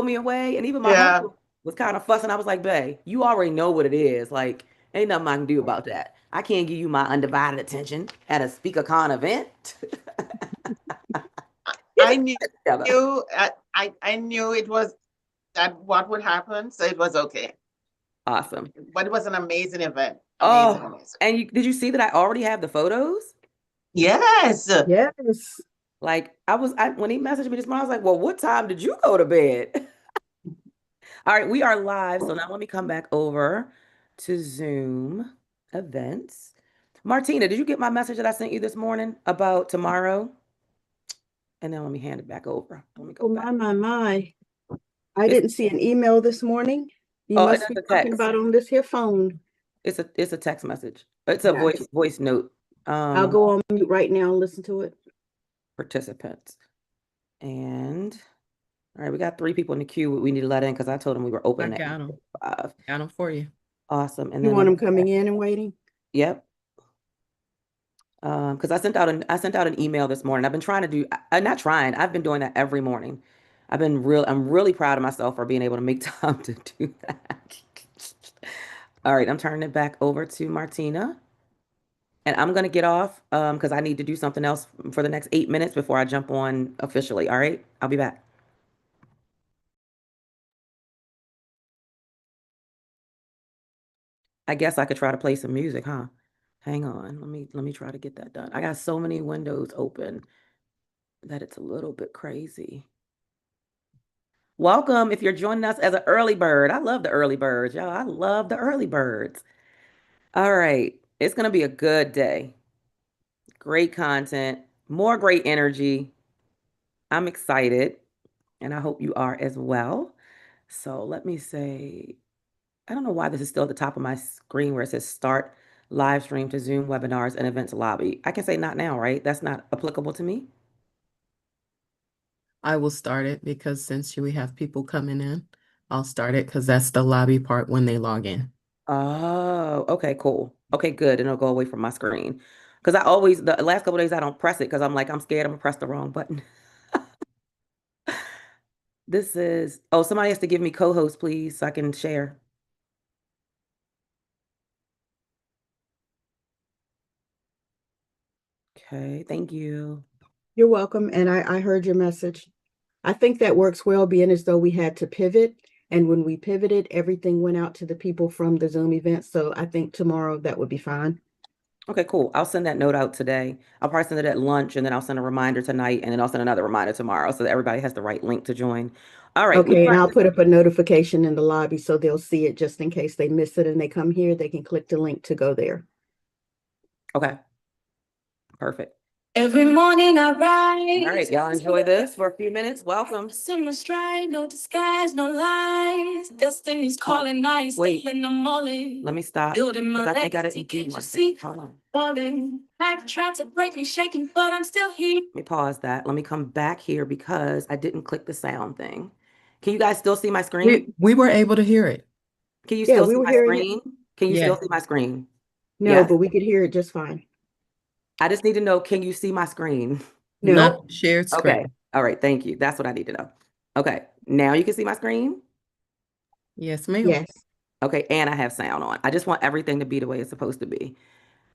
me away. And even my Yeah. husband was kind of fussing. I was like, babe, you already know what it is. Like, ain't nothing I can do about that. I can't give you my undivided attention at a SpeakerCon event. Get I it knew together. I knew it was that what would happen, so it was okay. Awesome. But it was an amazing event. Amazing, Oh, amazing. and did you see that I already have the photos? Yes. Yes. Like when he messaged me this morning, I was like, well, what time did you go to bed? All right, we are live. So now let me come back over to Zoom events. Martina, did you get my message that I sent you this morning about tomorrow? And then let me hand it back over. Let me go Oh, back. my. I It's didn't see an email this morning. You oh, and must that's be a talking text. about on this here phone. It's a text message. It's a Got it. voice note. I'll Um, go on mute right now and listen to it. participants. And all right, we got three people in the queue we need to let in because I told them we were I opening at got them. 5. Got them for you. Awesome. And You then want let me them coming in and waiting? yep. Because I sent out an email this morning. I've been trying to do not trying. I've been doing that every morning. I'm really proud of myself for being able to make time to do that. All right, I'm turning it back over to Martina. And I'm gonna get off because I need to do something else for the next 8 minutes before I jump on officially. All right, I'll be back. I guess I could try to play some music, huh? Hang on, let me try to get that done. I got so many windows open that it's a little bit crazy. Welcome if you're joining us as an early bird. I love the early birds, y'all. I love the early birds. All right, it's gonna be a good day. Great content, more great energy. I'm excited, and I hope you are as well. So let me say, I don't know why this is still at the top of my screen where it says start live stream to Zoom webinars and events lobby. I can say not now, right? That's not applicable to me. I will start it because since we have people coming in, I'll start it because that's the lobby part when they log in. Oh, okay, cool. Okay, good. And it'll go away from my screen. Because the last couple days, I don't press it because I'm like, I'm scared I'm gonna press the wrong button. Somebody has to give me co-host, please, so I can share. Okay, thank you. You're welcome. And I heard your message. I think that works well, being as though we had to pivot. And when we pivoted, everything went out to the people from the Zoom event. So I think tomorrow that would be fine. Okay, cool. I'll send that note out today. I'll probably send it at lunch, and then I'll send a reminder tonight, and then I'll send another reminder tomorrow so that everybody has the right link to join. All right, we Okay, and try. I'll put up a notification in the lobby so they'll see it just in case they miss it and they come here, they can click the link to go there. Okay, perfect. Every morning I All right, rise. y'all enjoy this for a few minutes. Welcome. Summer stride, no disguise, no lies. Destiny's calling, I ain't Wait, sleeping, I'm all in. let me stop Building because my I think I legacy, didn't do can't one you thing. see? Hold on. Falling. Life tried to break me, shaking, but I'm still here. Let me pause that. Let me come back here because I didn't click the sound thing. Can you guys still see my screen? We were able to hear it. Can you Yeah, still we see were my hearing it. screen? Can you still Yeah, see my screen? No, Yes? but we could hear it just fine. I just need to know, can you see my screen? No, nope, shared Okay. screen. All right. Thank you. That's what I need to know. Okay. Now you can see my screen? Yes, ma'am. yes. Okay. And I have sound on. I just want everything to be the way it's supposed to be.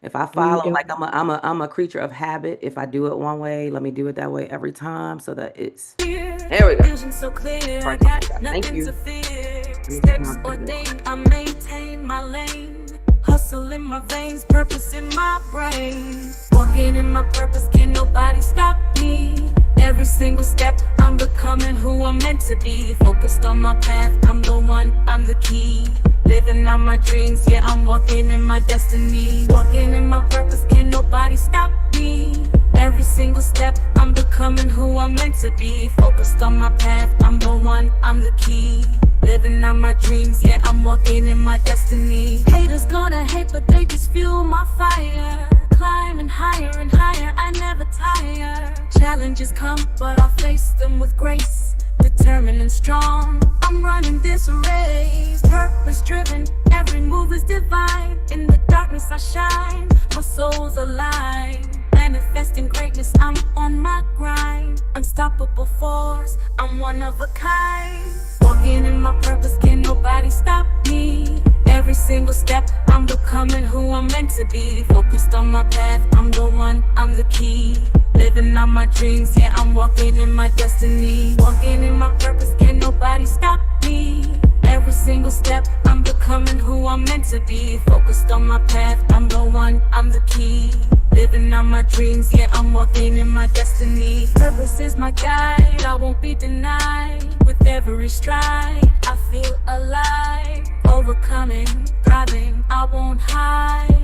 If I We follow, like don't. I'm a creature of habit. If I do it one way, let me do it that way every time so that it's, Here, there we go. vision so clear, I Perfect. got Thank nothing to you. fear. Let me turn Steps on the video. ordained, I maintain my lane. Hustle in my veins, purpose in my brain. Walking in my purpose, can nobody stop me? Every single step, I'm becoming who I'm meant to be. Focused on my path, I'm the one, I'm the key. Living out my dreams, yeah, I'm walking in my destiny. Walking in my purpose, can nobody stop me? Every single step, I'm becoming who I'm meant to be. Focused on my path, I'm the one, I'm the key. Living out my dreams, yeah, I'm walking in my destiny. Haters gonna hate, but they just fuel my fire. Climbing higher and higher, I never tire. Challenges come, but I face them with grace. Determined and strong, I'm running this race. Purpose driven, every move is divine. In the darkness I shine, my soul's alive. manifesting greatness, I'm on my grind. Unstoppable force, I'm one of a kind. Walking in my purpose, can't nobody stop me. Every single step, I'm becoming who I'm meant to be. Focused on my path, I'm the one, I'm the key. Living out my dreams, yeah, I'm walking in my destiny. Walking in my purpose, can't nobody stop me. Every single step, I'm becoming who I'm meant to be. Focused on my path, I'm the one, I'm the key. Living out my dreams, yeah, I'm walking in my destiny. Purpose is my guide, I won't be denied. With every stride, I feel alive. Overcoming, thriving, I won't hide.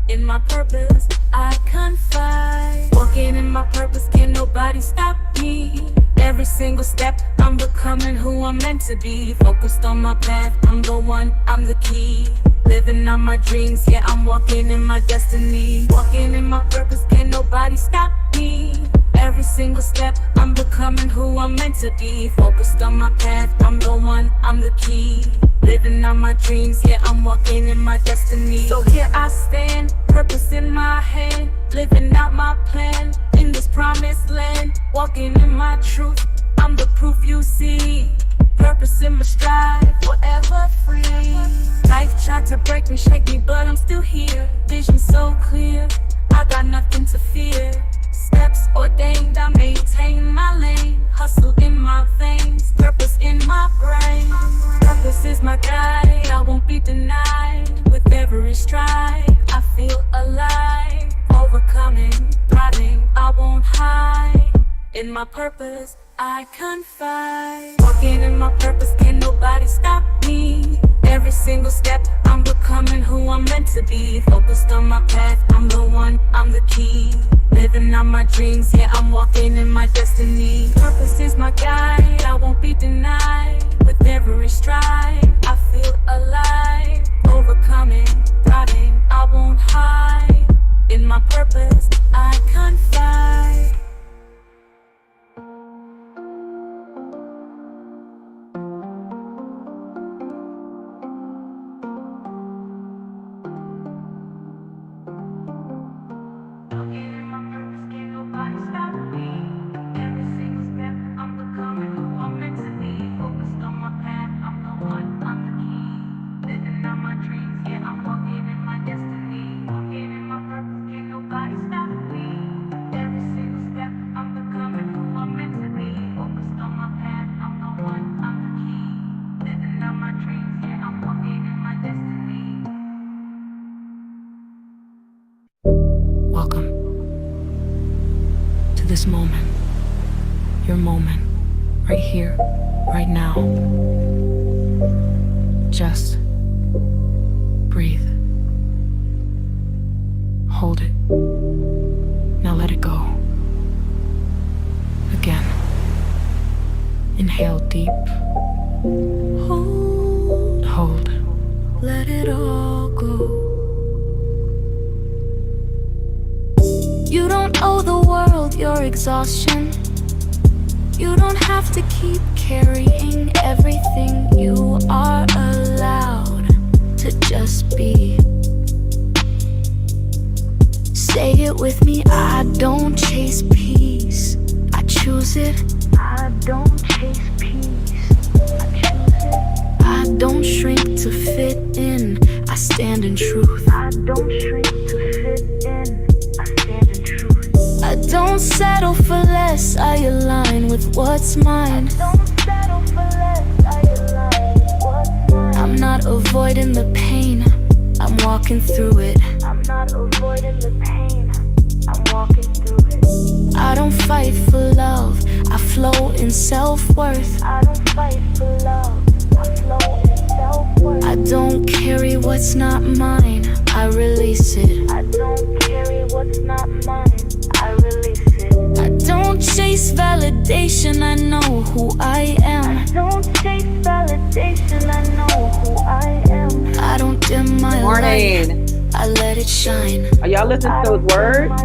In my purpose, I confide. Walking in my purpose, can't nobody stop me. Every single step, I'm becoming who I'm meant to be. Focused on my path, I'm the one, I'm the key. Living out my dreams, yeah, I'm walking in my destiny. Walking in my purpose, can't nobody stop me. Every single step, I'm becoming who I'm meant to be. Focused on my path, I'm the one, I'm the key. Living out my dreams, yeah, I'm walking in my destiny. So here I stand, purpose in my hand. Living out my plan, in this promised land. Walking in my truth, I'm the proof you see. Purpose in my stride, forever free. Life tried to break me, shake me, but I'm still here. Vision so clear, I got nothing to fear. Steps ordained, I maintain my lane. Hustle in my veins, purpose in my brain. Purpose is my guide, I won't be denied. With every stride, I feel alive. Overcoming, thriving, I won't hide. In my purpose, I confide. Walking in my purpose, can't nobody stop me. Every single step, I'm becoming who I'm meant to be. Focused on my path, I'm the one, I'm the key. Living out my dreams, yeah, I'm walking in my destiny. Purpose is my guide, I won't be denied. With every stride, I feel alive. Overcoming, thriving, I won't hide. In my purpose, I confide. Welcome to this moment, your moment, right here, right now. Just breathe. Hold it. Now let it go. Again. Inhale deep. Hold. Let it all go. You don't owe the world your exhaustion. You don't have to keep carrying everything. You are allowed to just be. Say it with me, I don't chase peace, I choose it. I don't chase peace, I choose it. I don't shrink to fit in, I stand in truth. I don't shrink to fit in, I stand in truth. I don't settle for less, I align with what's mine. I don't settle for less, I align with what's mine. I'm not avoiding the pain, I'm walking through it. I'm not avoiding the pain, I'm walking through it. I don't fight for love, I flow in self-worth. I don't fight for love, I flow in self-worth. I don't carry what's not mine, I release it. I don't carry what's not mine, I release it. I don't chase validation, I know who I am. I don't chase validation, I know who I am. I don't dim my light, Morning. I let it shine. Are y'all listening to those words?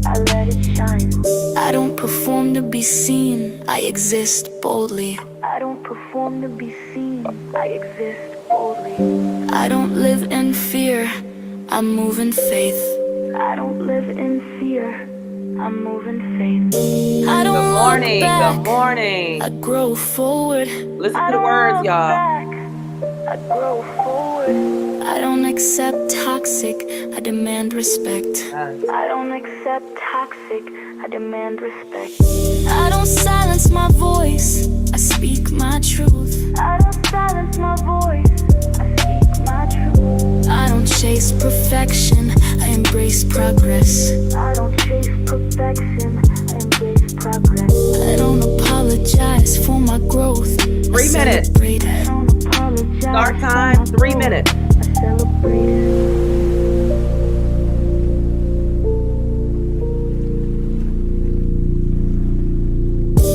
I let it shine. I don't perform to be seen, I exist boldly. I don't perform to be seen, I exist boldly. I don't live in fear, I move in faith. I don't live in fear, I'm moving faith. I Good don't look morning. Good back, I morning. grow forward. Listen I to the don't words, look y'all. back, I grow forward. I don't accept toxic, I demand respect. Yes. I don't accept toxic, I demand respect. I don't silence my voice, I speak my truth. I don't silence my voice, I speak my truth. I don't chase perfection, I embrace progress. I don't chase perfection, I embrace progress. I don't apologize for my growth, I 3 minutes. celebrate it. I don't apologize Start for time, my 3 minutes. growth, I celebrate it.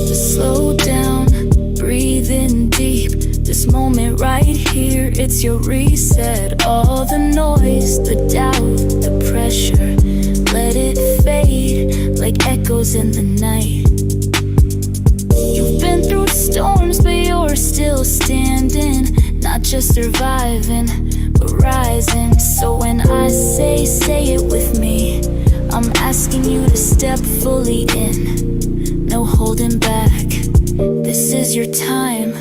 Just slow down, breathe in deep. This moment right here, it's your reset. All the noise, the doubt, the pressure, let it fade like echoes in the night. You've been through storms, but you're still standing. Not just surviving, but rising. So when I say it with me, I'm asking you to step fully in. No holding back. This is your time,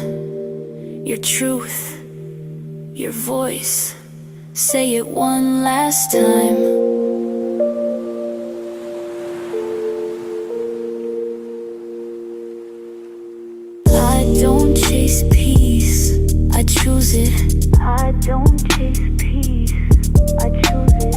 your truth, your voice. Say it one last time. I don't chase peace, I choose it. I don't chase peace, I choose it.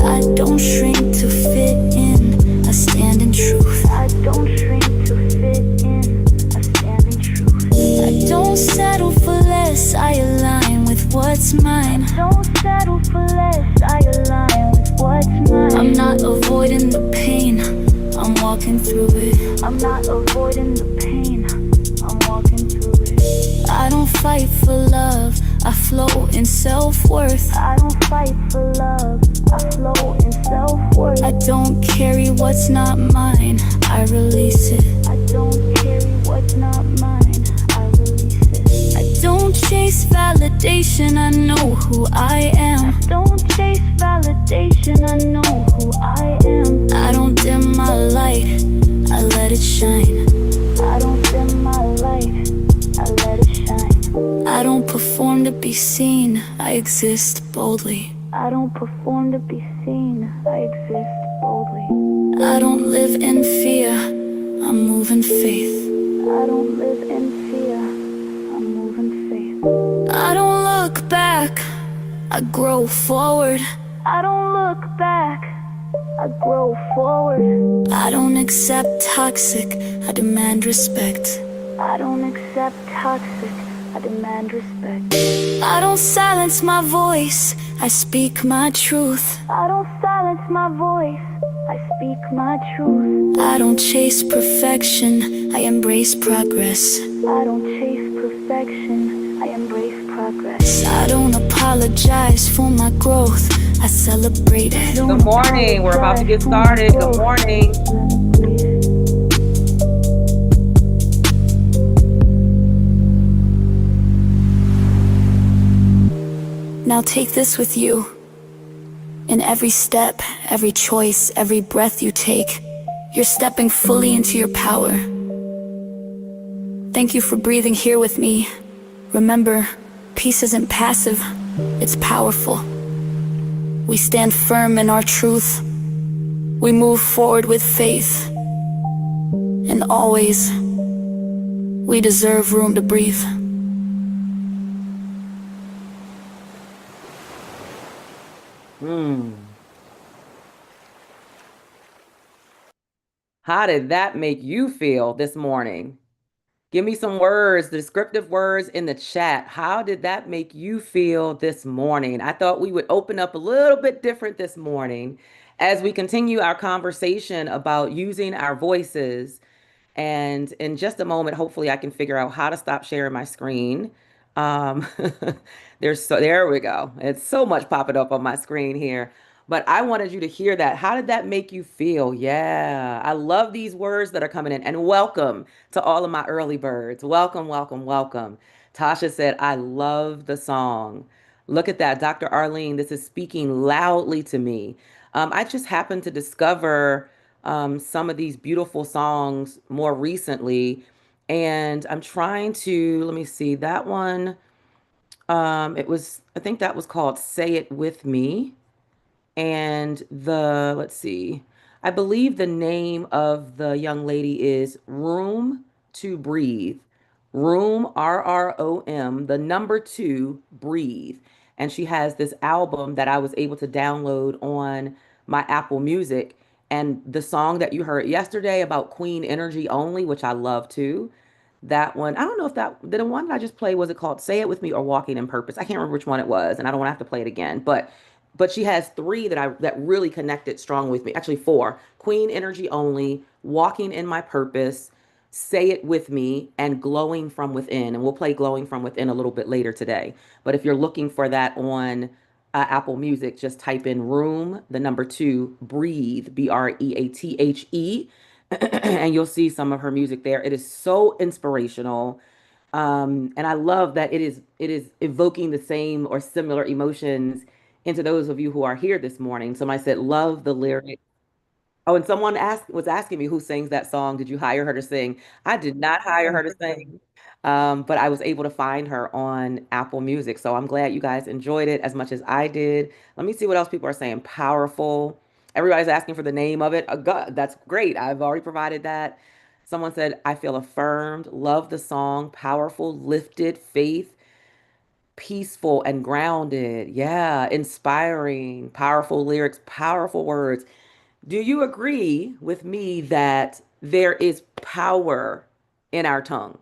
I don't shrink to fit in, I stand in truth. I don't shrink to fit in, I stand in truth. I don't settle for less, I align with what's mine. I don't settle for less, I align with what's mine. I'm not avoiding the pain, I'm walking through it. I'm not avoiding the pain, I'm walking through it. I don't fight for love, I flow in self-worth. I don't fight for love, I flow in self-worth. I don't carry what's not mine, I release it. I don't carry what's not mine, I release it. I don't chase validation, I know who I am. I don't chase validation, I know who I am. I don't dim my light, I let it shine. I don't dim my light, I let it shine. I don't perform to be seen, I exist boldly. I don't perform to be seen, I exist boldly. I don't live in fear, I'm moving faith. I don't live in fear, I'm moving faith. I don't look back, I grow forward. I don't look back, I grow forward. I don't accept toxic, I demand respect. I don't accept toxic, I demand respect. I don't silence my voice, I speak my truth. I don't silence my voice, I speak my truth. I don't chase perfection, I embrace progress. I don't chase perfection, I embrace progress. I don't apologize for my growth, I celebrate it. Good morning. We're about to get started. Good morning. Now take this with you. In every step, every choice, every breath you take, you're stepping fully into your power. Thank you for breathing here with me. Remember, peace isn't passive, it's powerful. We stand firm in our truth. We move forward with faith. And always, we deserve room to breathe. How did that make you feel this morning? Give me some words, descriptive words in the chat. How did that make you feel this morning? I thought we would open up a little bit different this morning as we continue our conversation about using our voices. And in just a moment, hopefully I can figure out how to stop sharing my screen. Um, there we go. It's so much popping up on my screen here. But I wanted you to hear that. How did that make you feel? Yeah, I love these words that are coming in. And welcome to all of my early birds. Welcome, welcome, welcome. Tasha said, I love the song. Look at that, Dr. Arlene. This is speaking loudly to me. I just happened to discover some of these beautiful songs more recently, and I'm trying to, let me see, that one, I think that was called Say It With Me. And let's see, I believe the name of the young lady is Room to Breathe. Room, RROM, the number two, Breathe. And she has this album that I was able to download on my Apple Music. And the song that you heard yesterday about Queen Energy Only, which I love too, that one, I don't know if the one that I just played, was it called Say It With Me or Walking in Purpose? I can't remember which one it was, and I don't want to have to play it again. But she has three that really connected strong with me. Actually, four: Queen Energy Only, Walking in My Purpose, Say It With Me, and Glowing from Within. And we'll play Glowing from Within a little bit later today. But if you're looking for that on Apple Music, just type in Room, the number two, Breathe, Breathe, and you'll see some of her music there. It is so inspirational. And I love that it is evoking the same or similar emotions into those of you who are here this morning. Somebody said, love the lyrics. Oh, and someone was asking me who sings that song. Did you hire her to sing? I did not hire her to sing, but I was able to find her on Apple Music. So I'm glad you guys enjoyed it as much as I did. Let me see what else people are saying. Powerful. Everybody's asking for the name of it. God, that's great. I've already provided that. Someone said, I feel affirmed. Love the song. Powerful, lifted, faith, peaceful, and grounded. Yeah, inspiring, powerful lyrics, powerful words. Do you agree with me that there is power in our tongue?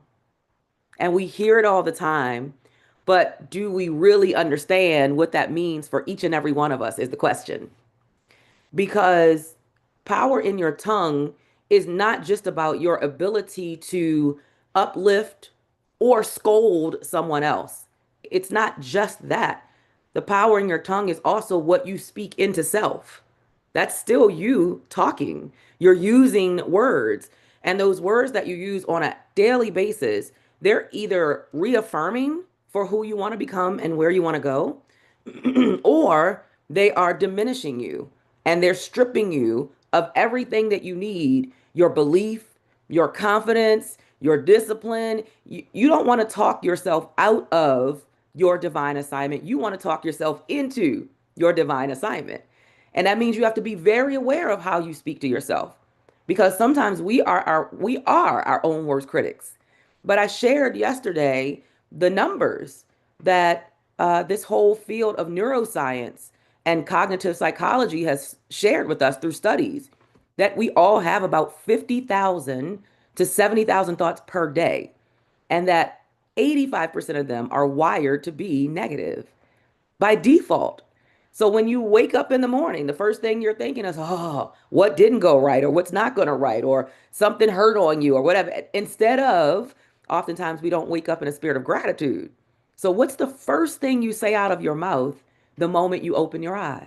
And we hear it all the time, but do we really understand what that means for each and every one of us is the question. Because power in your tongue is not just about your ability to uplift or scold someone else. It's not just that. The power in your tongue is also what you speak into self. That's still you talking. You're using words. And those words that you use on a daily basis, they're either reaffirming for who you want to become and where you want to go, or they are diminishing you and they're stripping you of everything that you need, your belief, your confidence, your discipline. You don't want to talk yourself out of your divine assignment. You want to talk yourself into your divine assignment. And that means you have to be very aware of how you speak to yourself because sometimes we are our own worst critics. But I shared yesterday the numbers that this whole field of neuroscience and cognitive psychology has shared with us through studies that we all have about 50,000 to 70,000 thoughts per day, and that 85% of them are wired to be negative by default. So when you wake up in the morning, the first thing you're thinking is, oh, what didn't go right, or what's not going to right, or something hurt on you, or whatever. Instead of, oftentimes, we don't wake up in a spirit of gratitude. So, what's the first thing you say out of your mouth the moment you open your eyes?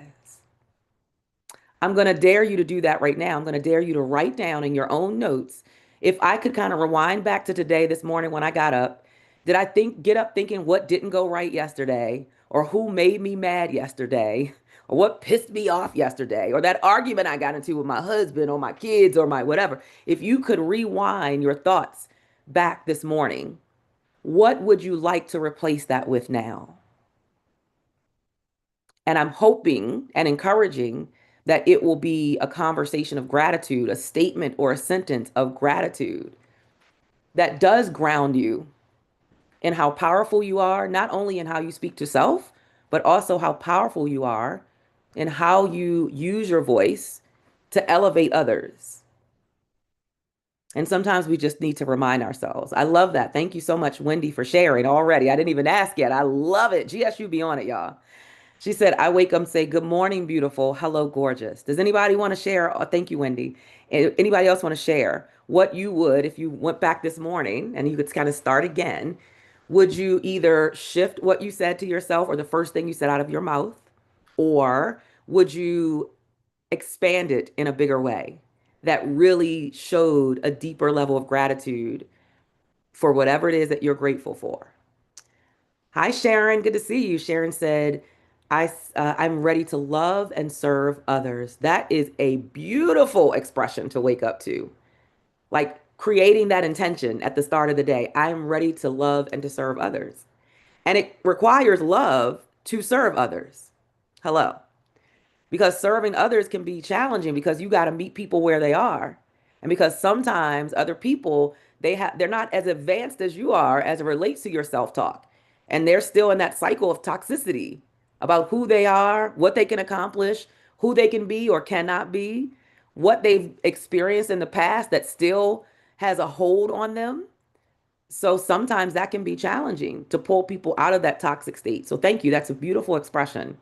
I'm going to dare you to do that right now. I'm going to dare you to write down in your own notes. If I could kind of rewind back to today, this morning when I got up, did I get up thinking what didn't go right yesterday, or who made me mad yesterday, or what pissed me off yesterday, or that argument I got into with my husband or my kids or my whatever? If you could rewind your thoughts back this morning, what would you like to replace that with now? And I'm hoping and encouraging that it will be a conversation of gratitude, a statement or a sentence of gratitude that does ground you in how powerful you are, not only in how you speak to self, but also how powerful you are in how you use your voice to elevate others. And sometimes we just need to remind ourselves. I love that. Thank you so much, Wendy, for sharing already. I didn't even ask yet. I love it. GSU be on it, y'all. She said, I wake up and say, good morning, beautiful. Hello, gorgeous. Does anybody want to share? Oh, thank you, Wendy. Anybody else want to share what you would, if you went back this morning and you could kind of start again, would you either shift what you said to yourself or the first thing you said out of your mouth, or would you expand it in a bigger way that really showed a deeper level of gratitude for whatever it is that you're grateful for? Hi, Sharon. Good to see you. Sharon said, I'm ready to love and serve others. That is a beautiful expression to wake up to. Like creating that intention at the start of the day. I'm ready to love and to serve others. And it requires love to serve others. Hello. Because serving others can be challenging because you got to meet people where they are. And because sometimes other people, they're not as advanced as you are as it relates to your self-talk. And they're still in that cycle of toxicity about who they are, what they can accomplish, who they can be or cannot be, what they've experienced in the past that still has a hold on them. So sometimes that can be challenging to pull people out of that toxic state. So thank you. That's a beautiful expression.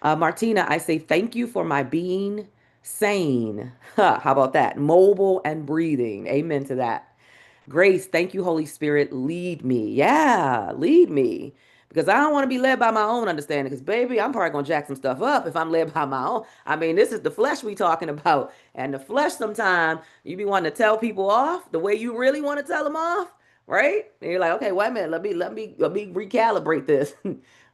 Martina, I say thank you for my being sane. Huh, how about that? Mobile and breathing. Amen to that. Grace, thank you, Holy Spirit. Lead me. Yeah, lead me. Because I don't want to be led by my own understanding. Because, baby, I'm probably going to jack some stuff up if I'm led by my own. I mean, this is the flesh we talking about. And the flesh, sometimes, you be wanting to tell people off the way you really want to tell them off, right? And you're like, okay, wait a minute. Let me recalibrate this.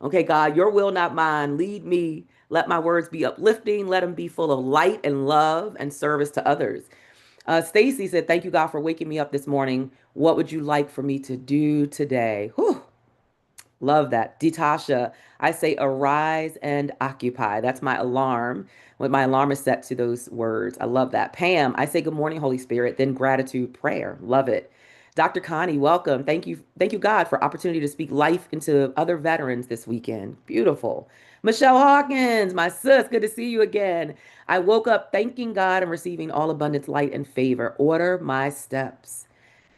Okay, God, your will, not mine. Lead me. Let my words be uplifting. Let them be full of light and love and service to others. Stacy said, "Thank you, God, for waking me up this morning. What would you like for me to do today?" Whew, love that. Detasha, I say, arise and occupy. That's my alarm. When my alarm is set to those words. I love that. Pam, I say, good morning, Holy Spirit, then gratitude prayer. Love it. Dr. Connie, welcome. Thank you. Thank you, God, for opportunity to speak life into other veterans this weekend. Beautiful. Michelle Hawkins, my sis, good to see you again. I woke up thanking God and receiving all abundance, light, and favor. Order my steps.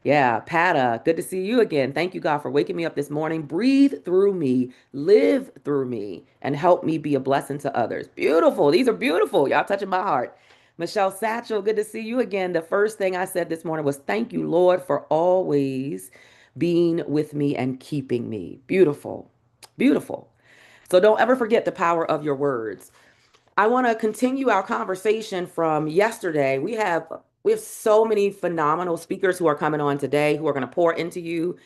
Yeah, Pata, good to see you again. Thank you, God, for waking me up this morning. Breathe through me, live through me, and help me be a blessing to others. Beautiful. These are beautiful. Y'all touching my heart. Michelle Satchel, good to see you again. The first thing I said this morning was thank you, Lord, for always being with me and keeping me. Beautiful. Beautiful. So don't ever forget the power of your words. I want to continue our conversation from yesterday. We have so many phenomenal speakers who are coming on today who are going to pour into you.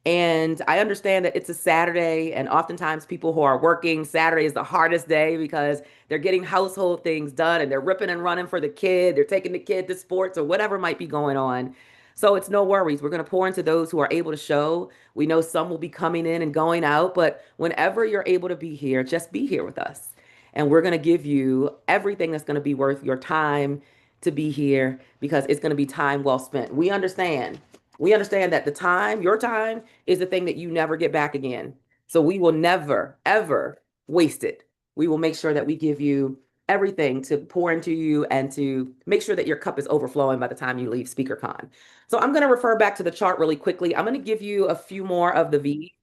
And I understand that it's a Saturday, and oftentimes people who are working, Saturday is the hardest day because they're getting household things done and they're ripping and running for the kid. They're taking the kid to sports or whatever might be going on. So it's no worries. We're going to pour into those who are able to show. We know some will be coming in and going out, but whenever you're able to be here, just be here with us. And we're going to give you everything that's going to be worth your time to be here because it's going to be time well spent. We understand. We understand that the time, your time, is the thing that you never get back again. So we will never, ever waste it. We will make sure that we give you everything to pour into you and to make sure that your cup is overflowing by the time you leave SpeakerCon. So I'm going to refer back to the chart really quickly. I'm going to give you a few more of the V.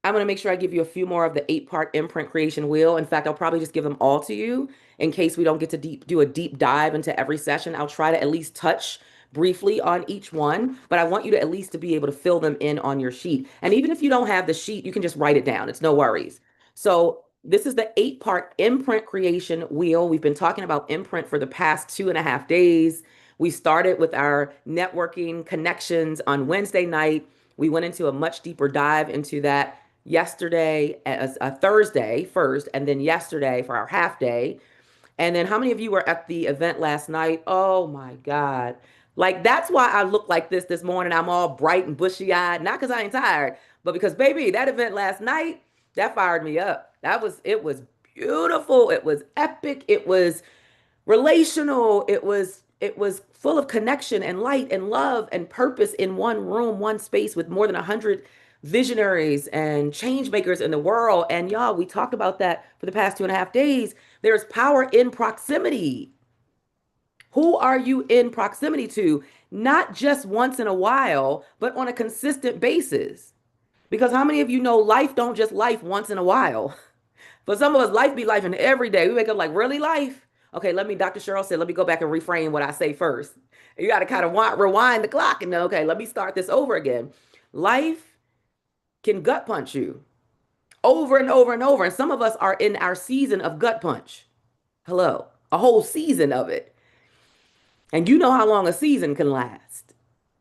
I'm going to make sure I give you a few more of the 8-part imprint creation wheel. In fact, I'll probably just give them all to you in case we don't get to do a deep dive into every session. I'll try to at least touch briefly on each one, but I want you to at least to be able to fill them in on your sheet. And even if you don't have the sheet, you can just write it down. It's no worries. So this is the 8-part imprint creation wheel. We've been talking about imprint for the past 2.5 days. We started with our networking connections on Wednesday night. We went into a much deeper dive into that yesterday, as a Thursday first, and then yesterday for our half day. And then how many of you were at the event last night? Oh my God. Like that's why I look like this morning. I'm all bright and bushy eyed, not because I ain't tired, but because baby, that event last night, that fired me up. It was beautiful. It was epic. It was relational. It was full of connection and light and love and purpose in one room, one space with more than 100 visionaries and change makers in the world. And y'all, we talked about that for the past 2.5 days. There's power in proximity. Who are you in proximity to? Not just once in a while, but on a consistent basis. Because how many of you know life don't just life once in a while? For some of us, life be life and every day. We wake up like, really life? Okay, Dr. Cheryl said, let me go back and reframe what I say first. You got to kind of rewind the clock and okay, let me start this over again. Life can gut punch you over and over and over. And some of us are in our season of gut punch. Hello, a whole season of it. And you know how long a season can last.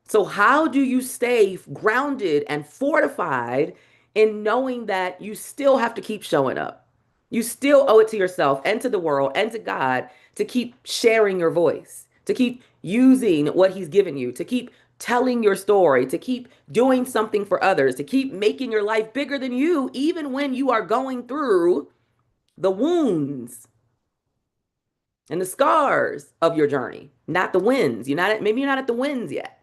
So, how do you stay grounded and fortified in knowing that you still have to keep showing up. You still owe it to yourself and to the world and to God to keep sharing your voice, to keep using what He's given you, to keep telling your story, to keep doing something for others, to keep making your life bigger than you, even when you are going through the wounds and the scars of your journey, not the wins. Maybe you're not at the wins yet.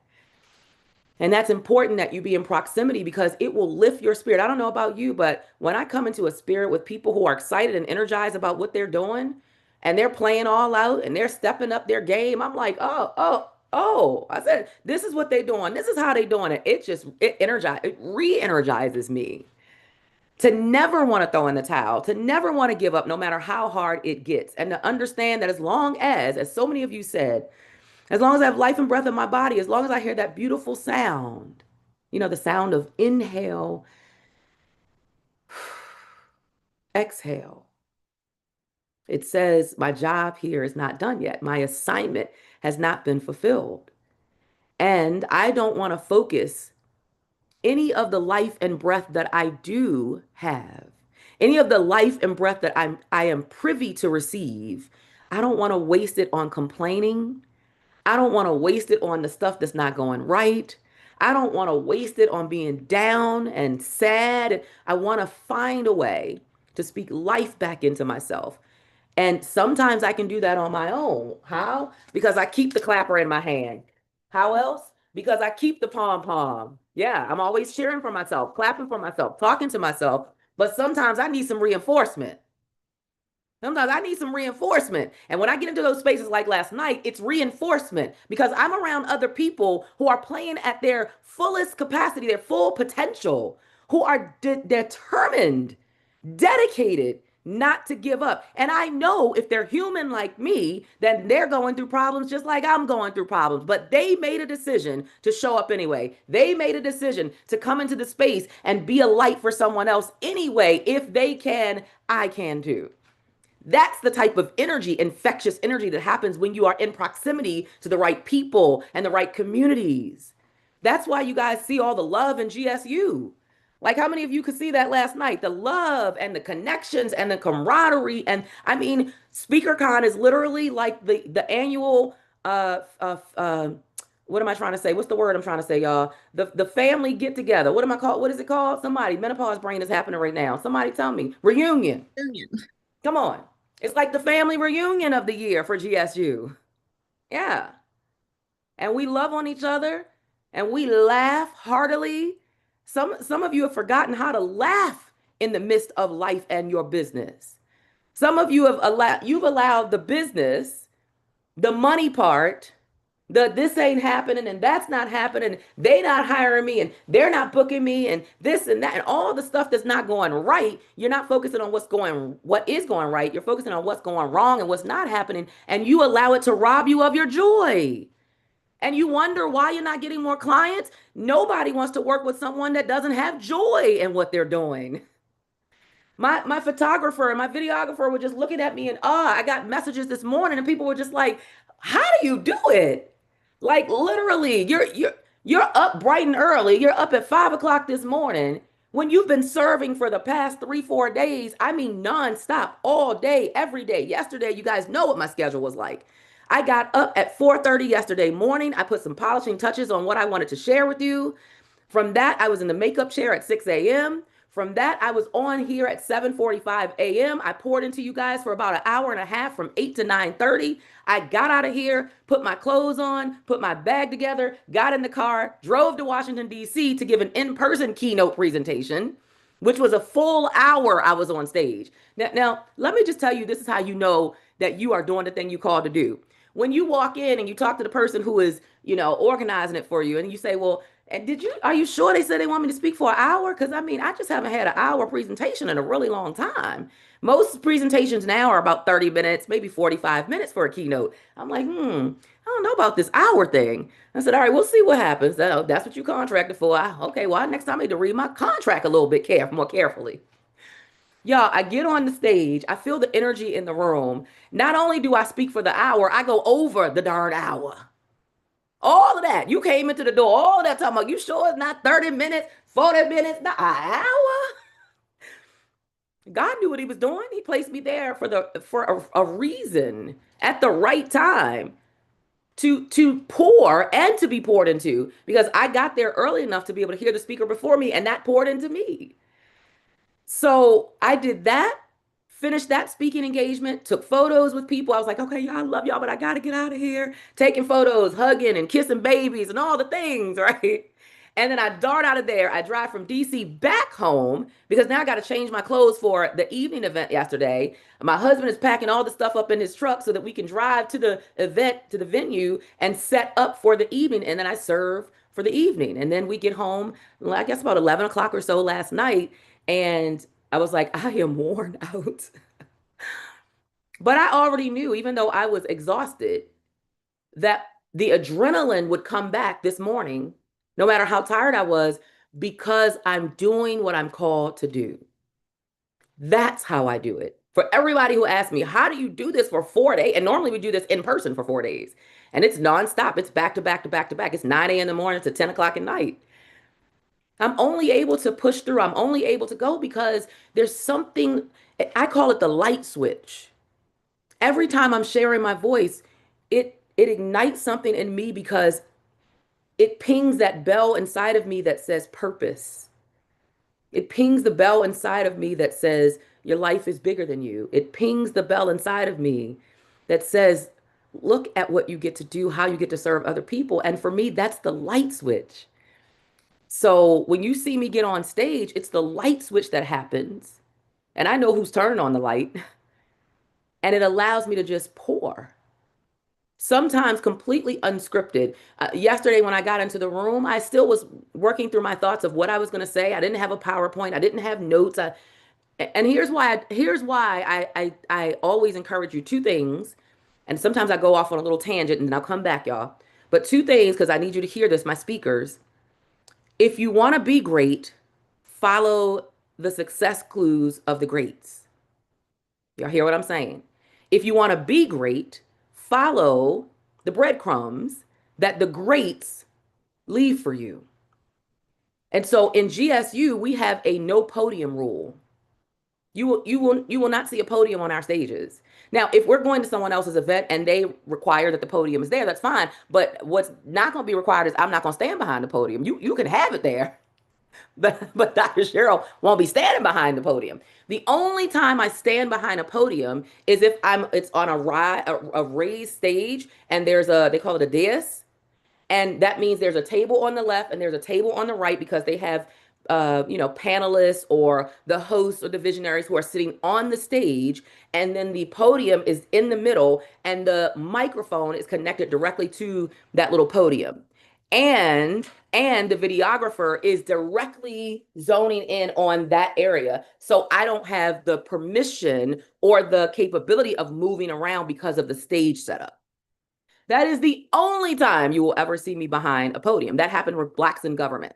And that's important that you be in proximity because it will lift your spirit. I don't know about you, but when I come into a spirit with people who are excited and energized about what they're doing and they're playing all out and they're stepping up their game, I'm like, oh. I said, this is what they're doing. This is how they're doing it. It re-energizes me to never want to throw in the towel, to never want to give up, no matter how hard it gets. And to understand that as so many of you said, as long as I have life and breath in my body, as long as I hear that beautiful sound, the sound of inhale, exhale. It says, my job here is not done yet. My assignment has not been fulfilled. And I don't want to focus any of the life and breath that I do have, any of the life and breath that I am privy to receive. I don't want to waste it on complaining. I don't want to waste it on the stuff that's not going right. I don't want to waste it on being down and sad. I want to find a way to speak life back into myself. And sometimes I can do that on my own. How? Because I keep the clapper in my hand. How else? Because I keep the pom pom. Yeah, I'm always cheering for myself, clapping for myself, talking to myself. But sometimes I need some reinforcement. Sometimes I need some reinforcement. And when I get into those spaces like last night, it's reinforcement because I'm around other people who are playing at their fullest capacity, their full potential, who are determined, dedicated not to give up. And I know if they're human like me, then they're going through problems just like I'm going through problems. But they made a decision to show up anyway. They made a decision to come into the space and be a light for someone else anyway. If they can, I can too. That's the type of energy, infectious energy that happens when you are in proximity to the right people and the right communities. That's why you guys see all the love in GSU. Like how many of you could see that last night? The love and the connections and the camaraderie. And I mean, SpeakerCon is literally like the annual what am I trying to say? What's the word I'm trying to say, y'all? The family get together. What am I called? What is it called? Somebody, menopause brain is happening right now. Somebody tell me. Reunion. Come on. It's like the family reunion of the year for GSU. Yeah. And we love on each other and we laugh heartily. Some of you have forgotten how to laugh in the midst of life and your business. Some of you you've allowed the business, the money part, this ain't happening and that's not happening. They not hiring me and they're not booking me and this and that and all the stuff that's not going right. You're not focusing on what is going right. You're focusing on what's going wrong and what's not happening. And you allow it to rob you of your joy. And you wonder why you're not getting more clients. Nobody wants to work with someone that doesn't have joy in what they're doing. My photographer and my videographer were just looking at me in awe. I got messages this morning and people were just like, how do you do it? Like literally, you're up bright and early. You're up at 5 o'clock this morning when you've been serving for the past 3-4 days. I mean, nonstop, all day, every day. Yesterday, you guys know what my schedule was like. I got up at 4:30 yesterday morning. I put some polishing touches on what I wanted to share with you. From that, I was in the makeup chair at 6 a.m. From that, I was on here at 7:45 a.m. I poured into you guys for about an hour and a half from 8 to 9:30. I got out of here, put my clothes on, put my bag together, got in the car, drove to Washington, D.C. to give an in-person keynote presentation, which was a full hour I was on stage. Now, let me just tell you, this is how you know that you are doing the thing you called to do. When you walk in and you talk to the person who is, organizing it for you, and you say, well, and are you sure they said they want me to speak for an hour? Because I mean, I just haven't had an hour presentation in a really long time. Most presentations now are about 30 minutes, maybe 45 minutes for a keynote. I'm like, I don't know about this hour thing. I said, all right, we'll see what happens. That's what you contracted for. Okay, well, next time I need to read my contract a little bit more carefully. Y'all, I get on the stage. I feel the energy in the room. Not only do I speak for the hour, I go over the darn hour. All of that. You came into the door, all that talking about, you sure it's not 30 minutes? 40 minutes, not an hour. God knew what he was doing. He placed me there for a reason at the right time to pour and to be poured into, because I got there early enough to be able to hear the speaker before me, and that poured into me. So I did that, finished that speaking engagement, took photos with people. I was like, okay, y'all, I love y'all, but I gotta get out of here. Taking photos, hugging and kissing babies and all the things, right? And then I dart out of there. I drive from DC back home because now I got to change my clothes for the evening event yesterday. My husband is packing all the stuff up in his truck so that we can drive to the event, to the venue, and set up for the evening. And then I serve for the evening. And then we get home, I guess about 11 o'clock or so last night. And I was like, I am worn out. But I already knew, even though I was exhausted, that the adrenaline would come back this morning, no matter how tired I was, because I'm doing what I'm called to do. That's how I do it. For everybody who asks me, how do you do this for 4 days? And normally we do this in person for 4 days. And it's nonstop. It's back to back to back to back. It's 9 a.m. in the morning to 10 o'clock at night. I'm only able to push through. I'm only able to go because there's something, I call it the light switch. Every time I'm sharing my voice, it ignites something in me because it pings that bell inside of me that says purpose. It pings the bell inside of me that says your life is bigger than you. It pings the bell inside of me that says, look at what you get to do, how you get to serve other people. And for me, that's the light switch. So when you see me get on stage, it's the light switch that happens. And I know who's turning on the light. And it allows me to just pour. Sometimes completely unscripted. Yesterday, when I got into the room, I still was working through my thoughts of what I was going to say. I didn't have a PowerPoint. I didn't have notes. And here's why I always encourage you two things. And sometimes I go off on a little tangent and I'll come back, y'all. But two things, because I need you to hear this, my speakers. If you want to be great, follow the success clues of the greats. Y'all hear what I'm saying? If you want to be great, follow the breadcrumbs that the greats leave for you. And so in GSU, we have a no podium rule. You will not see a podium on our stages. Now, if we're going to someone else's event and they require that the podium is there, that's fine. But what's not going to be required is I'm not going to stand behind the podium. You can have it there. But Dr. Cheryl won't be standing behind the podium. The only time I stand behind a podium is if it's on a raised stage and they call it a dais. And that means there's a table on the left and there's a table on the right because they have, panelists or the hosts or the visionaries who are sitting on the stage. And then the podium is in the middle and the microphone is connected directly to that little podium. And the videographer is directly zoning in on that area. So I don't have the permission or the capability of moving around because of the stage setup. That is the only time you will ever see me behind a podium. That happened with Blacks in Government.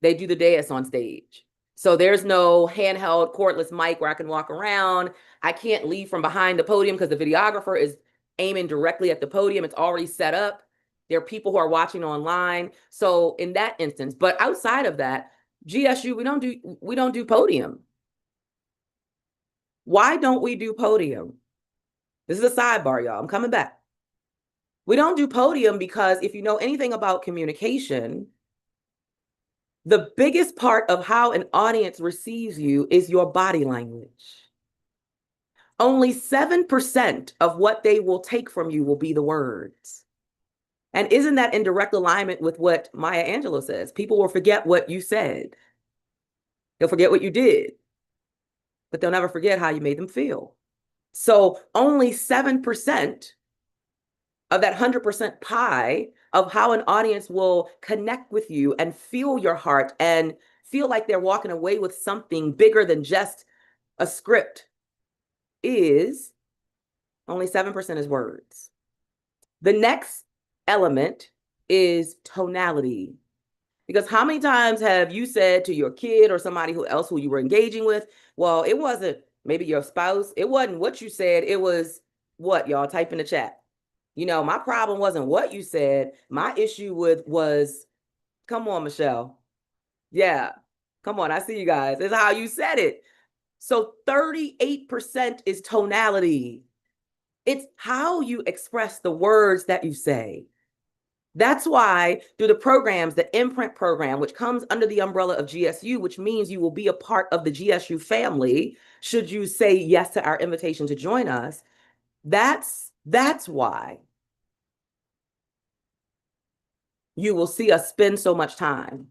They do the dais on stage. So there's no handheld cordless mic where I can walk around. I can't leave from behind the podium because the videographer is aiming directly at the podium. It's already set up. There are people who are watching online. So in that instance, but outside of that, GSU, we don't do podium. Why don't we do podium? This is a sidebar, y'all. I'm coming back. We don't do podium because if you know anything about communication, the biggest part of how an audience receives you is your body language. Only 7% of what they will take from you will be the words. And isn't that in direct alignment with what Maya Angelou says? People will forget what you said. They'll forget what you did, but they'll never forget how you made them feel. So only 7% of that 100% pie of how an audience will connect with you and feel your heart and feel like they're walking away with something bigger than just a script is only 7% is words. The next element is tonality. Because how many times have you said to your kid or somebody else who you were engaging with, well, it wasn't maybe your spouse, it wasn't what you said, it was what, y'all type in the chat. My problem wasn't what you said. My issue was, come on, Michelle. Yeah, Come on, I see you guys. It's how you said it. So 38% is tonality. It's how you express the words that you say. That's why through the programs, the Imprint program, which comes under the umbrella of GSU, which means you will be a part of the GSU family, should you say yes to our invitation to join us. That's why you will see us spend so much time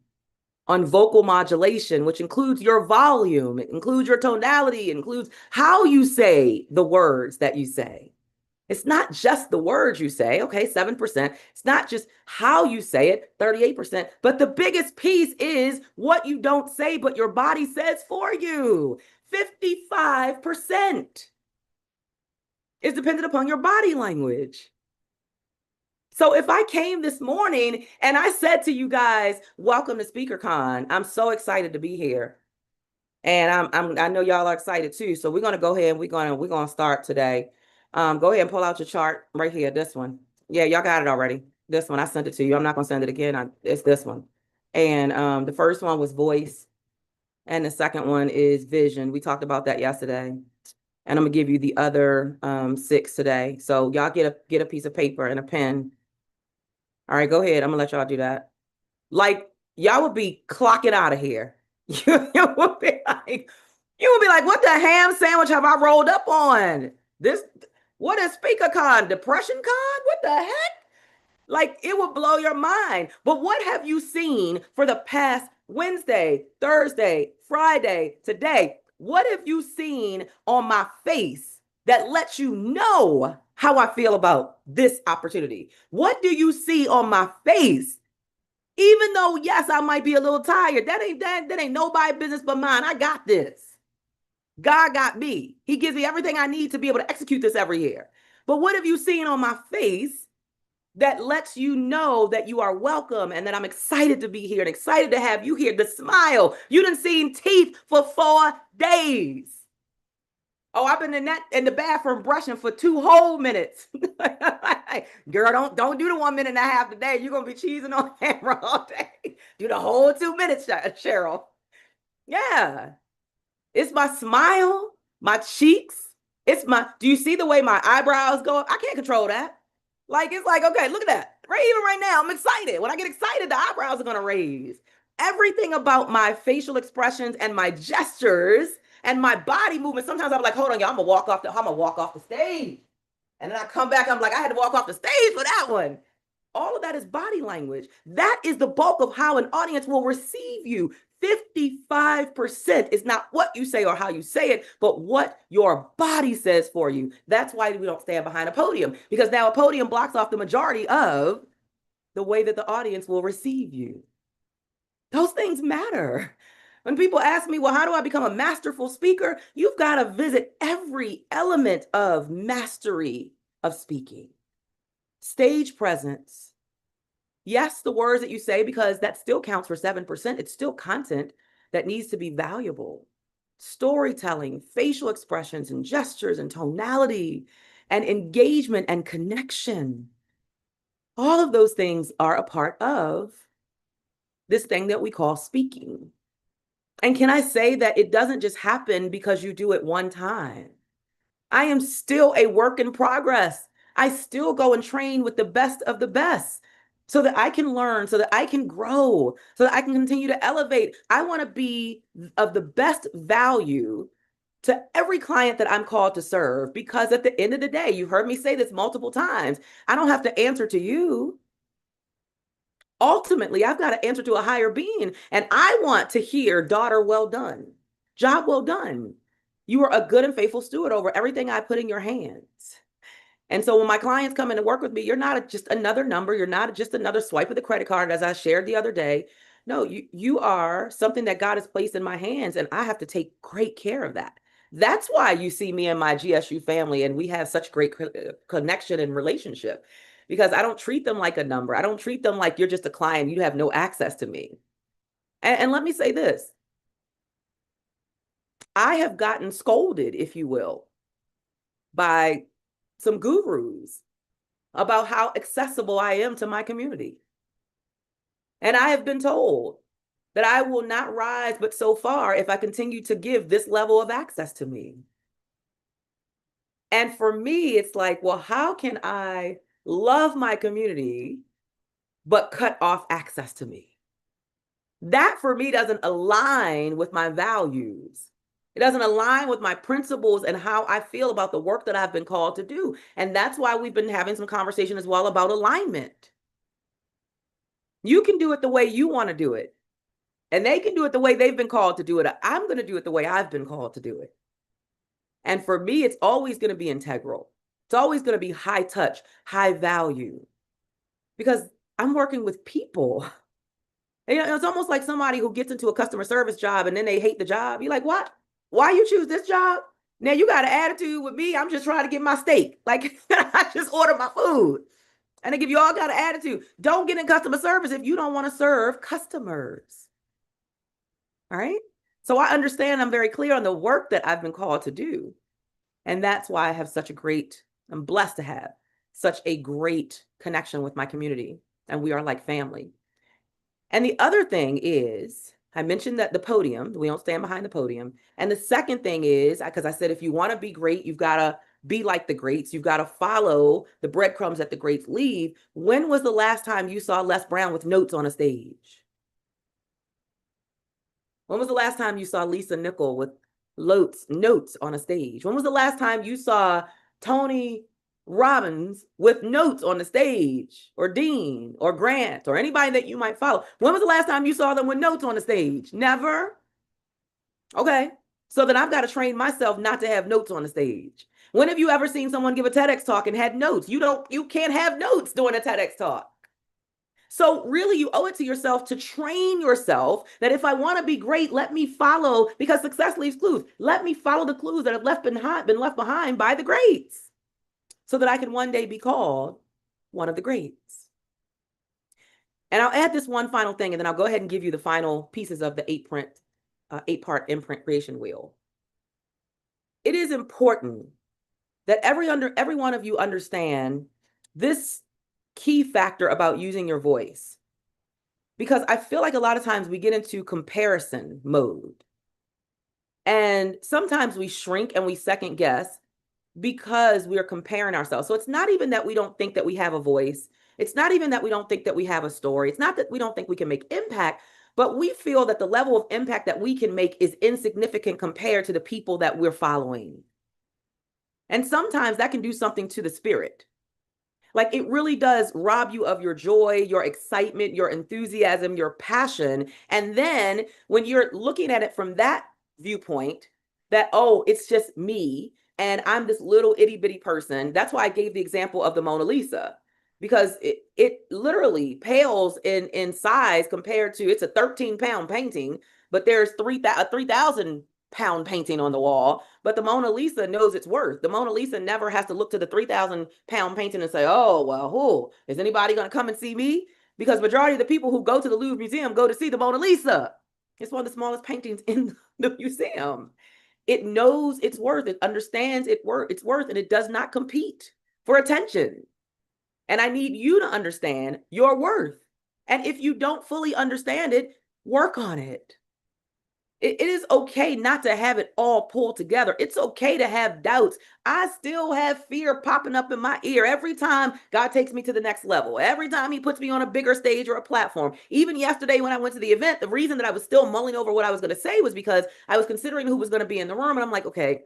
on vocal modulation, which includes your volume, it includes your tonality, it includes how you say the words that you say. It's not just the words you say, okay, 7%. It's not just how you say it, 38%. But the biggest piece is what you don't say, but your body says for you. 55% is dependent upon your body language. So if I came this morning and I said to you guys, welcome to SpeakerCon, I'm so excited to be here. And I know y'all are excited too. So we're gonna go ahead and we're gonna start today. Go ahead and pull out your chart right here, this one. Yeah, y'all got it already. This one, I sent it to you. I'm not gonna send it again. It's this one. And the first one was voice, and the second one is vision. We talked about that yesterday. And I'm gonna give you the other 6 today. So y'all get a piece of paper and a pen. All right, go ahead. I'm gonna let y'all do that. Like y'all would be clocking out of here. You would be like, what the ham sandwich have I rolled up on? This, what is SpeakerCon? Depression Con? What the heck? Like it would blow your mind. But what have you seen for the past Wednesday, Thursday, Friday, today? What have you seen on my face that lets you know how I feel about this opportunity? What do you see on my face? Even though, yes, I might be a little tired, that ain't nobody business but mine. I got this. God got me. He gives me everything I need to be able to execute this every year. But what have you seen on my face that lets you know that you are welcome and that I'm excited to be here and excited to have you here? The smile. You done seen teeth for 4 days. Oh, I've been in the bathroom brushing for 2 whole minutes. Girl, don't do the 1 minute and a half today. You're gonna be cheesing on camera all day. Do the whole 2 minutes, Cheryl. Yeah. It's my smile, my cheeks. Do you see the way my eyebrows go up? I can't control that. Like, it's like, okay, look at that. Even right now, I'm excited. When I get excited, the eyebrows are gonna raise. Everything about my facial expressions and my gestures and my body movement. Sometimes I'm like, hold on, y'all, I'm gonna walk off the stage. And then I come back, I'm like, I had to walk off the stage for that one. All of that is body language. That is the bulk of how an audience will receive you. 55% is not what you say or how you say it, but what your body says for you. That's why we don't stand behind a podium, because now a podium blocks off the majority of the way that the audience will receive you. Those things matter. When people ask me, well, how do I become a masterful speaker? You've got to visit every element of mastery of speaking. Stage presence. Yes, the words that you say, because that still counts for 7%. It's still content that needs to be valuable. Storytelling, facial expressions and gestures and tonality and engagement and connection. All of those things are a part of this thing that we call speaking. And can I say that it doesn't just happen because you do it one time? I am still a work in progress. I still go and train with the best of the best so that I can learn, so that I can grow, so that I can continue to elevate. I want to be of the best value to every client that I'm called to serve, because at the end of the day, you heard me say this multiple times, I don't have to answer to you. Ultimately, I've got to answer to a higher being, and I want to hear, daughter, well done, job well done. You are a good and faithful steward over everything I put in your hands. And so when my clients come in to work with me, you're not just another number. You're not just another swipe of the credit card, as I shared the other day. No, you are something that God has placed in my hands, and I have to take great care of that. That's why you see me and my GSU family, and we have such great connection and relationship, because I don't treat them like a number. I don't treat them like you're just a client. You have no access to me. And let me say this. I have gotten scolded, if you will, by some gurus about how accessible I am to my community. And I have been told that I will not rise but so far if I continue to give this level of access to me. And for me, it's like, well, how can I love my community but cut off access to me? That for me doesn't align with my values. It doesn't align with my principles and how I feel about the work that I've been called to do. And that's why we've been having some conversation as well about alignment. You can do it the way you want to do it. And they can do it the way they've been called to do it. I'm going to do it the way I've been called to do it. And for me, it's always going to be integral. It's always going to be high touch, high value, because I'm working with people. And, it's almost like somebody who gets into a customer service job and then they hate the job. You're like, what? Why you choose this job? Now you got an attitude with me. I'm just trying to get my steak. Like I just order my food. And they give you all got an attitude. Don't get in customer service if you don't want to serve customers. All right. So I understand, I'm very clear on the work that I've been called to do. And that's why I have I'm blessed to have such a great connection with my community. And we are like family. And the other thing is, I mentioned that the podium, we don't stand behind the podium. And the second thing is, because I said, if you want to be great, you've got to be like the greats. You've got to follow the breadcrumbs that the greats leave. When was the last time you saw Les Brown with notes on a stage? When was the last time you saw Lisa Nickel with notes on a stage? When was the last time you saw Tony Robbins with notes on the stage, or Dean or Grant or anybody that you might follow? When was the last time you saw them with notes on the stage? Never? Okay. So then I've got to train myself not to have notes on the stage. When have you ever seen someone give a TEDx talk and had notes? You can't have notes during a TEDx talk. So really, you owe it to yourself to train yourself that if I want to be great, let me follow, because success leaves clues. Let me follow the clues that have been left behind by the greats, so that I can one day be called one of the greats. And I'll add this one final thing, and then I'll go ahead and give you the final pieces of the 8-part imprint creation wheel. It is important that every one of you understand this key factor about using your voice, because I feel like a lot of times we get into comparison mode, and sometimes we shrink and we second guess because we're comparing ourselves. So it's not even that we don't think that we have a voice. It's not even that we don't think that we have a story. It's not that we don't think we can make impact, but we feel that the level of impact that we can make is insignificant compared to the people that we're following. And sometimes that can do something to the spirit. Like, it really does rob you of your joy, your excitement, your enthusiasm, your passion. And then when you're looking at it from that viewpoint, that, oh, it's just me and I'm this little itty bitty person. That's why I gave the example of the Mona Lisa, because it literally pales in size compared to, it's a 13-pound painting, but there's a 3,000-pound painting on the wall. But the Mona Lisa knows its worth. The Mona Lisa never has to look to the 3,000-pound painting and say, oh, well, is anybody going to come and see me? Because majority of the people who go to the Louvre Museum go to see the Mona Lisa. It's one of the smallest paintings in the museum. It knows its worth. It understands its worth, and it does not compete for attention. And I need you to understand your worth. And if you don't fully understand it, work on it. It is okay not to have it all pulled together. It's okay to have doubts. I still have fear popping up in my ear every time God takes me to the next level. Every time he puts me on a bigger stage or a platform. Even yesterday when I went to the event, the reason that I was still mulling over what I was going to say was because I was considering who was going to be in the room. And I'm like, okay,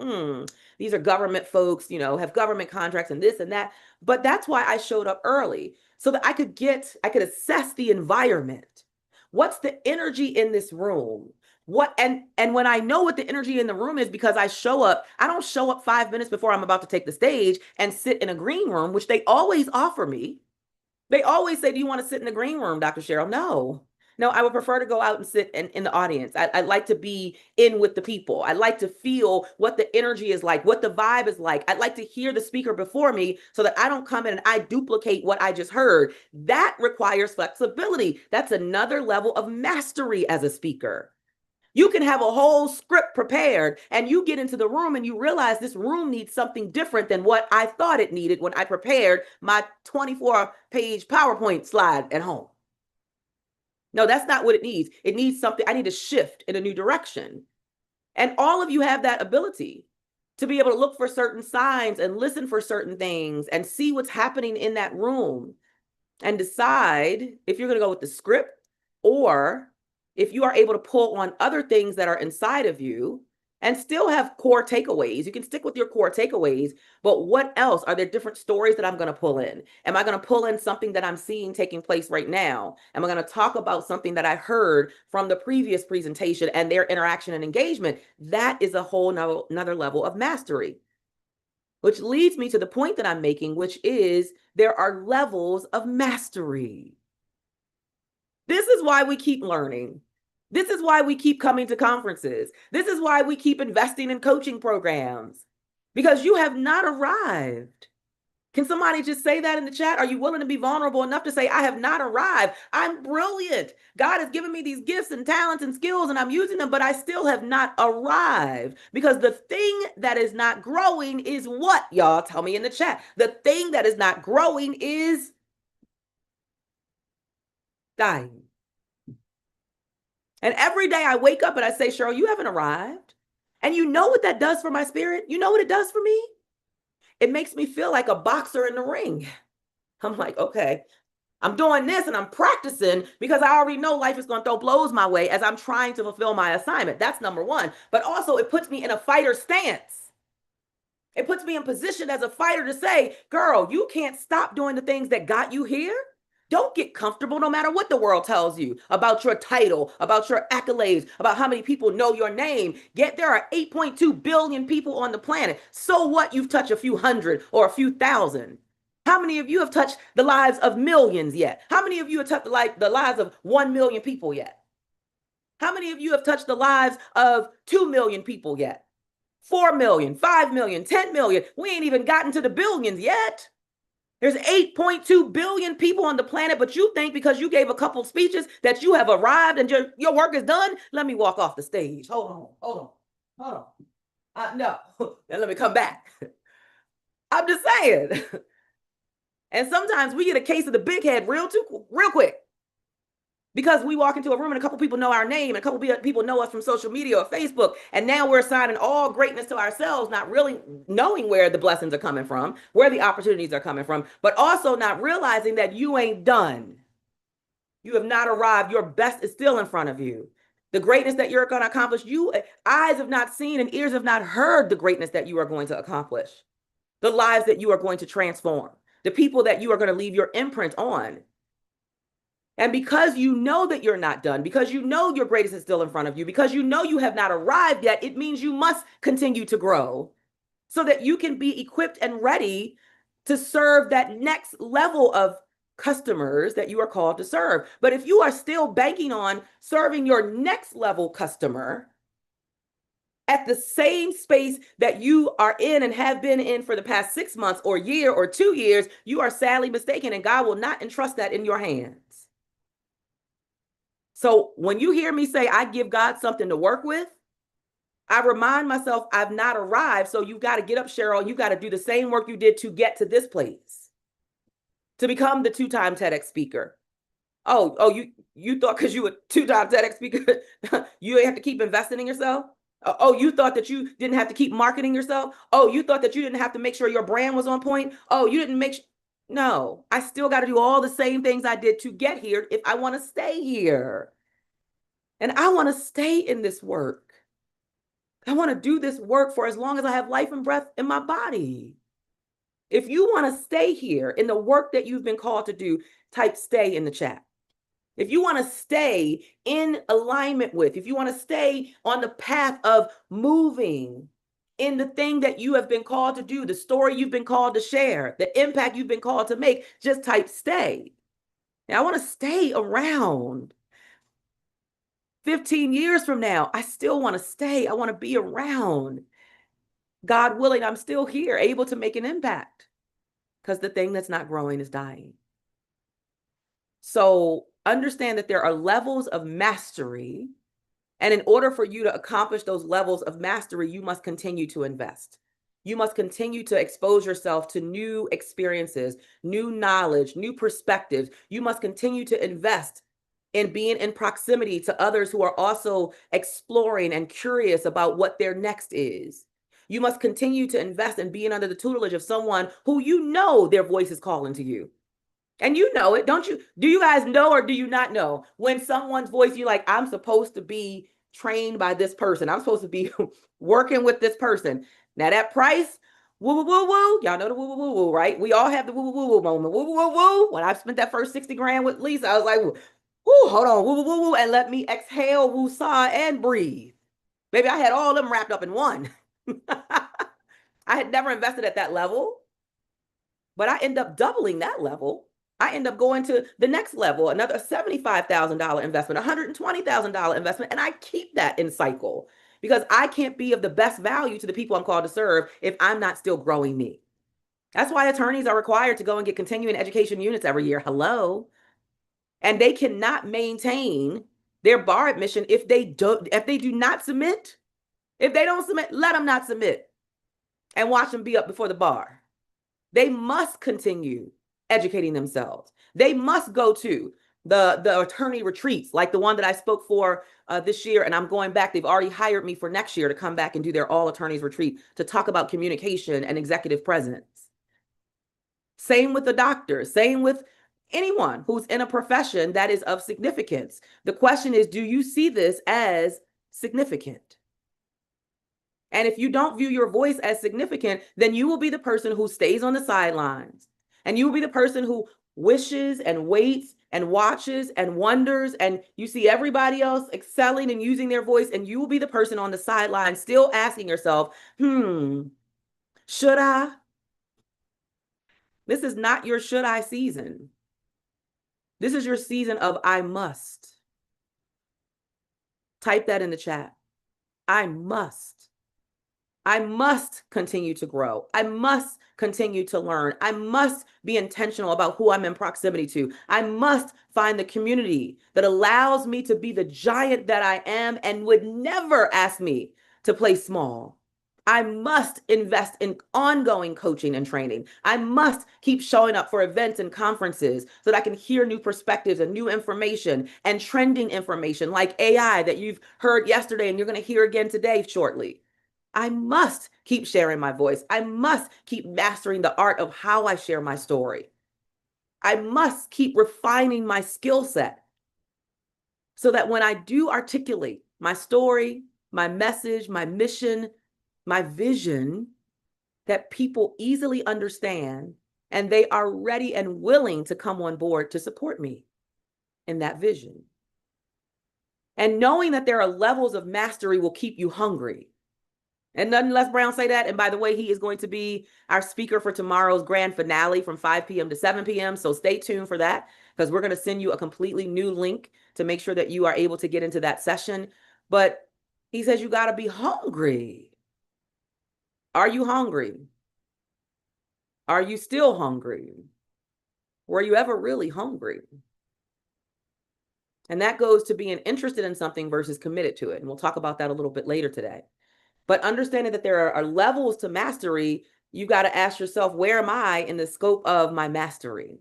these are government folks, have government contracts and this and that. But that's why I showed up early, so that I could assess the environment. What's the energy in this room? And when I know what the energy in the room is, because I don't show up 5 minutes before I'm about to take the stage and sit in a green room, which they always offer me. They always say, do you want to sit in the green room, Dr. Cheryl? No, I would prefer to go out and sit in the audience. I'd like to be in with the people. I like to feel what the energy is like, what the vibe is like. I'd like to hear the speaker before me so that I don't come in and I duplicate what I just heard. That requires flexibility. That's another level of mastery as a speaker. You can have a whole script prepared and you get into the room and you realize this room needs something different than what I thought it needed when I prepared my 24-page PowerPoint slide at home. No, that's not what it needs. It needs something. I need to shift in a new direction. And all of you have that ability to be able to look for certain signs and listen for certain things and see what's happening in that room and decide if you're going to go with the script or if you are able to pull on other things that are inside of you and still have core takeaways. You can stick with your core takeaways, but what else? Are there different stories that I'm going to pull in? Am I going to pull in something that I'm seeing taking place right now? Am I going to talk about something that I heard from the previous presentation and their interaction and engagement? That is a whole another level of mastery. Which leads me to the point that I'm making, which is there are levels of mastery. This is why we keep learning. This is why we keep coming to conferences. This is why we keep investing in coaching programs, because you have not arrived. Can somebody just say that in the chat? Are you willing to be vulnerable enough to say, I have not arrived? I'm brilliant. God has given me these gifts and talents and skills, and I'm using them, but I still have not arrived. Because the thing that is not growing is what, y'all? Tell me in the chat. The thing that is not growing is dying. And every day I wake up and I say, Cheryl, you haven't arrived. And you know what that does for my spirit? You know what it does for me? It makes me feel like a boxer in the ring. I'm like, okay, I'm doing this and I'm practicing because I already know life is going to throw blows my way as I'm trying to fulfill my assignment. That's number one. But also it puts me in a fighter stance. It puts me in position as a fighter to say, girl, you can't stop doing the things that got you here. Don't get comfortable no matter what the world tells you about your title, about your accolades, about how many people know your name. Yet there are 8.2 billion people on the planet. So what? You've touched a few hundred or a few thousand. How many of you have touched the lives of millions yet? How many of you have touched the lives of 1 million people yet? How many of you have touched the lives of 2 million people yet? 4 million, 5 million, 10 million. We ain't even gotten to the billions yet. There's 8.2 billion people on the planet, but you think because you gave a couple speeches that you have arrived and your work is done? Let me walk off the stage. Hold on. No, and let me come back. I'm just saying. And sometimes we get a case of the big head real quick. Because we walk into a room and a couple people know our name and a couple people know us from social media or Facebook. And now we're assigning all greatness to ourselves, not really knowing where the blessings are coming from, where the opportunities are coming from, but also not realizing that you ain't done. You have not arrived. Your best is still in front of you. The greatness that you're going to accomplish, eyes have not seen and ears have not heard the greatness that you are going to accomplish, the lives that you are going to transform, the people that you are going to leave your imprint on. And because you know that you're not done, because you know your greatest is still in front of you, because you know you have not arrived yet, it means you must continue to grow so that you can be equipped and ready to serve that next level of customers that you are called to serve. But if you are still banking on serving your next level customer at the same space that you are in and have been in for the past 6 months or year or 2 years, you are sadly mistaken, and God will not entrust that in your hands. So when you hear me say, I give God something to work with, I remind myself I've not arrived. So you've got to get up, Cheryl. You got to do the same work you did to get to this place, to become the 2-time TEDx speaker. You thought because you were 2-time TEDx speaker, you have to keep investing in yourself? Oh, you thought that you didn't have to keep marketing yourself? Oh, you thought that you didn't have to make sure your brand was on point? Oh, you didn't make No, I still got to do all the same things I did to get here if I want to stay here. And I want to stay in this work. I want to do this work for as long as I have life and breath in my body. If you want to stay here in the work that you've been called to do, type stay in the chat. If you want to stay in alignment with, if you want to stay on the path of moving in the thing that you have been called to do, the story you've been called to share, the impact you've been called to make, just type stay. And I want to stay around. 15 years from now, I still want to stay. I want to be around. God willing, I'm still here, able to make an impact, because the thing that's not growing is dying. So understand that there are levels of mastery. And in order for you to accomplish those levels of mastery, you must continue to invest. You must continue to expose yourself to new experiences, new knowledge, new perspectives. You must continue to invest in being in proximity to others who are also exploring and curious about what their next is. You must continue to invest in being under the tutelage of someone who you know their voice is calling to you. And you know it, don't you? Do you guys know or do you not know when someone's voice, you're like, I'm supposed to be trained by this person. I'm supposed to be working with this person. Now that price, woo woo woo woo. Y'all know the woo woo woo woo, right? We all have the woo woo woo woo moment. Woo woo woo woo. When I spent that first 60 grand with Lisa, I was like, woo, hold on, woo woo woo woo, and let me exhale, woo saw, and breathe. Baby, I had all of them wrapped up in one. I had never invested at that level, but I end up doubling that level. I end up going to the next level, another $75,000 investment, $120,000 investment, and I keep that in cycle because I can't be of the best value to the people I'm called to serve if I'm not still growing me. That's why attorneys are required to go and get continuing education units every year. Hello. And they cannot maintain their bar admission if they do not submit. If they don't submit, let them not submit and watch them be up before the bar. They must continue educating themselves. They must go to the attorney retreats like the one that I spoke for this year, and I'm going back. They've already hired me for next year to come back and do their all attorneys retreat to talk about communication and executive presence. Same with the doctor, same with anyone who's in a profession that is of significance. The question is, do you see this as significant? And if you don't view your voice as significant, then you will be the person who stays on the sidelines. And you will be the person who wishes and waits and watches and wonders. And you see everybody else excelling and using their voice. And you will be the person on the sidelines still asking yourself, should I? This is not your should I season. This is your season of I must. Type that in the chat. I must. I must continue to grow. I must continue to learn. I must be intentional about who I'm in proximity to. I must find the community that allows me to be the giant that I am and would never ask me to play small. I must invest in ongoing coaching and training. I must keep showing up for events and conferences so that I can hear new perspectives and new information and trending information like AI that you've heard yesterday and you're going to hear again today shortly. I must keep sharing my voice. I must keep mastering the art of how I share my story. I must keep refining my skill set so that when I do articulate my story, my message, my mission, my vision, that people easily understand and they are ready and willing to come on board to support me in that vision. And knowing that there are levels of mastery will keep you hungry. And nothing less Brown say that. And by the way, he is going to be our speaker for tomorrow's grand finale from 5 p.m. to 7 p.m. So stay tuned for that because we're going to send you a completely new link to make sure that you are able to get into that session. But he says you got to be hungry. Are you hungry? Are you still hungry? Were you ever really hungry? And that goes to being interested in something versus committed to it. And we'll talk about that a little bit later today. But understanding that there are levels to mastery, you got to ask yourself, where am I in the scope of my mastery?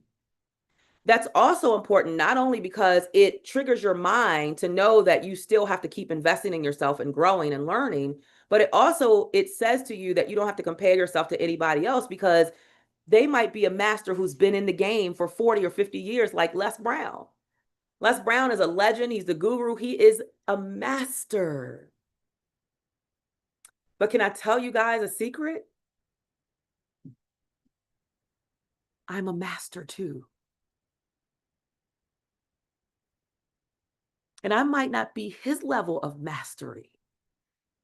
That's also important, not only because it triggers your mind to know that you still have to keep investing in yourself and growing and learning, but it says to you that you don't have to compare yourself to anybody else because they might be a master who's been in the game for 40 or 50 years, like Les Brown. Les Brown is a legend. He's the guru. He is a master. But can I tell you guys a secret? I'm a master too. And I might not be his level of mastery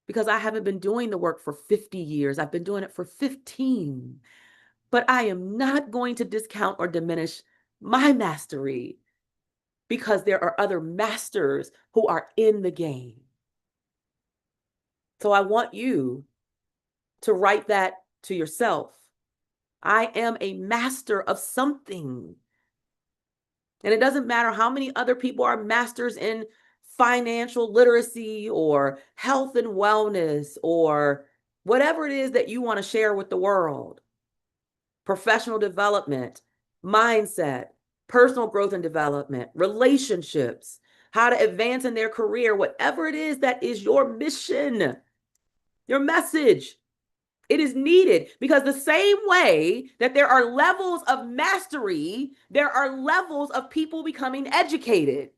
because I haven't been doing the work for 50 years. I've been doing it for 15. But I am not going to discount or diminish my mastery because there are other masters who are in the game. So I want you to write that to yourself. I am a master of something. And it doesn't matter how many other people are masters in financial literacy or health and wellness or whatever it is that you want to share with the world. Professional development, mindset. personal growth and development, relationships, how to advance in their career, whatever it is that is your mission, your message. It is needed because the same way that there are levels of mastery, there are levels of people becoming educated.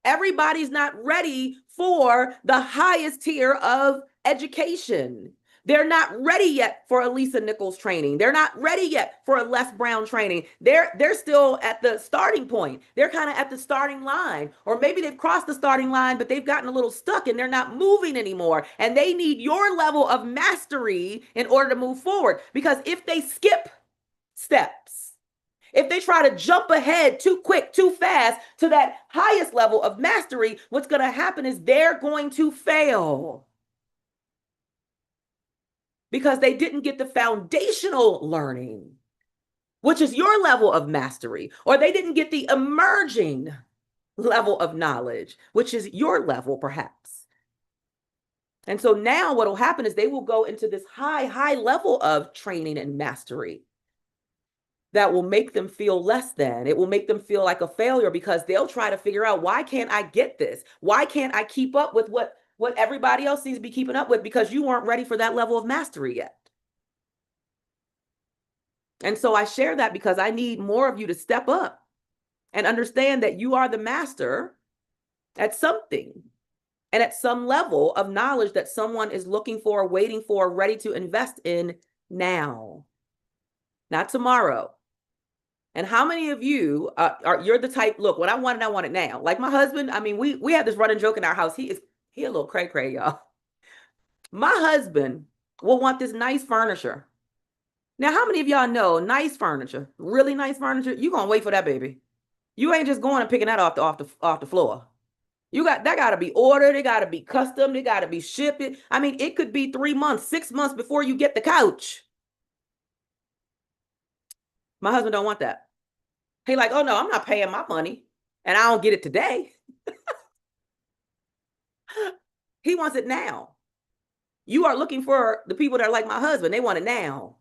Everybody's not ready for the highest tier of education. They're not ready yet for a Lisa Nichols training. They're not ready yet for a Les Brown training. They're still at the starting point. They're kind of at the starting line. Or maybe they've crossed the starting line, but they've gotten a little stuck and they're not moving anymore. And they need your level of mastery in order to move forward. Because if they skip steps, if they try to jump ahead too quick, too fast to that highest level of mastery, what's going to happen is they're going to fail because they didn't get the foundational learning, which is your level of mastery, or they didn't get the emerging level of knowledge, which is your level, perhaps. And so now what will happen is they will go into this high level of training and mastery that will make them feel less than. It will make them feel like a failure because they'll try to figure out, why can't I get this? Why can't I keep up with what everybody else seems to be keeping up with? Because you weren't ready for that level of mastery yet. And so I share that because I need more of you to step up and understand that you are the master at something and at some level of knowledge that someone is looking for, waiting for, ready to invest in now, not tomorrow. And how many of you you're the type, look, when I want it now. Like my husband, I mean, we have this running joke in our house. He a little cray, y'all. My husband will want this nice furniture. Now, how many of y'all know nice furniture, really nice furniture? You're gonna wait for that, baby. You ain't just going and picking that off the floor. That gotta be ordered, it gotta be custom, it gotta be shipped. I mean, it could be 3 months, 6 months before you get the couch. My husband don't want that. He like, oh no, I'm not paying my money and I don't get it today. He wants it now. You are looking for the people that are like my husband. They want it now.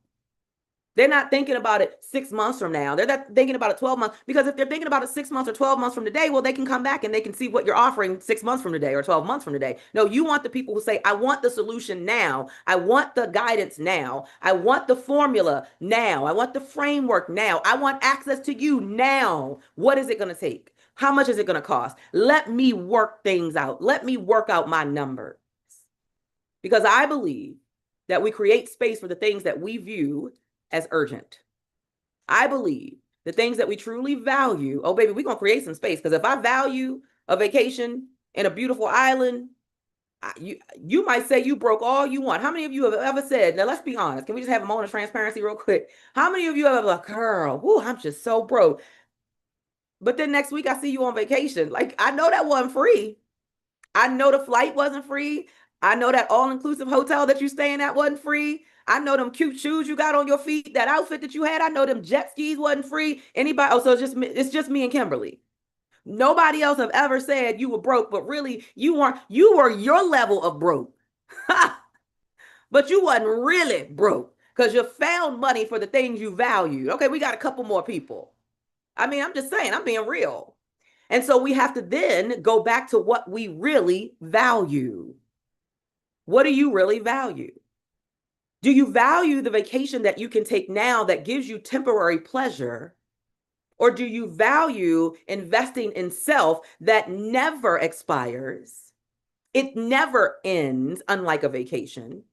They're not thinking about it 6 months from now. They're not thinking about it 12 months, because if they're thinking about it 6 months or 12 months from today, well, they can come back and they can see what you're offering 6 months from today or 12 months from today. No, you want the people who say, I want the solution now. I want the guidance now. I want the formula now. I want the framework now. I want access to you now. What is it going to take? How much is it going to cost? Let me work things out. Let me work out my numbers. Because I believe that we create space for the things that we view as urgent. I believe the things that we truly value, oh baby, we're going to create some space. Because if I value a vacation in a beautiful island, you might say you broke all you want. How many of you have ever said, now let's be honest, can we just have a moment of transparency real quick? How many of you have ever like, girl, whoo, I'm just so broke. But then next week I see you on vacation. Like, I know that wasn't free. I know the flight wasn't free. I know that all-inclusive hotel that you're staying at wasn't free. I know them cute shoes you got on your feet, that outfit that you had. I know them jet skis wasn't free. Anybody? Oh, so it's just me and Kimberly. Nobody else have ever said you were broke, but really you weren't. You were your level of broke, but you wasn't really broke because you found money for the things you valued. Okay, we got a couple more people. I mean, I'm just saying, I'm being real. And so we have to then go back to what we really value. What do you really value? Do you value the vacation that you can take now that gives you temporary pleasure? Or do you value investing in self that never expires? It never ends, unlike a vacation.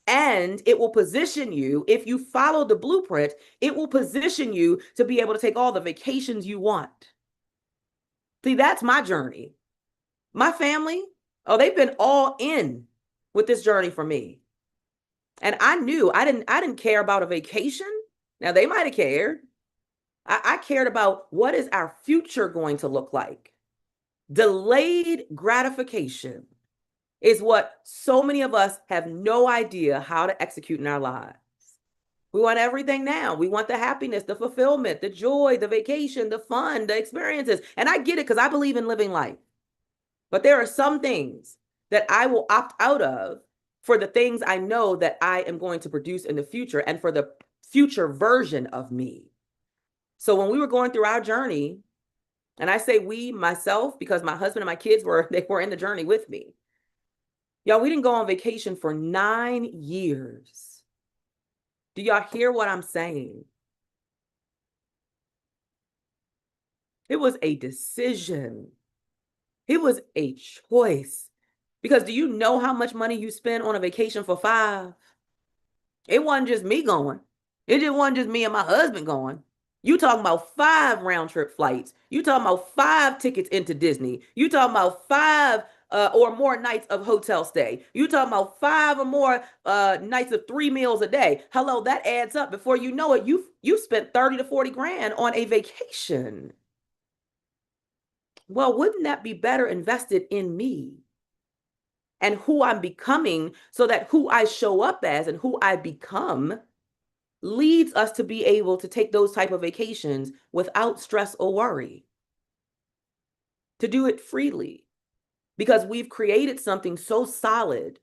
And it will position you, if you follow the blueprint, it will position you to be able to take all the vacations you want. See, that's my journey. My family, oh, they've been all in with this journey for me. And I knew I didn't care about a vacation. Now they might have cared. I cared about, what is our future going to look like? Delayed gratification is what so many of us have no idea how to execute in our lives. We want everything now. We want the happiness, the fulfillment, the joy, the vacation, the fun, the experiences. And I get it because I believe in living life. But there are some things that I will opt out of for the things I know that I am going to produce in the future and for the future version of me. So when we were going through our journey, and I say we, myself, because my husband and my kids they were in the journey with me. Y'all, we didn't go on vacation for 9 years. Do y'all hear what I'm saying? It was a decision. It was a choice. Because do you know how much money you spend on a vacation for 5? It wasn't just me going. It just wasn't just me and my husband going. You talking about 5 round trip flights. You talking about 5 tickets into Disney. You talking about 5 or more nights of hotel stay. You talking about 5 or more nights of 3 meals a day. Hello, that adds up. Before you know it, you spent 30 to 40 grand on a vacation. Well, wouldn't that be better invested in me and who I'm becoming, so that who I show up as and who I become leads us to be able to take those type of vacations without stress or worry, to do it freely, because we've created something so solid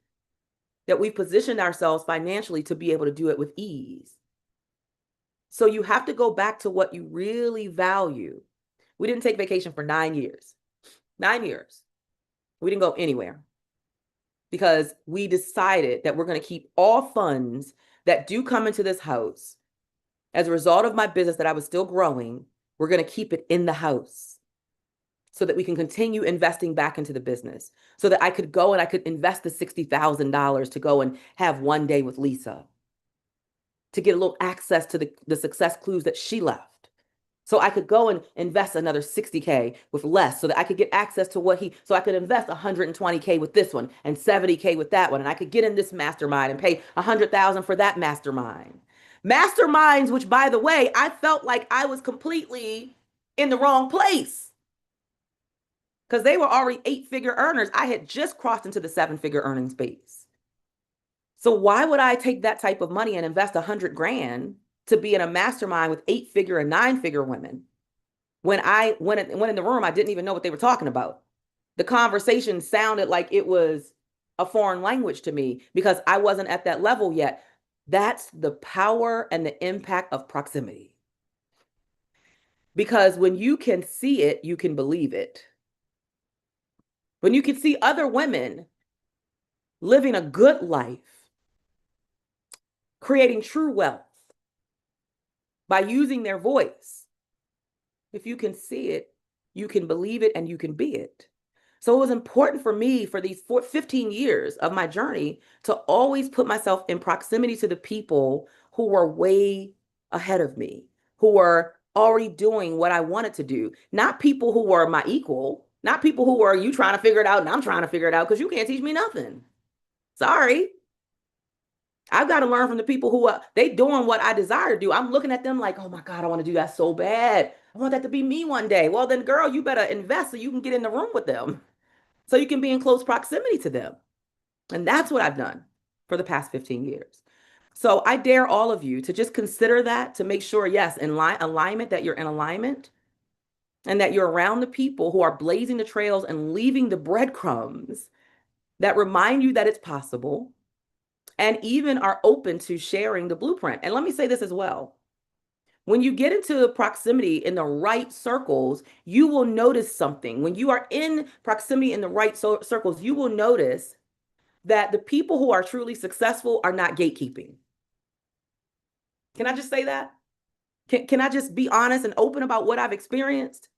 that we've positioned ourselves financially to be able to do it with ease. So you have to go back to what you really value. We didn't take vacation for 9 years. 9 years. We didn't go anywhere because we decided that we're going to keep all funds that do come into this house as a result of my business that I was still growing. We're going to keep it in the house so that we can continue investing back into the business, so that I could go and I could invest the $60,000 to go and have one day with Lisa, to get a little access to the success clues that she left. So I could go and invest another 60K with Les, so that I could get access to so I could invest 120K with this one and 70K with that one. And I could get in this mastermind and pay 100,000 for that mastermind. Masterminds, which, by the way, I felt like I was completely in the wrong place because they were already 8-figure earners. I had just crossed into the 7-figure earning space. So why would I take that type of money and invest 100 grand to be in a mastermind with 8-figure and 9-figure women when I went in the room, I didn't even know what they were talking about. The conversation sounded like it was a foreign language to me because I wasn't at that level yet. That's the power and the impact of proximity. Because when you can see it, you can believe it. When you can see other women living a good life, creating true wealth by using their voice, if you can see it, you can believe it and you can be it. So it was important for me for these 15 years of my journey to always put myself in proximity to the people who were way ahead of me, who were already doing what I wanted to do. Not people who were my equal, not people who were you trying to figure it out and I'm trying to figure it out, because you can't teach me nothing. Sorry. I've got to learn from the people who are they doing what I desire to do. I'm looking at them like, oh my God, I want to do that so bad. I want that to be me one day. Well, then, girl, you better invest so you can get in the room with them, so you can be in close proximity to them. And that's what I've done for the past 15 years. So I dare all of you to just consider that, to make sure, yes, in alignment, that you're in alignment and that you're around the people who are blazing the trails and leaving the breadcrumbs that remind you that it's possible, and even are open to sharing the blueprint. And let me say this as well. When you get into proximity in the right circles, you will notice something. When you are in proximity in the right circles, you will notice that the people who are truly successful are not gatekeeping. Can I just say that? Can I just be honest and open about what I've experienced?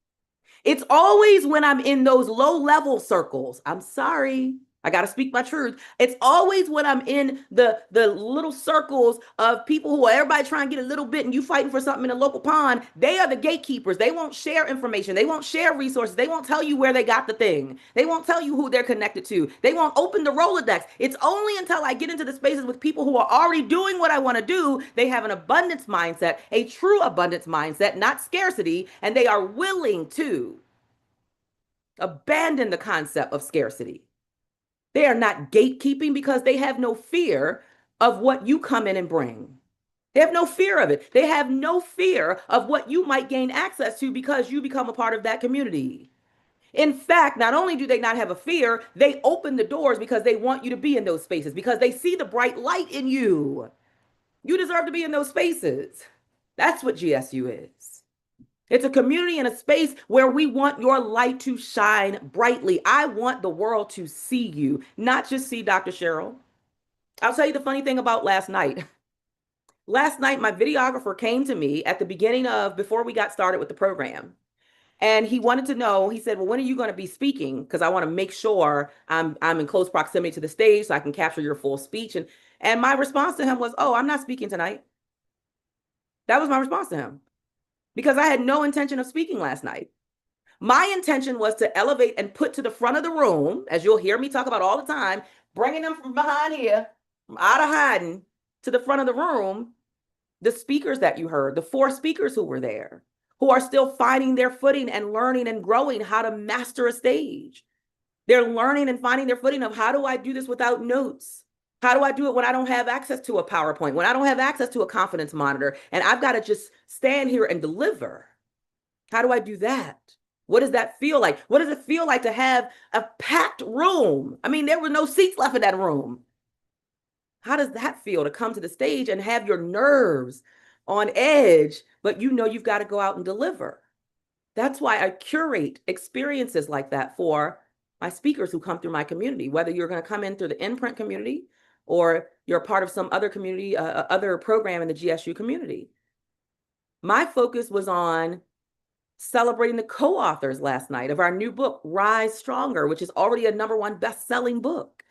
It's always when I'm in those low-level circles. I'm sorry. I got to speak my truth. It's always when I'm in the little circles of people who are everybody trying to get a little bit and you fighting for something in a local pond. They are the gatekeepers. They won't share information. They won't share resources. They won't tell you where they got the thing. They won't tell you who they're connected to. They won't open the Rolodex. It's only until I get into the spaces with people who are already doing what I want to do. They have an abundance mindset, a true abundance mindset, not scarcity, and they are willing to abandon the concept of scarcity. They are not gatekeeping because they have no fear of what you come in and bring. They have no fear of it. They have no fear of what you might gain access to because you become a part of that community. In fact, not only do they not have a fear, they open the doors because they want you to be in those spaces, because they see the bright light in you. You deserve to be in those spaces. That's what GSU is. It's a community and a space where we want your light to shine brightly. I want the world to see you, not just see Dr. Cheryl. I'll tell you the funny thing about last night. Last night, my videographer came to me at the beginning of, before we got started with the program. And he wanted to know, he said, well, when are you going to be speaking? Because I want to make sure I'm in close proximity to the stage so I can capture your full speech. And my response to him was, oh, I'm not speaking tonight. That was my response to him because I had no intention of speaking last night. My intention was to elevate and put to the front of the room, as you'll hear me talk about all the time, bringing them from behind here, from out of hiding to the front of the room, the speakers that you heard, the 4 speakers who were there, who are still finding their footing and learning and growing how to master a stage. They're learning and finding their footing of how do I do this without notes? How do I do it when I don't have access to a PowerPoint, when I don't have access to a confidence monitor, and I've got to just stand here and deliver? How do I do that? What does that feel like? What does it feel like to have a packed room? I mean, there were no seats left in that room. How does that feel to come to the stage and have your nerves on edge, but you know you've got to go out and deliver? That's why I curate experiences like that for my speakers who come through my community, whether you're going to come in through the Imprint community or you're part of some other community, other program in the GSU community. My focus was on celebrating the co-authors last night of our new book, Rise Stronger, which is already a #1 best-selling book.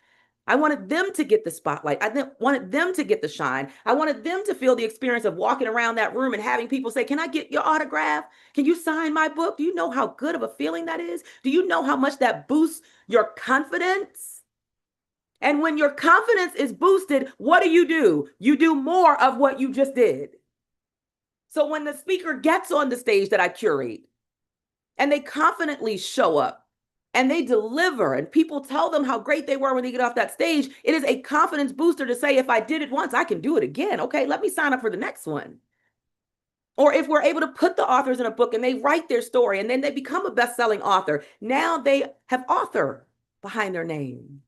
I wanted them to get the spotlight. I wanted them to get the shine. I wanted them to feel the experience of walking around that room and having people say, can I get your autograph? Can you sign my book? Do you know how good of a feeling that is? Do you know how much that boosts your confidence? And when your confidence is boosted, what do? You do more of what you just did. So when the speaker gets on the stage that I curate and they confidently show up and they deliver and people tell them how great they were when they get off that stage, it is a confidence booster to say, if I did it once, I can do it again. Okay, let me sign up for the next one. Or if we're able to put the authors in a book and they write their story and then they become a best-selling author, now they have author behind their name.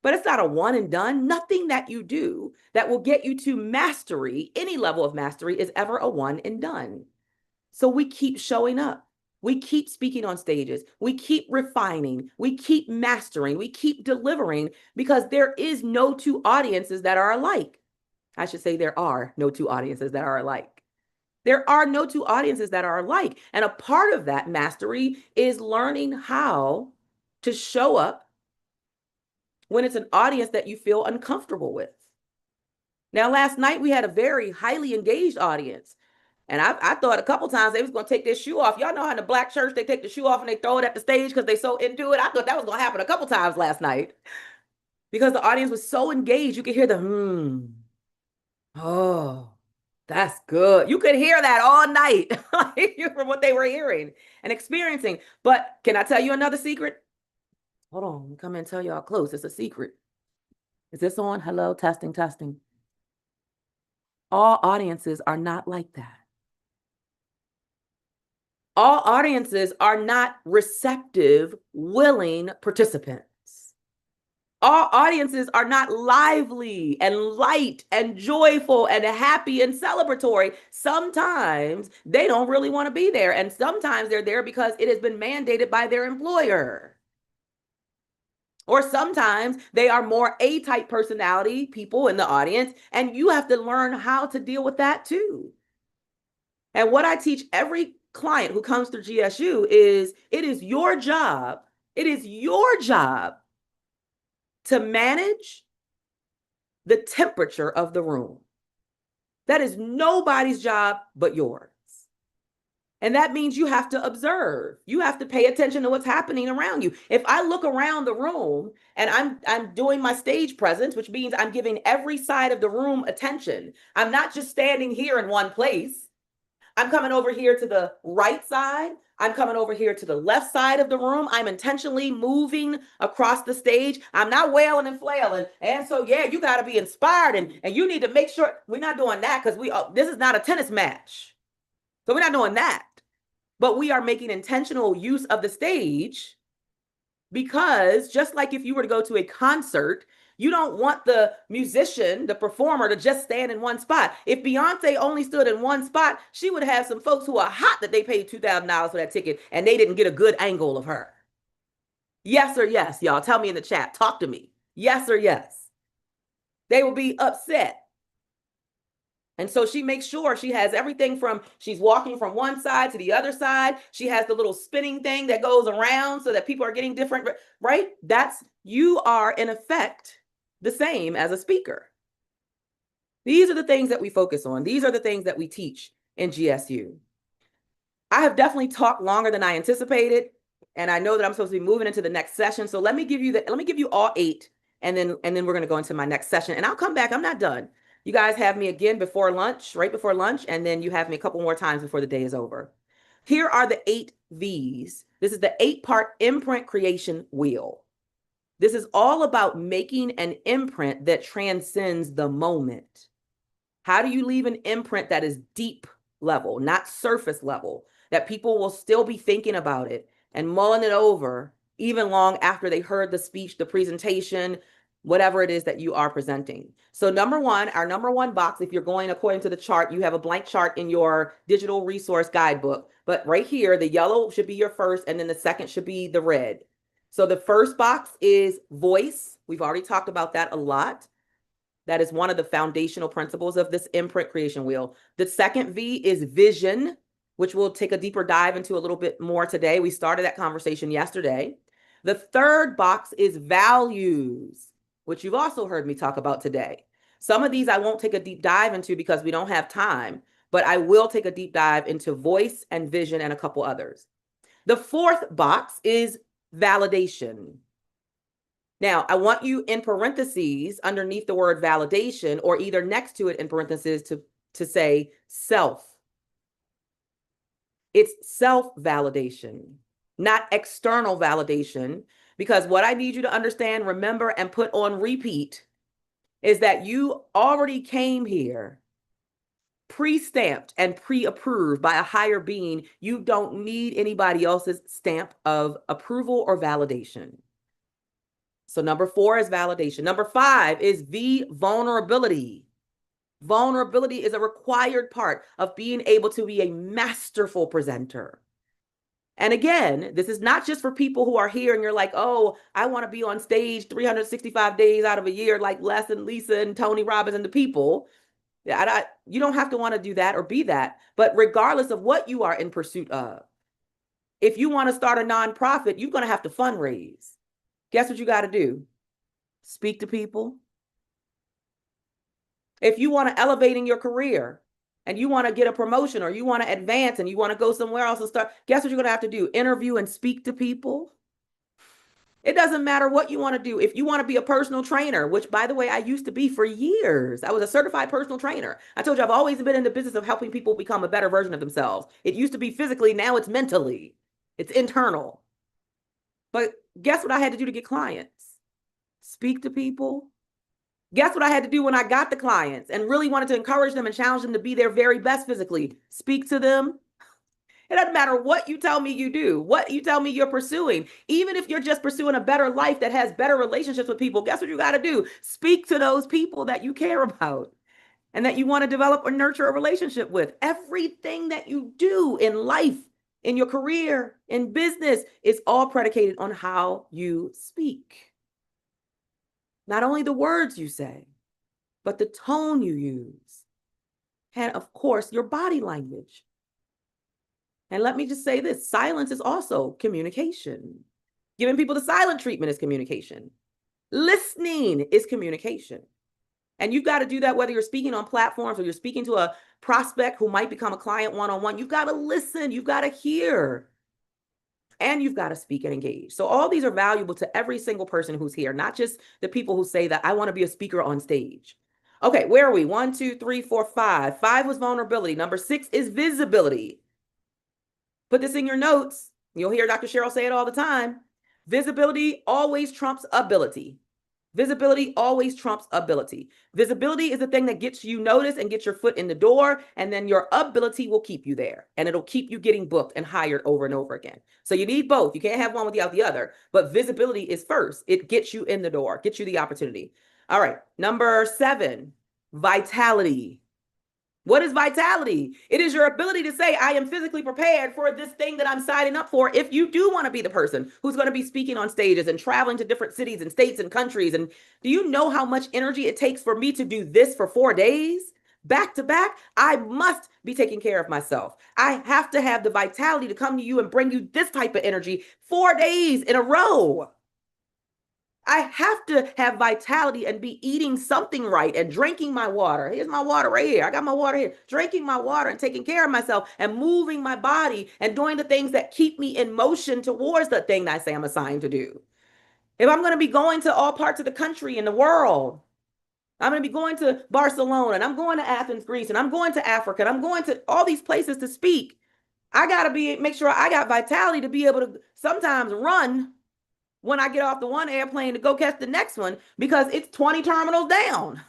But it's not a one and done. Nothing that you do that will get you to mastery, any level of mastery, is ever a one and done. So we keep showing up. We keep speaking on stages. We keep refining. We keep mastering. We keep delivering because there is no 2 audiences that are alike. I should say there are no 2 audiences that are alike. There are no 2 audiences that are alike. And a part of that mastery is learning how to show up when it's an audience that you feel uncomfortable with. Now, last night we had a very highly engaged audience. And I thought a couple times they was going to take their shoe off. Y'all know how in the Black church, they take the shoe off and they throw it at the stage because they so into it. I thought that was going to happen a couple times last night because the audience was so engaged. You could hear the, oh, that's good. You could hear that all night from what they were hearing and experiencing. But can I tell you another secret? Hold on, let me come and tell y'all close. It's a secret. Is this on? Hello, testing, testing. All audiences are not like that. All audiences are not receptive, willing participants. All audiences are not lively and light and joyful and happy and celebratory. Sometimes they don't really want to be there. And sometimes they're there because it has been mandated by their employer. Or sometimes they are more A-type personality people in the audience, and you have to learn how to deal with that too. And what I teach every client who comes through GSU is it is your job to manage the temperature of the room. That is nobody's job but yours. And that means you have to observe. You have to pay attention to what's happening around you. If I look around the room and I'm doing my stage presence, which means I'm giving every side of the room attention. I'm not just standing here in one place. I'm coming over here to the right side. I'm coming over here to the left side of the room. I'm intentionally moving across the stage. I'm not wailing and flailing. And so, yeah, you got to be inspired and you need to make sure we're not doing that because this is not a tennis match. So we're not doing that. But we are making intentional use of the stage because just like if you were to go to a concert, You don't want the musician, the performer, to just stand in one spot. If Beyonce only stood in one spot, she would have some folks who are hot that they paid $2,000 for that ticket and they didn't get a good angle of her. Yes or yes, y'all. Tell me in the chat. Talk to me. Yes or yes. They will be upset. And so she makes sure she has everything from she's walking from one side to the other side. She has the little spinning thing that goes around so that people are getting different, right? You are in effect the same as a speaker. These are the things that we focus on. These are the things that we teach in GSU. I have definitely talked longer than I anticipated, and I know that I'm supposed to be moving into the next session. So let me give you all 8, and then we're going to go into my next session, and I'll come back. I'm not done. You guys have me again before lunch, right before lunch, and then you have me a couple more times before the day is over. Here are the 8 V's. This is the 8-part imprint creation wheel. This is all about making an imprint that transcends the moment. How do you leave an imprint that is deep level, not surface level, that people will still be thinking about it and mulling it over even long after they heard the speech, the presentation, whatever it is that you are presenting. So our number one box, if you're going according to the chart, you have a blank chart in your digital resource guidebook, but right here, the yellow should be your first, and then the second should be the red. So the first box is voice. We've already talked about that a lot. That is one of the foundational principles of this imprint creation wheel. The second V is vision, which we'll take a deeper dive into a little bit more today. We started that conversation yesterday. The third box is values, which you've also heard me talk about today. Some of these I won't take a deep dive into because we don't have time, but I will take a deep dive into voice and vision and a couple others. The fourth box is validation. Now, I want you in parentheses underneath the word validation, or either next to it in parentheses, to say self. It's self-validation, not external validation, because what I need you to understand, remember, and put on repeat is that you already came here pre-stamped and pre-approved by a higher being. You don't need anybody else's stamp of approval or validation. So number 4 is validation. Number 5 is vulnerability. Vulnerability is a required part of being able to be a masterful presenter. And again, this is not just for people who are here and you're like, oh, I want to be on stage 365 days out of a year like Les and Lisa and Tony Robbins and the people. You don't have to want to do that or be that. But regardless of what you are in pursuit of, if you want to start a nonprofit, you're going to have to fundraise. Guess what you got to do? Speak to people. If you want to elevate in your career and you want to get a promotion or you want to advance and you want to go somewhere else and start, guess what you're going to have to do? Interview and speak to people. It doesn't matter what you want to do. If you want to be a personal trainer, which by the way, I used to be for years. I was a certified personal trainer. I told you I've always been in the business of helping people become a better version of themselves. It used to be physically, now it's mentally. It's internal. But guess what I had to do to get clients? Speak to people. Guess what I had to do when I got the clients and really wanted to encourage them and challenge them to be their very best physically? Speak to them. It doesn't matter what you tell me you do, what you tell me you're pursuing. Even if you're just pursuing a better life that has better relationships with people, guess what you got to do? Speak to those people that you care about and that you want to develop or nurture a relationship with. Everything that you do in life, in your career, in business, is all predicated on how you speak. Not only the words you say, but the tone you use. And of course, your body language. And let me just say this, silence is also communication. Giving people the silent treatment is communication. Listening is communication. And you've got to do that whether you're speaking on platforms or you're speaking to a prospect who might become a client one-on-one. You've got to listen, you've got to hear, and you've got to speak and engage. So all these are valuable to every single person who's here, not just the people who say that I want to be a speaker on stage. Okay, where are we? 1, 2, 3, 4, 5. 5 was vulnerability. Number 6 is visibility. Put this in your notes. You'll hear Dr. Cheryl say it all the time. Visibility always trumps ability. Visibility always trumps ability. Visibility is the thing that gets you noticed and gets your foot in the door, and then your ability will keep you there, and it'll keep you getting booked and hired over and over again. So you need both. You can't have one without the other, but visibility is first. It gets you in the door, gets you the opportunity. All right. Number 7, vitality. What is vitality? It is your ability to say, I am physically prepared for this thing that I'm signing up for. If you do want to be the person who's going to be speaking on stages and traveling to different cities and states and countries. And do you know how much energy it takes for me to do this for 4 days? Back to back, I must be taking care of myself. I have to have the vitality to come to you and bring you this type of energy 4 days in a row. I have to have vitality and be eating something right and drinking my water. Here's my water right here. I got my water here. Drinking my water and taking care of myself and moving my body and doing the things that keep me in motion towards the thing that I say I'm assigned to do. If I'm going to be going to all parts of the country and the world, I'm going to be going to Barcelona and I'm going to Athens, Greece, and I'm going to Africa and I'm going to all these places to speak. I got to make sure I got vitality to be able to sometimes run when I get off the one airplane to go catch the next one because it's 20 terminals down.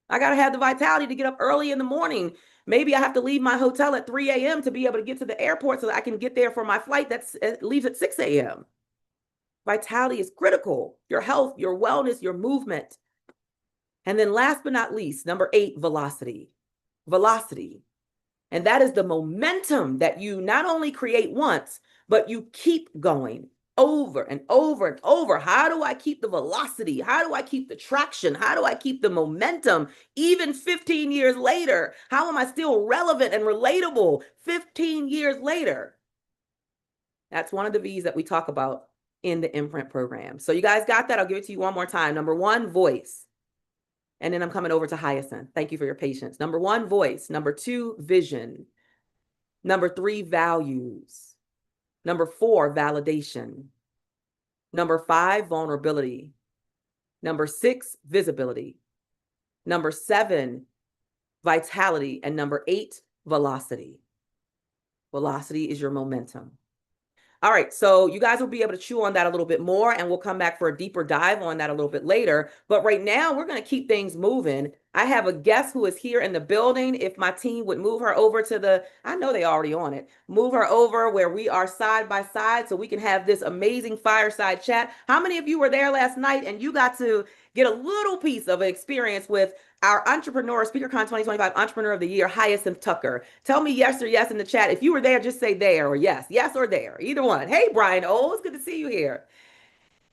I got to have the vitality to get up early in the morning. Maybe I have to leave my hotel at 3 a.m. to be able to get to the airport so that I can get there for my flight that leaves at 6 a.m. Vitality is critical. Your health, your wellness, your movement. And then last but not least, number 8, velocity. Velocity. And that is the momentum that you not only create once, but you keep going over and over and over. How do I keep the velocity? How do I keep the traction? How do I keep the momentum even 15 years later? How am I still relevant and relatable 15 years later? That's one of the V's that we talk about in the Imprint program. So you guys got that? I'll give it to you one more time. Number 1, voice. And then I'm coming over to Hyacinth. Thank you for your patience. Number 1, voice. Number 2, vision. Number 3, values. Number 4, validation. Number 5, vulnerability. Number 6, visibility. Number 7, vitality. And number 8, velocity. Velocity is your momentum. All right, so you guys will be able to chew on that a little bit more, and we'll come back for a deeper dive on that a little bit later. But right now, we're going to keep things moving. I have a guest who is here in the building. If my team would move her over to the, I know they already on it, move her over where we are side by side so we can have this amazing fireside chat. How many of you were there last night and you got to get a little piece of experience with our entrepreneur, SpeakerCon 2025 Entrepreneur of the Year, Hyacinth Tucker? Tell me yes or yes in the chat. If you were there, just say there or yes. Yes or there. Either one. Hey, Brian O, it's good to see you here.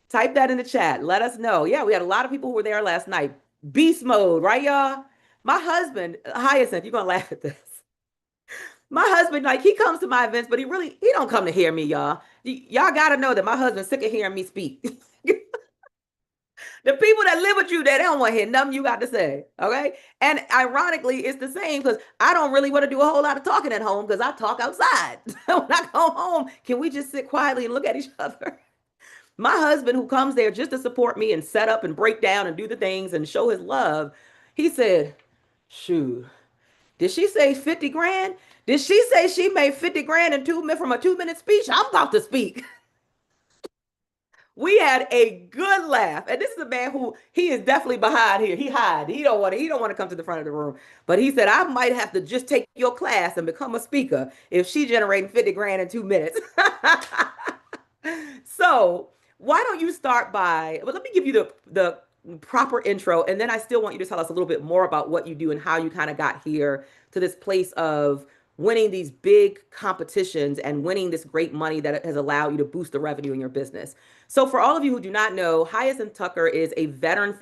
Type that in the chat. Let us know. Yeah, we had a lot of people who were there last night. Beast mode, right, y'all? My husband, Hyacinth, you're going to laugh at this. My husband, like, he comes to my events, but he don't come to hear me, y'all. Y'all got to know that my husband's sick of hearing me speak. The people that live with you, they don't want to hear nothing you got to say, okay? And ironically, it's the same because I don't really want to do a whole lot of talking at home because I talk outside. When I go home, can we just sit quietly and look at each other? My husband, who comes there just to support me and set up and break down and do the things and show his love, he said, shoot, did she say 50 grand? Did she say she made 50 grand in from a 2-minute speech? I'm about to speak. We had a good laugh. And this is a man who he is definitely behind here. He hide. He don't want to come to the front of the room. But he said, I might have to just take your class and become a speaker if she generating 50 grand in 2 minutes. So why don't you start by, well, let me give you the proper intro. And then I still want you to tell us a little bit more about what you do and how you kind of got here to this place of winning these big competitions and winning this great money that has allowed you to boost the revenue in your business. So for all of you who do not know, Hyacinth Tucker is a veteran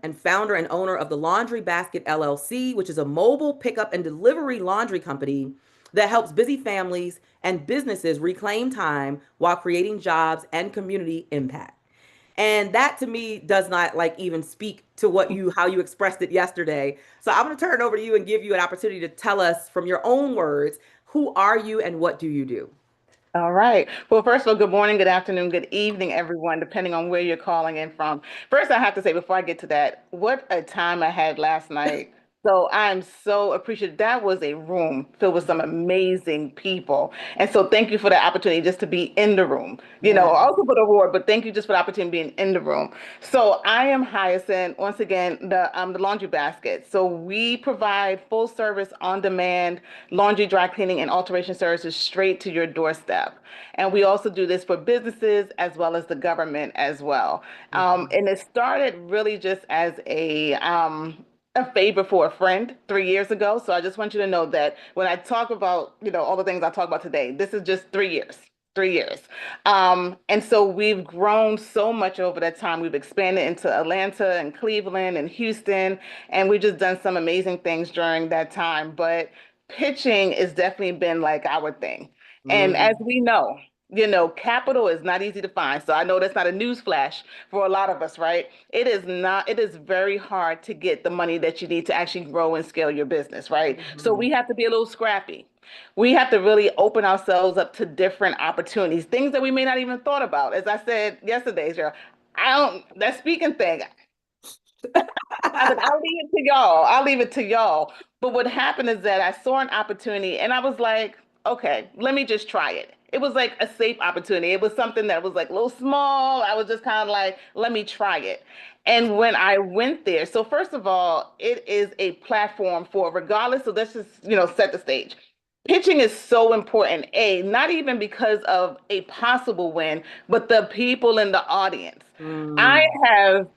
and founder and owner of the Laundry Basket LLC, which is a mobile pickup and delivery laundry company that helps busy families and businesses reclaim time while creating jobs and community impact. And that to me does not like even speak to how you expressed it yesterday. So I'm going to turn it over to you and give you an opportunity to tell us from your own words, who are you and what do you do? All right. Well, first of all, good morning, good afternoon, good evening, everyone, depending on where you're calling in from. First, I have to say, before I get to that, what a time I had last night So I'm so appreciative. That was a room filled with some amazing people. And so thank you for the opportunity just to be in the room, Yeah. also for the award, but thank you just for the opportunity of being in the room. So I am Hyacinth, once again, the laundry basket. So we provide full service on demand laundry, dry cleaning, and alteration services straight to your doorstep. And we also do this for businesses as well as the government as well. Mhm. And it started really just as a favor for a friend 3 years ago. So I just want you to know that when I talk about, all the things I talk about today, this is just 3 years. 3 years. And so we've grown so much over that time. We've expanded into Atlanta and Cleveland and Houston, and we've just done some amazing things during that time. But pitching has definitely been like our thing. And as Mm. we know, capital is not easy to find. So I know that's not a news flash for a lot of us, right? It is not, it is very hard to get the money that you need to actually grow and scale your business, right? So Mhm. we have to be a little scrappy. We have to really open ourselves up to different opportunities, things that we may not even thought about. As I said yesterday, Cheryl, that speaking thing, I was like, I'll leave it to y'all. I'll leave it to y'all. But what happened is that I saw an opportunity and I was like, okay, let me just try it. It was like a safe opportunity. It was something that was like a little small. I was just kind of like, let me try it. And when I went there, so first of all, it is a platform for regardless. So let's just, set the stage. Pitching is so important. Not even because of a possible win, but the people in the audience. I Mm. have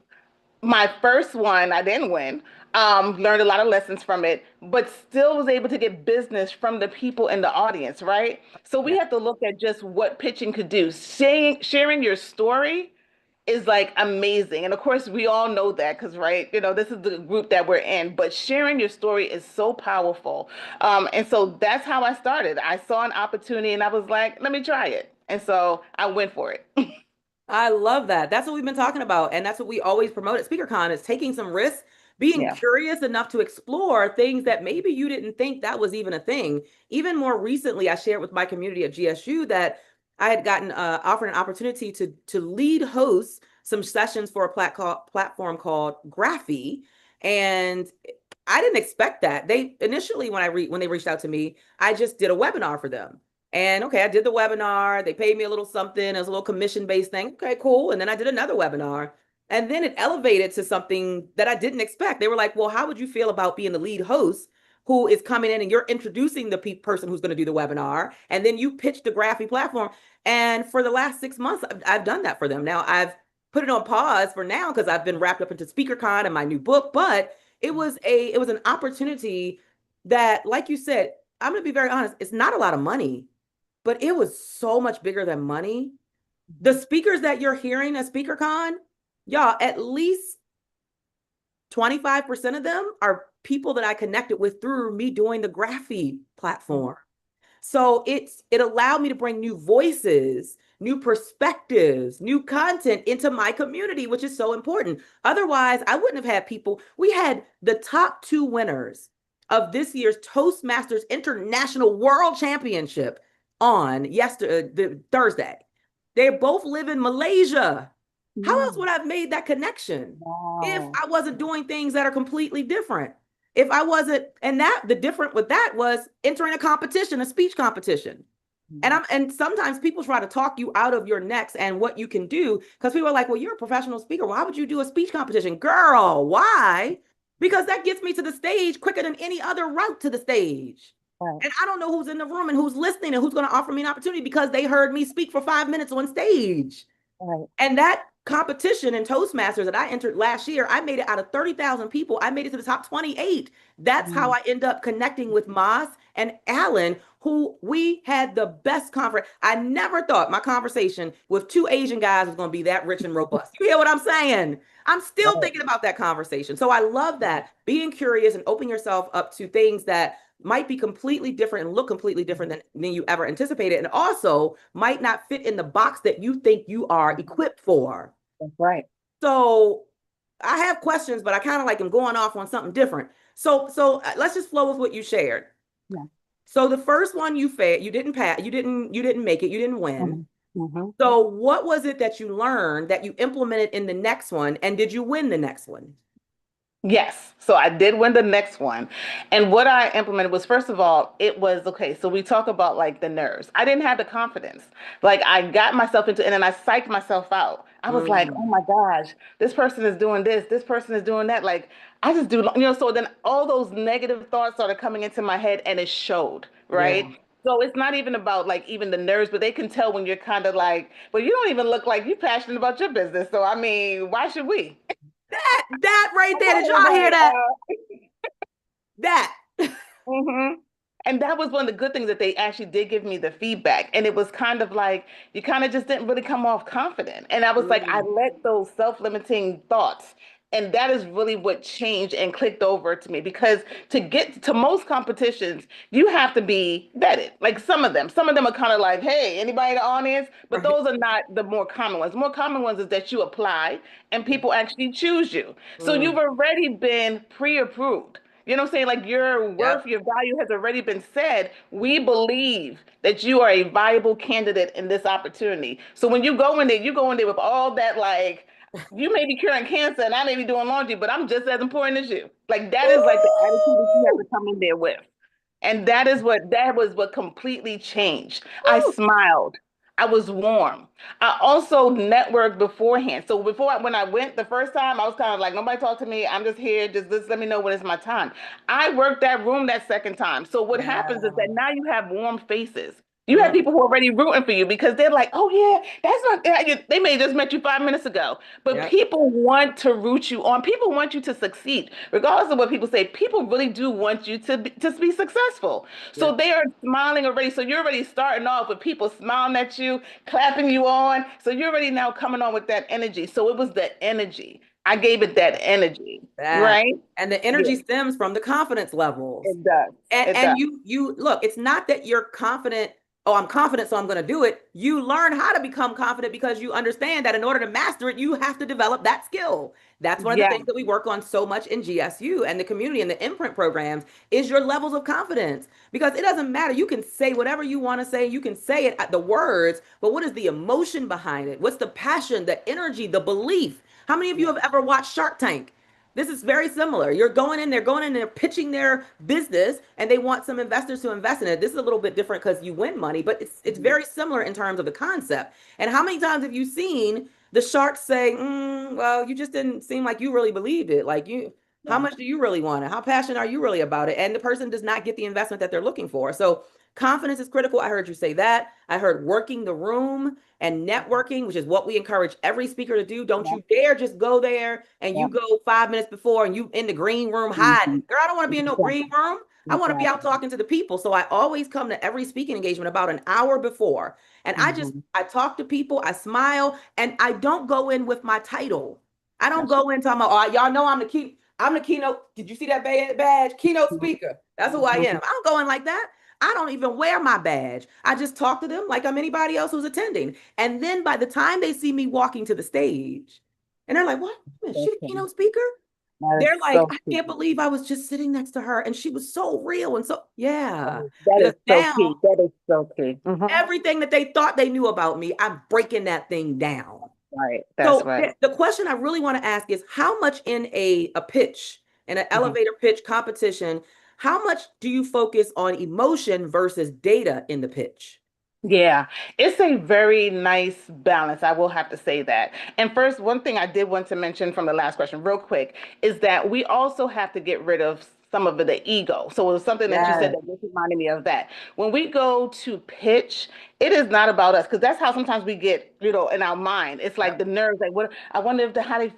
my first one, I didn't win. Learned a lot of lessons from it, but still was able to get business from the people in the audience, right? So we Yeah. have to look at just what pitching could do. Sharing your story is like amazing. And of course, we all know that because, right, this is the group that we're in, but sharing your story is so powerful. And so that's how I started. I saw an opportunity and I was like, let me try it. And so I went for it. I love that. That's what we've been talking about. And that's what we always promote at SpeakerCon is taking some risks, being Yeah. curious enough to explore things that maybe you didn't think that was even a thing. Even more recently, I shared with my community at GSU that I had gotten offered an opportunity to lead host some sessions for a platform called Graphy. And I didn't expect that. They initially, when they reached out to me, I just did a webinar for them. And okay, I did the webinar. They paid me a little something. It was a little commission-based thing. Okay, cool. And then I did another webinar. And then it elevated to something that I didn't expect. They were like, well, how would you feel about being the lead host who is coming in and you're introducing the person who's going to do the webinar? And then you pitch the Graphy platform. And for the last 6 months, I've done that for them. Now I've put it on pause for now because I've been wrapped up into SpeakerCon and my new book. But it was an opportunity that, like you said, I'm going to be very honest, it's not a lot of money, but it was so much bigger than money. The speakers that you're hearing at SpeakerCon, y'all, at least 25% of them are people that I connected with through me doing the Graphy platform. So it allowed me to bring new voices, new perspectives, new content into my community, which is so important. Otherwise, I wouldn't have had people. We had the top two winners of this year's Toastmasters International World Championship on yesterday, Thursday. They both live in Malaysia. How else Mm. would I have made that connection if Wow. I wasn't doing things that are completely different? If I wasn't, and that the different with that was entering a competition, a speech competition. And sometimes people try to talk you out of your next and what you can do because people are like, well, you're a professional speaker. Why would you do a speech competition? Girl, why? Because that gets me to the stage quicker than any other route to the stage. Right, And I don't know who's in the room and who's listening and who's going to offer me an opportunity because they heard me speak for 5 minutes on stage. right. And that competition in Toastmasters that I entered last year, I made it out of 30,000 people. I made it to the top 28. That's how Mm. I end up connecting with Moss and Alan, who we had the best conference. I never thought my conversation with two Asian guys was going to be that rich and robust. You hear what I'm saying? I'm still Right. thinking about that conversation. So I love that being curious and opening yourself up to things that might be completely different and look completely different than you ever anticipated, and also might not fit in the box that you think you are equipped for. That's right. So I have questions, but I kind of like am going off on something different. So let's just flow with what you shared. Yeah. So the first one you failed, you didn't pass, you didn't make it, you didn't win. Mhm. Mhm. So what was it that you learned that you implemented in the next one, and did you win the next one? Yes. So I did win the next one. And what I implemented was, first of all, it was okay. So we talk about like the nerves. I didn't have the confidence. Like I got myself into, and then I psyched myself out. I was like, oh Mm, my gosh, this person is doing this person is doing that. Like I just do, so then all those negative thoughts started coming into my head and it showed, yeah. right? So it's not even about like even the nerves, but they can tell when you're kind of like, well, you don't even look like you're passionate about your business. So I mean, why should we? That right I'm there. Did kind of y'all hear that? like, That. hmm And that was one of the good things that they actually did give me the feedback. And it was kind of like, you kind of just didn't really come off confident. And I was like, I Mm, let those self-limiting thoughts. And that is really what changed and clicked over to me because to get to most competitions, you have to be vetted. Like some of them are kind of like, hey, anybody in the audience? But right. those are not the more common ones. More common ones is that you apply and people actually choose you. So you've Mm, already been pre-approved. You know what I'm saying? Like your worth, yep. your value has already been said. We believe that you are a viable candidate in this opportunity. So when you go in there, you go in there with all that, like, you may be curing cancer and I may be doing laundry, but I'm just as important as you. Like that is like the attitude that you have Woo! to come in there with. And that was what completely changed. I Woo! smiled. I was warm. I also networked beforehand. So when I went the first time, I was kind of like, nobody talk to me. I'm just here. Just let me know when it's my time. I worked that room that second time. So what happens is Yeah. that now you have warm faces. You have Mm, people who are already rooting for you because they're like, oh yeah, that's not they may have just met you 5 minutes ago. But yep. people want to root you on. People want you to succeed. Regardless of what people say, people really do want you to be successful. So Yep. they are smiling already. So you're already starting off with people smiling at you, clapping you on. So you're already now coming on with that energy. So it was the energy. I gave it that energy, That. right? And the Yeah, energy stems from the confidence levels. it does. It And does. you look, it's not that you're confident, oh, I'm confident, so I'm going to do it. You learn how to become confident because you understand that in order to master it, you have to develop that skill. That's one of the Yeah, things that we work on so much in GSU and the community and the imprint programs is your levels of confidence. Because it doesn't matter. You can say whatever you want to say, you can say it at the words, but what is the emotion behind it? What's the passion, the energy, the belief? How many of you yeah, have ever watched Shark Tank? This is very similar. You're going in, they're pitching their business and they want some investors to invest in it. This is a little bit different because you win money, but it's mhm, very similar in terms of the concept. And how many times have you seen the sharks say, well, you just didn't seem like you really believed it. Like how yeah, much do you really want it? How passionate are you really about it? And the person does not get the investment that they're looking for. So confidence is critical. I heard you say that. I heard working the room and networking, which is what we encourage every speaker to do. Don't yeah, you dare just go there and yeah. you go 5 minutes before and you in the green room hiding. Mhm. Girl, I don't want to be in no green Exactly. room. I want to be out Exactly. talking to the people. So I always come to every speaking engagement about an hour before. And Mhm. I talk to people, I smile, and I don't go in with my title. I don't That's right. go in talking about, oh, y'all know I'm the keynote. Did you see that badge? Keynote Mhm. speaker. That's who I am. Mhm. I don't go in like that. I don't even wear my badge. I just talk to them like I'm anybody else who's attending. And then by the time they see me walking to the stage, and they're like, what? Is she the Okay. keynote speaker? That is They're like, so I key. can't believe I was just sitting next to her and she was so real. And so, yeah, That because is so now key. That is so key. Mhm. everything that they thought they knew about me, I'm breaking that thing down. Right. That's So right. the question I really want to ask is how much in a pitch, in an Mhm. elevator pitch competition, how much do you focus on emotion versus data in the pitch? Yeah, it's a very nice balance. I will have to say that. And first, one thing I did want to mention from the last question, real quick, is that we also have to get rid of some of the ego. So it was something that you said Yes. that just reminded me of that. When we go to pitch, it is not about us because that's how sometimes we get, in our mind. It's like Yep. the nerves, like what I wonder if the how they,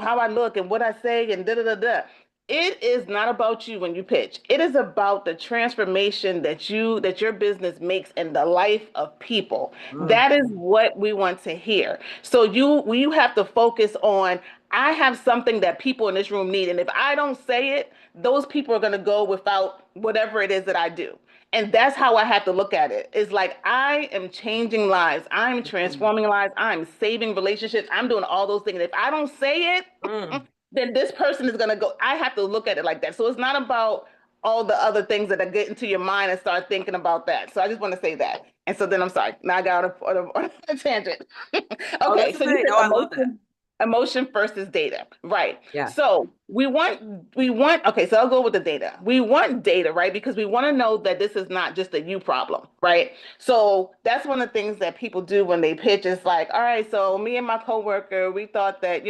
how I look and what I say and da da da da. It is not about you when you pitch. It is about the transformation that your business makes in the life of people. Mm, That is what we want to hear. So you have to focus on I have something that people in this room need and if I don't say it, those people are going to go without whatever it is that I do. And that's how I have to look at it. It's like I am changing lives. I'm mm, transforming lives. I'm saving relationships. I'm doing all those things. If I don't say it, mm. then this person is going to go. I have to look at it like that. So it's not about all the other things that are get into your mind and start thinking about that. So I just want to say that. And so then I'm sorry. Now I got on a tangent. Oh, Okay. that's So you okay. said No, I love that. emotion. Emotion versus data, right? Yeah. So okay, so I'll go with the data. We want data, right? Because we want to know that this is not just a you problem, right? So that's one of the things that people do when they pitch. Is like, all right, so me and my coworker, we thought that,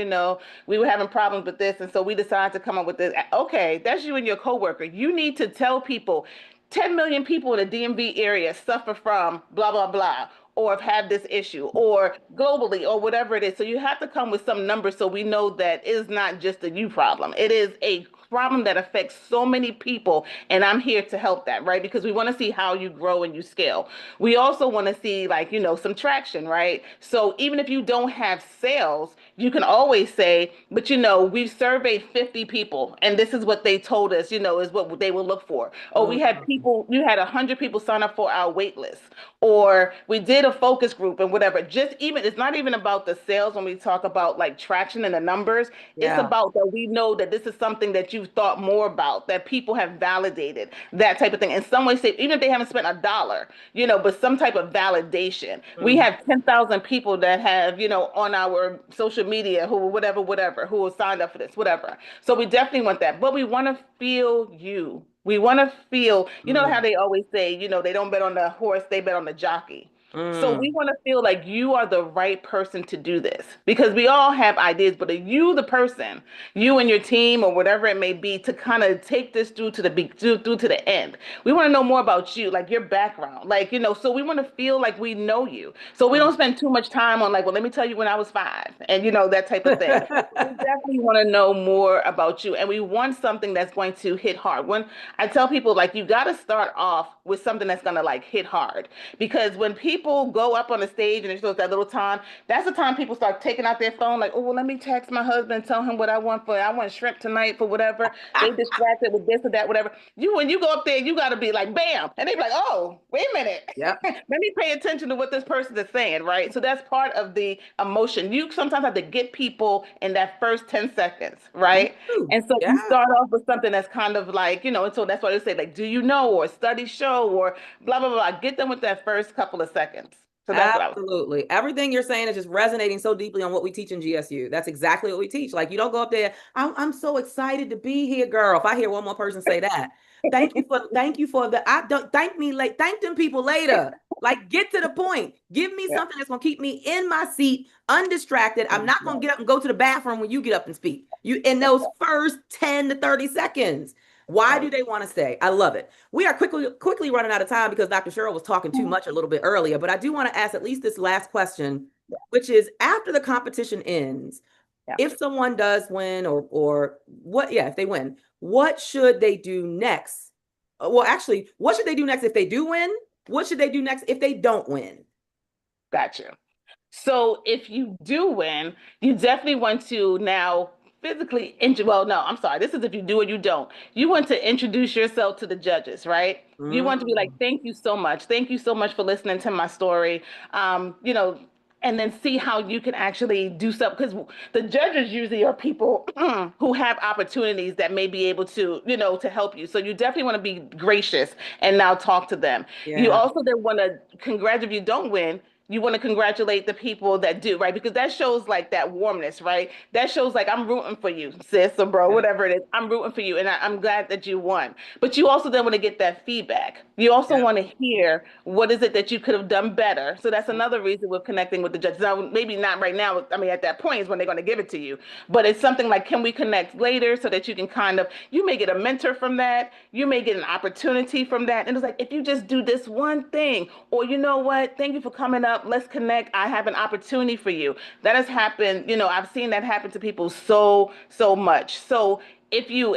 we were having problems with this, and so we decided to come up with this. Okay, that's you and your coworker. You need to tell people 10 million people in the DMV area suffer from blah, blah, blah, or have had this issue, or globally, or whatever it is. So you have to come with some numbers so we know that it is not just a you problem. It is a problem that affects so many people, and I'm here to help that, right? Because we want to see how you grow and you scale. We also want to see, like, some traction, right? So even if you don't have sales, you can always say, but we've surveyed 50 people, and this is what they told us, is what they will look for. Or we had Mm. people, you had 100 people sign up for our wait list, or we did a focus group and whatever. Just even, it's not even about the sales when we talk about like traction and the numbers. It's Yeah. about that we know that this is something that you've thought more about, that people have validated, that type of thing. In some way, say, even if they haven't spent $1, but some type of validation. We Mhm. have 10,000 people that have, on our social media who whatever, who have signed up for this, whatever. So we definitely want that. But we want to feel you. We want to feel, how Mm. they always say, they don't bet on the horse, they bet on the jockey. So we Mm. want to feel like you are the right person to do this, because we all have ideas, but are you the person, you and your team or whatever it may be, to kind of take this through to through to the end? We want to know more about you, like your background, like, so we want to feel like we know you. So we don't spend too much time on like, well, let me tell you when I was 5 and that type of thing. We definitely want to know more about you, and we want something that's going to hit hard. When I tell people, like, you got to start off with something that's going to like hit hard, because when people go up on the stage and it's just that little time, that's the time people start taking out their phone, like, oh, well, let me text my husband and tell him what I want shrimp tonight for whatever. They distracted with this or that, whatever. When you go up there, you got to be like, bam, and they be like, oh, wait a minute. Yep. Let me pay attention to what this person is saying, right? So that's part of the emotion. You sometimes have to get people in that first 10 seconds, You right? too. And so you Yeah. start off with something that's kind of like, and so that's why they say, like, do you know, or studies show, or blah, blah, blah. Get them with that first couple of seconds. So that's what I was. Absolutely. Everything you're saying is just resonating so deeply on what we teach in GSU. That's exactly what we teach. Like, you don't go up there, I'm so excited to be here, girl. If I hear one more person say that, thank you for the, I don't thank me late. Thank them people later. Like, get to the point. Give me Yeah. something that's gonna keep me in my seat, undistracted. I'm not gonna get up and go to the bathroom when you get up and speak. You in those first 10 to 30 seconds. Why do Right. they want to stay? I love it. We are quickly running out of time because Dr. Cheryl was talking too much a little bit earlier, but I do want to ask at least this last question, which is, after the competition ends, Yeah. if someone does win, or what, yeah, if they win, what should they do next? Well, actually, what should they do next if they do win? What should they do next if they don't win? Gotcha. So if you do win, you definitely want to now physically well, no, I'm sorry. This is if you do or you don't. You want to introduce yourself to the judges, right? You want to be like, Mm, thank you so much. Thank you so much for listening to my story. Um, you know, and then see how you can actually do something, because the judges usually are people who have opportunities that may be able to, to help you. So you definitely want to be gracious and now talk to them. You yeah, also then want to congratulate if you don't win. You want to congratulate the people that do, right? Because that shows like that warmness, right? That shows like, I'm rooting for you, sis or bro, yeah, whatever it is. I'm rooting for you, and I'm glad that you won. But you also then want to get that feedback. You also yeah. want to hear what is it that you could have done better. So that's another reason we're connecting with the judges. Now, maybe not right now. I mean, at that point is when they're going to give it to you. But it's something like, can we connect later so that you can kind of, you may get a mentor from that. You may get an opportunity from that. And it's like, if you just do this one thing, or you know what, thank you for coming up. Let's connect. I have an opportunity for you. That has happened. I've seen that happen to people so much. So if you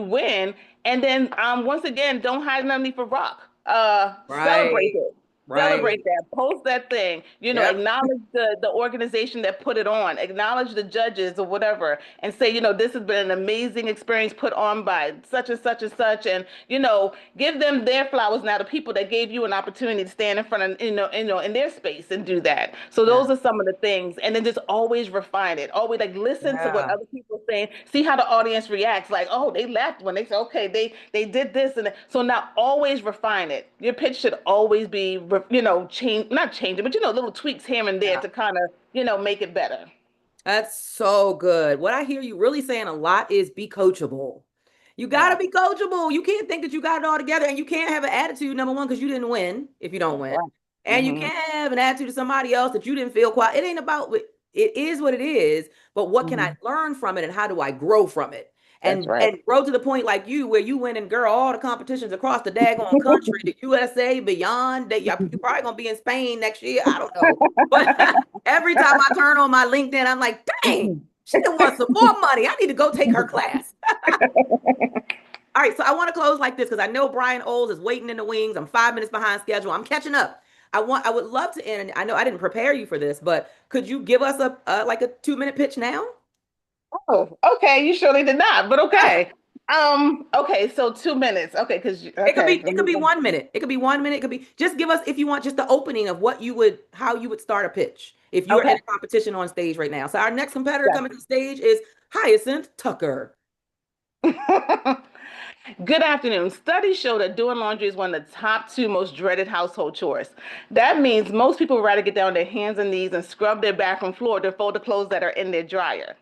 win, and then once again, don't hide underneath a rock. Celebrate Right, it. Celebrate right. that. Post that thing. Yep. Acknowledge the organization that put it on. Acknowledge the judges or whatever, and say, this has been an amazing experience put on by such and such and such, and give them their flowers now. The people that gave you an opportunity to stand in front of in their space and do that. So Yeah, those are some of the things, and then just always refine it. Always like listen to what yeah. other people are saying. See how the audience reacts. Like, oh, they laughed when they said, okay, they did this, and so now always refine it. Your pitch should always be change, not change it, but little tweaks here and there Yeah. to kind of make it better. That's so good. What I hear you really saying a lot is be coachable. You got to Yeah, be coachable. You can't think that you got it all together, and you can't have an attitude, number one, because you didn't win if you don't that's win. right. And you Hmm. can't have an attitude to somebody else that you didn't feel quite. It ain't about it is what it is, but what can I Hmm. learn from it and how do I grow from it? That's And right. and grow to the point like you where you win and girl all the competitions across the daggone country, the USA, beyond that you probably gonna be in Spain next year. I don't know. But every time I turn on my LinkedIn, I'm like, dang, she done want some more money. I need to go take her class. All right, so I want to close like this because I know Brian Oles is waiting in the wings. I'm 5 minutes behind schedule. I'm catching up. I would love to end. I know I didn't prepare you for this, but could you give us a like a 2 minute pitch now? Oh, okay. You surely did not, but okay. Okay, so 2 minutes. Okay, okay. It could be 1 minute. It could be 1 minute. It could be just give us if you want just the opening of what you would how you would start a pitch if you're in Okay. a competition on stage right now. So our next competitor Yes. coming to the stage is Hyacinth Tucker. Good afternoon. Studies show that doing laundry is one of the top two most dreaded household chores. That means most people would rather get down on their hands and knees and scrub their bathroom floor than fold the clothes that are in their dryer.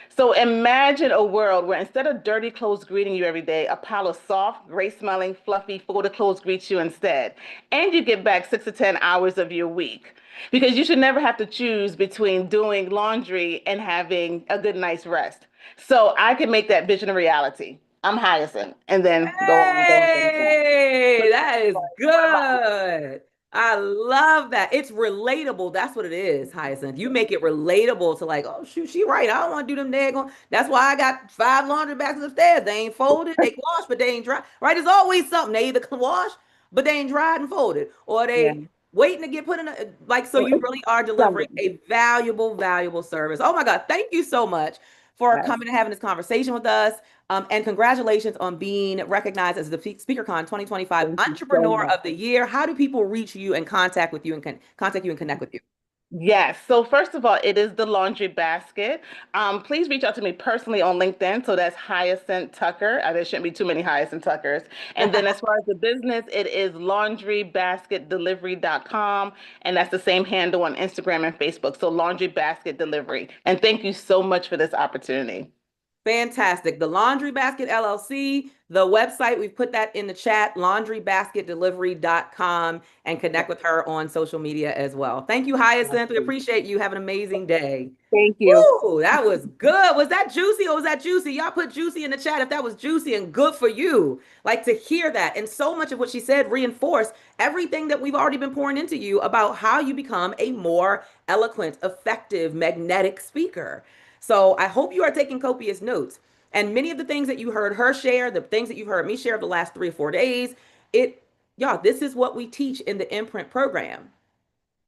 So imagine a world where instead of dirty clothes greeting you every day, a pile of soft, great smelling, fluffy folded clothes greets you instead. And you get back 6 to 10 hours of your week. Because you should never have to choose between doing laundry and having a good night's rest. So I can make that vision a reality. I'm Hyacinth, and then go on, go on, go on. Hey, that is What about you? good. I love that. It's relatable. That's what it is, Hyacinth. You make it relatable to like, oh shoot, she right. I don't want to do them daggone. That's why I got 5 laundry baskets upstairs. They ain't folded. They wash, but they ain't dry. Right? There's always something. They either can wash, but they ain't dried and folded, or Yeah, they waiting to get put in a like. So you really are delivering something. a valuable, valuable service. Oh my God, thank you so much for Yes. coming and having this conversation with us. And congratulations on being recognized as the SpeakerCon 2025 Thank you so Entrepreneur much. of the Year. How do people reach you and contact with you and contact you and connect with you? Yes. So first of all, it is the laundry basket. Please reach out to me personally on LinkedIn. So that's Hyacinth Tucker. There shouldn't be too many Hyacinth Tuckers. And then as far as the business, it is laundrybasketdelivery.com. And that's the same handle on Instagram and Facebook. So Laundry Basket Delivery. And thank you so much for this opportunity. Fantastic. The Laundry Basket LLC, the website, we've put that in the chat, laundrybasketdelivery.com, and connect with her on social media as well. Thank you, Hyacinth. We appreciate you. Have an amazing day. Thank you. Woo, that was good. Was that juicy or was that juicy? Y'all put juicy in the chat if that was juicy and good for you. Like to hear that. And so much of what she said reinforced everything that we've already been pouring into you about how you become a more eloquent, effective, magnetic speaker. So I hope you are taking copious notes. And many of the things that you heard her share, the things that you've heard me share the last 3 or 4 days, y'all, this is what we teach in the imprint program.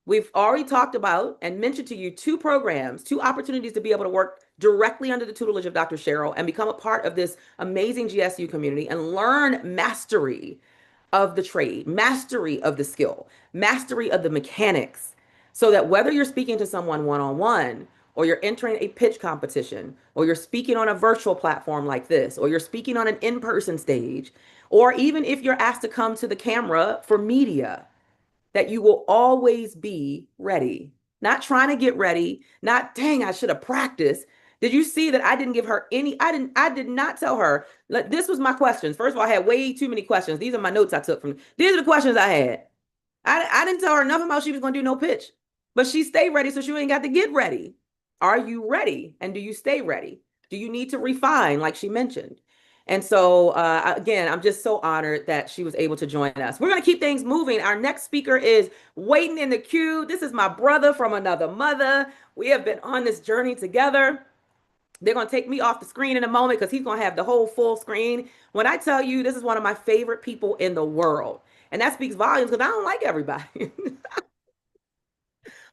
We've already talked about and mentioned to you two programs, two opportunities to be able to work directly under the tutelage of Dr. Cheryl and become a part of this amazing GSU community and learn mastery of the trade, mastery of the skill, mastery of the mechanics, so that whether you're speaking to someone one on one, or you're entering a pitch competition, or you're speaking on a virtual platform like this, or you're speaking on an in person stage, or even if you're asked to come to the camera for media, that you will always be ready. Not trying to get ready, not dang, I should have practiced. Did you see that I didn't give her any? I did not tell her. This was my questions. First of all, I had way too many questions. These are my notes I took from. These are the questions I had. I didn't tell her nothing about she was going to do no pitch, but she stayed ready, so she ain't got to get ready. Are you ready? And do you stay ready? Do you need to refine, like she mentioned? And so, again, I'm just so honored that she was able to join us. We're going to keep things moving. Our next speaker is waiting in the queue. This is my brother from another mother. We have been on this journey together. They're going to take me off the screen in a moment because he's going to have the whole full screen. When I tell you this is one of my favorite people in the world, and that speaks volumes because I don't like everybody.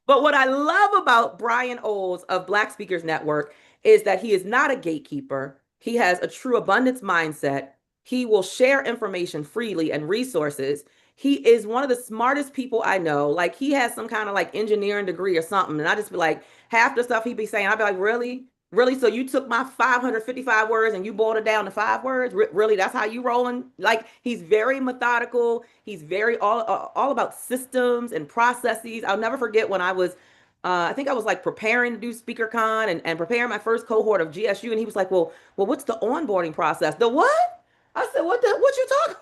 But what I love about Brian Oles of Black Speakers Network is that he is not a gatekeeper. He has a true abundance mindset. He will share information freely and resources. He is one of the smartest people I know. Like he has some kind of like engineering degree or something. And I just be like, half the stuff he'd be saying, I'd be like, really? Really? So you took my 555 words and you boiled it down to 5 words? Really? That's how you rolling? Like he's very methodical. He's very all about systems and processes. I'll never forget when I was I think I was like preparing to do SpeakerCon and preparing my first cohort of GSU, and he was like, "Well, what's the onboarding process? The what?" I said, What you talking?"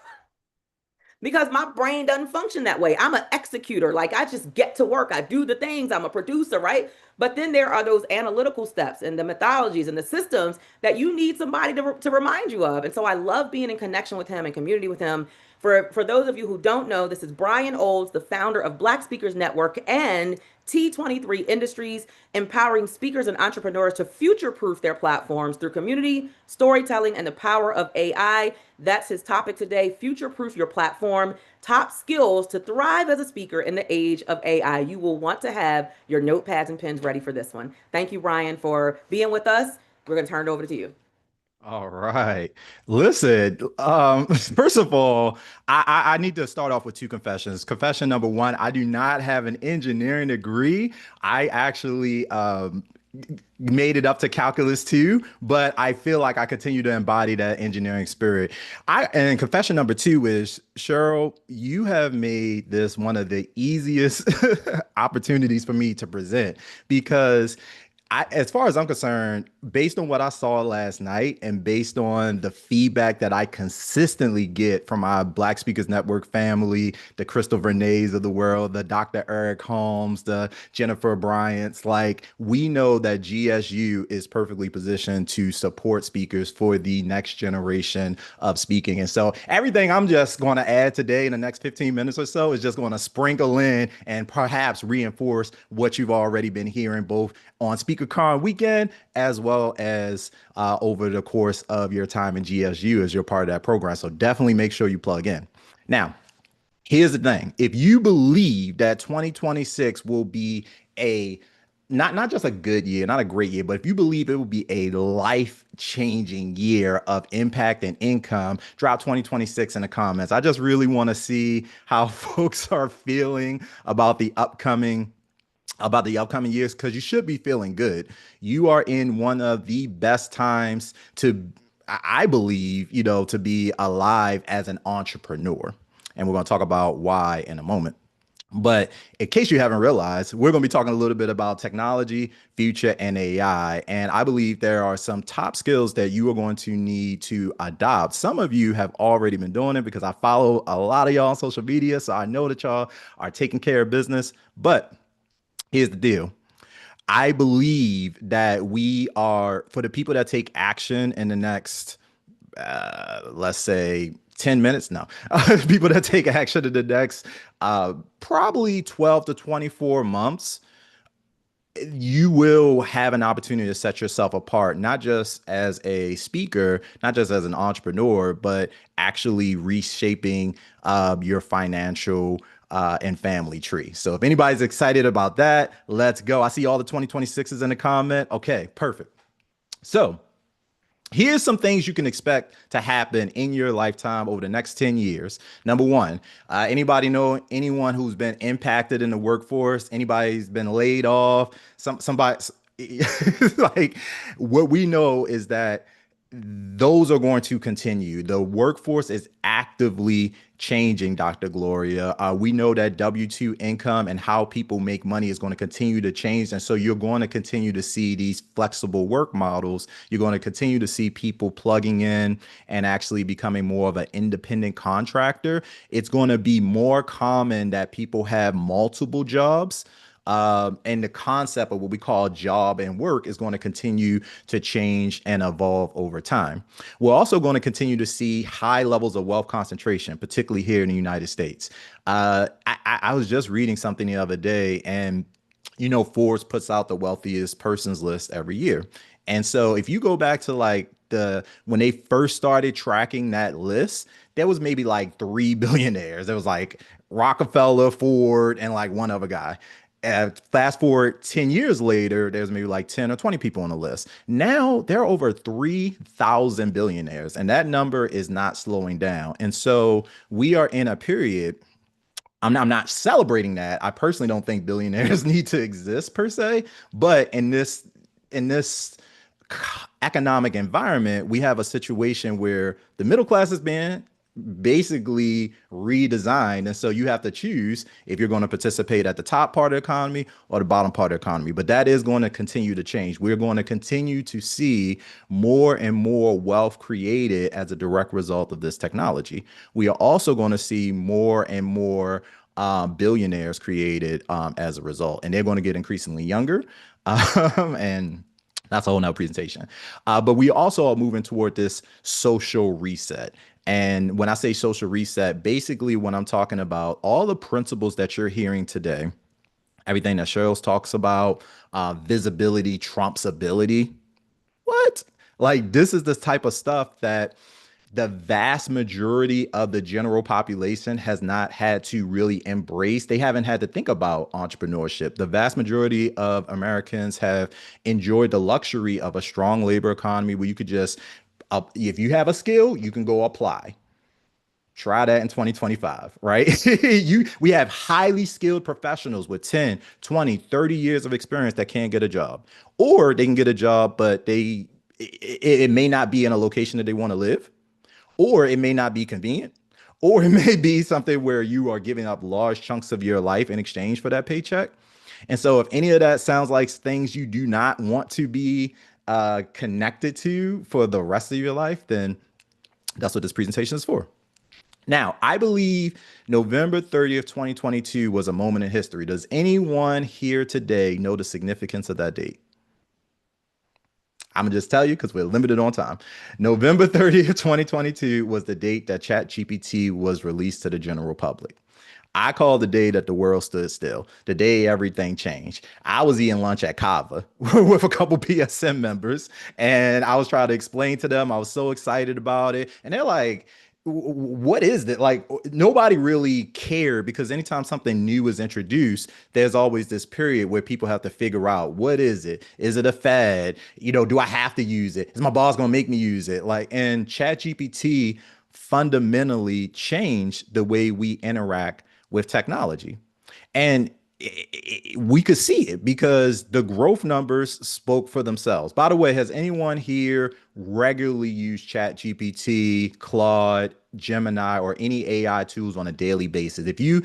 Because my brain doesn't function that way. I'm an executor. Like I just get to work. I do the things. I'm a producer, right? But then there are those analytical steps and the methodologies and the systems that you need somebody to remind you of. And so I love being in connection with him and community with him. For those of you who don't know, this is Brian Olds, the founder of Black Speakers Network and T23 Industries, empowering speakers and entrepreneurs to future proof their platforms through community, storytelling, and the power of AI. That's his topic today: future proof your platform, top skills to thrive as a speaker in the age of AI. You will want to have your notepads and pens ready for this one. Thank you, Brian, for being with us. We're going to turn it over to you. All right. Listen, first of all, I need to start off with two confessions. Confession number one, I do not have an engineering degree. I actually made it up to calculus two, but I feel like I continue to embody that engineering spirit. And confession number two is, Cheryl, you have made this one of the easiest opportunities for me to present because as far as I'm concerned, based on what I saw last night and based on the feedback that I consistently get from our Black Speakers Network family, the Crystal Vernays of the world, the Dr. Eric Holmes, the Jennifer Bryants, like we know that GSU is perfectly positioned to support speakers for the next generation of speaking. And so everything I'm just going to add today in the next 15 minutes or so is just going to sprinkle in and perhaps reinforce what you've already been hearing both on SpeakerCon weekend, as well as over the course of your time in GSU as you're part of that program. So definitely make sure you plug in. Now, here's the thing. If you believe that 2026 will be a not just a good year, not a great year, but if you believe it will be a life-changing year of impact and income, drop 2026 in the comments. I just really want to see how folks are feeling about the upcoming years, because you should be feeling good. You are in one of the best times to, I believe, to be alive as an entrepreneur. And we're going to talk about why in a moment. But in case you haven't realized, we're going to be talking a little bit about technology, future, and AI. And I believe there are some top skills that you are going to need to adopt. Some of you have already been doing it because I follow a lot of y'all on social media. So I know that y'all are taking care of business. But here's the deal. I believe that we are, for the people that take action in the next, let's say, 10 minutes now, people that take action in the next probably 12 to 24 months, you will have an opportunity to set yourself apart, not just as a speaker, not just as an entrepreneur, but actually reshaping your financial and family tree. So if anybody's excited about that, let's go. I see all the 2026s in the comment. Okay, perfect. So here's some things you can expect to happen in your lifetime over the next 10 years. Number one, anybody know anyone who's been impacted in the workforce? Anybody's been laid off? Somebody like what we know is that those are going to continue. The workforce is actively changing, Dr. Gloria. We know that W-2 income and how people make money is going to continue to change. And so you're going to continue to see these flexible work models. You're going to continue to see people plugging in and actually becoming more of an independent contractor. It's going to be more common that people have multiple jobs. And the concept of what we call job and work is going to continue to change and evolve over time. We're also going to continue to see high levels of wealth concentration, particularly here in the United States. I was just reading something the other day, and Forbes puts out the wealthiest persons list every year. And so if you go back to like when they first started tracking that list, there was maybe like 3 billionaires. There was like Rockefeller, Ford, and like one other guy. Fast forward 10 years later, there's maybe like 10 or 20 people on the list. Now there are over 3,000 billionaires, and that number is not slowing down. And so we are in a period. I'm not celebrating that. I personally don't think billionaires need to exist per se, but in this economic environment, we have a situation where the middle class is being basically redesigned. And so you have to choose if you're going to participate at the top part of the economy or the bottom part of the economy. But that is going to continue to change. We're going to continue to see more and more wealth created as a direct result of this technology. We are also going to see more and more billionaires created as a result, and they're going to get increasingly younger. And that's a whole nother presentation. But we also are moving toward this social reset. And when I say social reset, basically when I'm talking about all the principles that you're hearing today, everything that Cheryl talks about, visibility trumps ability. What? Like, this is the type of stuff that the vast majority of the general population has not had to really embrace. They haven't had to think about entrepreneurship. The vast majority of Americans have enjoyed the luxury of a strong labor economy where you could just, if you have a skill, you can go apply. Try that in 2025, right? We have highly skilled professionals with 10, 20, 30 years of experience that can't get a job. Or they can get a job, but it may not be in a location that they want to live, or it may not be convenient, or it may be something where you are giving up large chunks of your life in exchange for that paycheck. And so if any of that sounds like things you do not want to be connected to for the rest of your life, then that's what this presentation is for. Now, I believe November 30th, 2022 was a moment in history. Does anyone here today know the significance of that date? I'm gonna just tell you because we're limited on time. November 30th, 2022 was the date that ChatGPT was released to the general public. I call the day that the world stood still, the day everything changed. I was eating lunch at Kava with a couple PSM members, and I was trying to explain to them. I was so excited about it. And they're like, what is that? Like, nobody really cared because anytime something new is introduced, there's always this period where people have to figure out, what is it? Is it a fad? You know, do I have to use it? Is my boss going to make me use it? Like, and ChatGPT fundamentally changed the way we interact with technology. And we could see it because the growth numbers spoke for themselves. By the way, has anyone here regularly used ChatGPT, Claude, Gemini, or any AI tools on a daily basis? If you,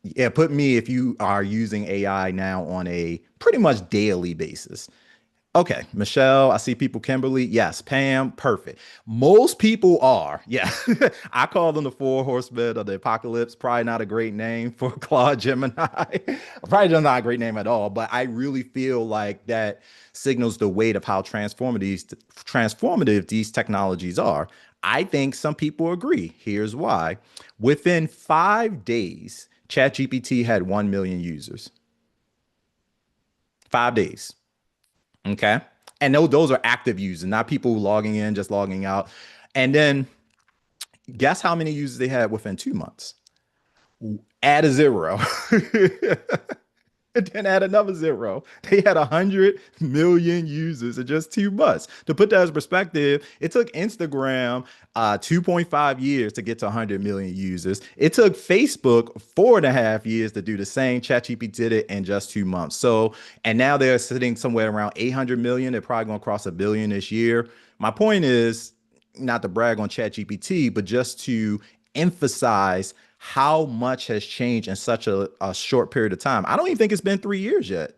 yeah, put me if you are using AI now on a pretty much daily basis. Okay, Michelle, I see people, Kimberly. Yes, Pam, perfect. Most people are. Yeah, I call them the four horsemen of the apocalypse. Probably not a great name for Claude Gemini. Probably just not a great name at all, but I really feel like that signals the weight of how transformative these technologies are. I think some people agree. Here's why. Within 5 days, ChatGPT had 1 million users. 5 days. Okay. And those are active users, not people logging in, just logging out. And then guess how many users they had within 2 months? Add a zero. And then add another zero. They had 100 million users in just 2 months. To put that as perspective, it took Instagram 2.5 years to get to 100 million users. It took Facebook 4.5 years to do the same. ChatGPT did it in just 2 months. So, and now they're sitting somewhere around 800 million. They're probably going to cross 1 billion this year. My point is not to brag on ChatGPT, but just to emphasize how much has changed in such a short period of time. I don't even think it's been 3 years yet.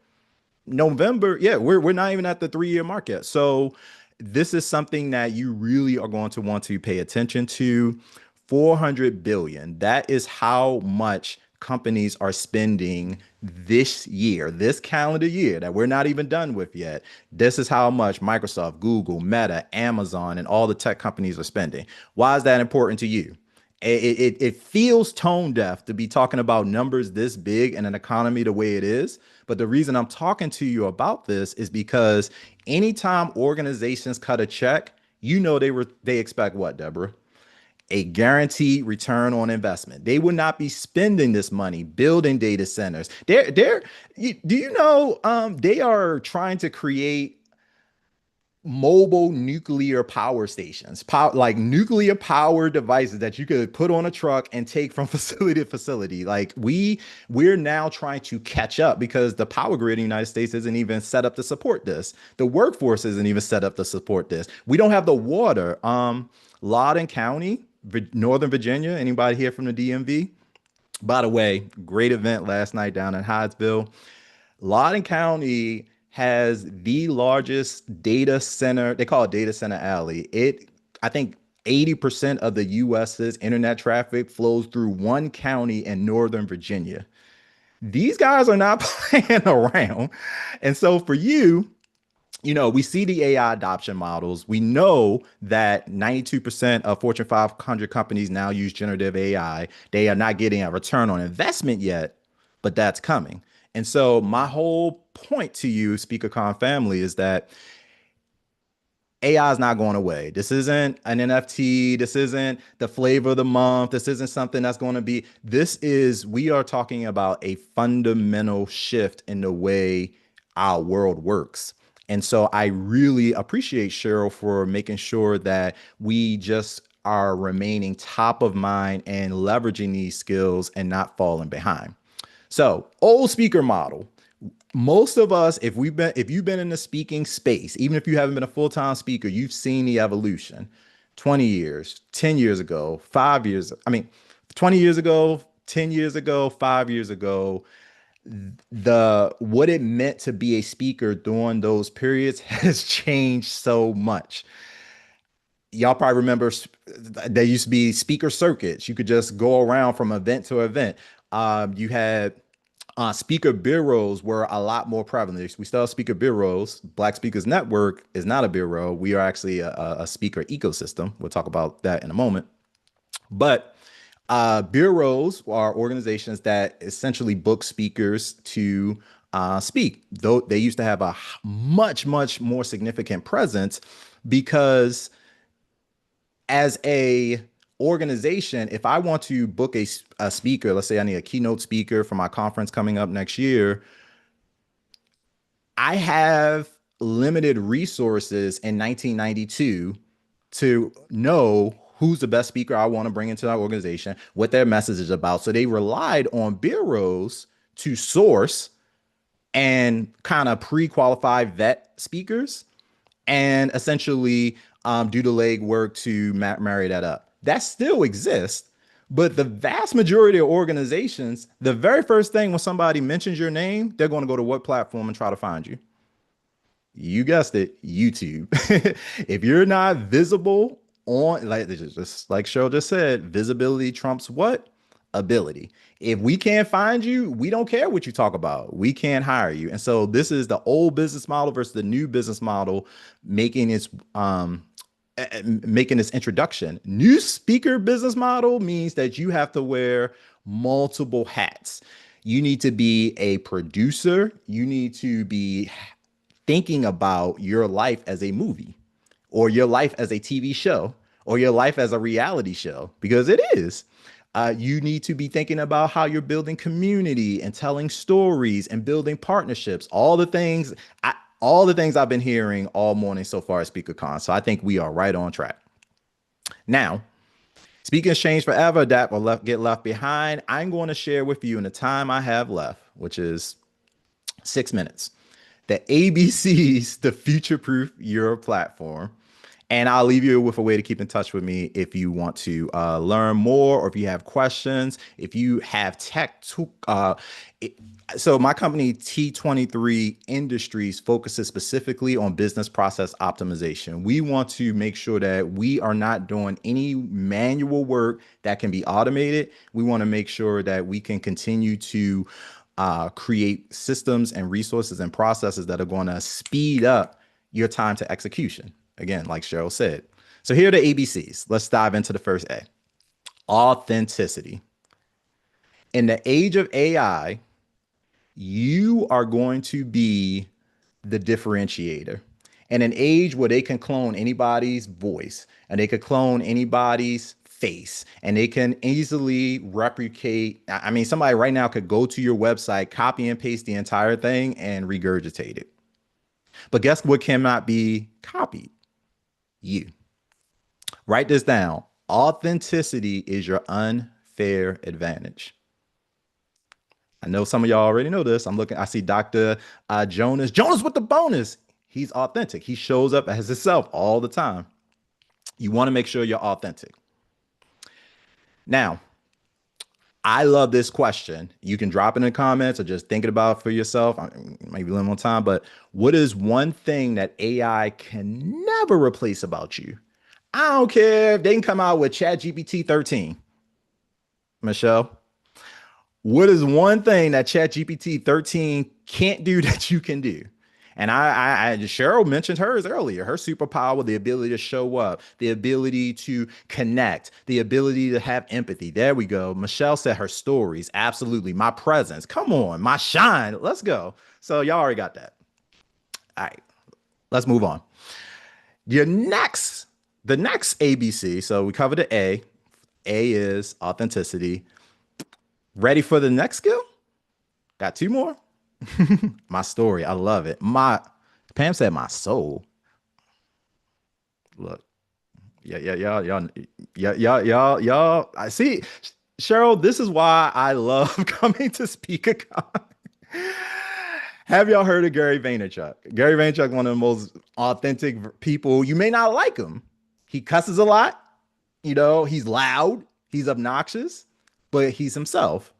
November, yeah, we're not even at the 3-year mark yet. So this is something that you really are going to want to pay attention to. 400 billion. That is how much companies are spending this year, this calendar year that we're not even done with yet. This is how much Microsoft, Google, Meta, Amazon, and all the tech companies are spending. Why is that important to you? It feels tone deaf to be talking about numbers this big in an economy the way it is. But the reason I'm talking to you about this is because anytime organizations cut a check, you know they expect what, Deborah? A guaranteed return on investment. They would not be spending this money building data centers. Do you know they are trying to create mobile nuclear power stations, like nuclear power devices that you could put on a truck and take from facility to facility. Like we're now trying to catch up because the power grid in the United States isn't even set up to support this. The workforce isn't even set up to support this. We don't have the water. Loudoun County, Northern Virginia. Anybody here from the DMV? By the way, great event last night down in Hyattsville. Loudoun County has the largest data center. They call it Data Center Alley. I think 80% of the US's internet traffic flows through one county in Northern Virginia. These guys are not playing around. And so for you, we see the AI adoption models. We know that 92% of Fortune 500 companies now use generative AI. They are not getting a return on investment yet, but that's coming. And so my whole point to you, SpeakerCon family, is that AI is not going away. This isn't an NFT. This isn't the flavor of the month. This isn't something that's going to be. We are talking about a fundamental shift in the way our world works. And so I really appreciate Cheryl for making sure that we just are remaining top of mind and leveraging these skills and not falling behind. So, old speaker model. Most of us, if you've been in the speaking space, even if you haven't been a full-time speaker, you've seen the evolution. 20 years, 10 years ago, 5 years, 20 years ago, 10 years ago, 5 years ago, what it meant to be a speaker during those periods has changed so much. Y'all probably remember there used to be speaker circuits. You could just go around from event to event. You had speaker bureaus were a lot more prevalent. We still have speaker bureaus. Black Speakers Network is not a bureau. We are actually a speaker ecosystem. We'll talk about that in a moment. But bureaus are organizations that essentially book speakers to speak. Though they used to have a much, much more significant presence because as a organization, if I want to book a speaker, let's say I need a keynote speaker for my conference coming up next year, I have limited resources in 1992 to know who's the best speaker I want to bring into our organization, what their message is about. So they relied on bureaus to source and kind of pre-qualify vet speakers and essentially do the legwork to marry that up. That still exists, but the vast majority of organizations, the very first thing when somebody mentions your name, they're going to go to what platform and try to find you? You guessed it, YouTube. If you're not visible on, just like Cheryl just said, visibility trumps what? Ability. If we can't find you, we don't care what you talk about. We can't hire you. And so this is the old business model versus the new business model making its introduction. New speaker business model means that you have to wear multiple hats. You need to be a producer. You need to be thinking about your life as a movie or your life as a TV show or your life as a reality show, because it is. You need to be thinking about how you're building community and telling stories and building partnerships, all the things I've been hearing all morning so far at SpeakerCon. So I think we are right on track. Now, speaking has changed forever, adapt or get left behind. I'm going to share with you in the time I have left, which is 6 minutes, the ABCs to future-proof your platform. And I'll leave you with a way to keep in touch with me if you want to learn more or if you have questions, if you have tech. So my company, T23 Industries, focuses specifically on business process optimization. We want to make sure that we are not doing any manual work that can be automated. We want to make sure that we can continue to create systems and resources and processes that are going to speed up your time to execution. Again, like Cheryl said. So here are the ABCs. Let's dive into the first A. Authenticity. In the age of AI, you are going to be the differentiator. In an age where they can clone anybody's voice and they could clone anybody's face and they can easily replicate. I mean, somebody right now could go to your website, copy and paste the entire thing and regurgitate it. But guess what cannot be copied? You. Write this down. Authenticity is your unfair advantage. I know some of y'all already know this. I see Dr. Jonas with the bonus. He's authentic. He shows up as himself all the time. You want to make sure you're authentic. Now, I love this question. You can drop it in the comments or just think about it for yourself. Maybe a little more time, but what is one thing that AI can never replace about you? I don't care if they can come out with ChatGPT 13. Michelle, what is one thing that ChatGPT 13 can't do that you can do? And Cheryl mentioned hers earlier. Her superpower, the ability to show up, the ability to connect, the ability to have empathy. There we go. Michelle said her stories. Absolutely. My presence. Come on. My shine. Let's go. So y'all already got that. All right. Let's move on. The next ABC. So we covered the A. A is authenticity. Ready for the next skill? Got two more. My story. I love it. Pam said my soul. Look. Y'all. I see. Cheryl, this is why I love coming to SpeakerCon. Have y'all heard of Gary Vaynerchuk? Gary Vaynerchuk, one of the most authentic people. You may not like him. He cusses a lot. He's loud. He's obnoxious, but he's himself.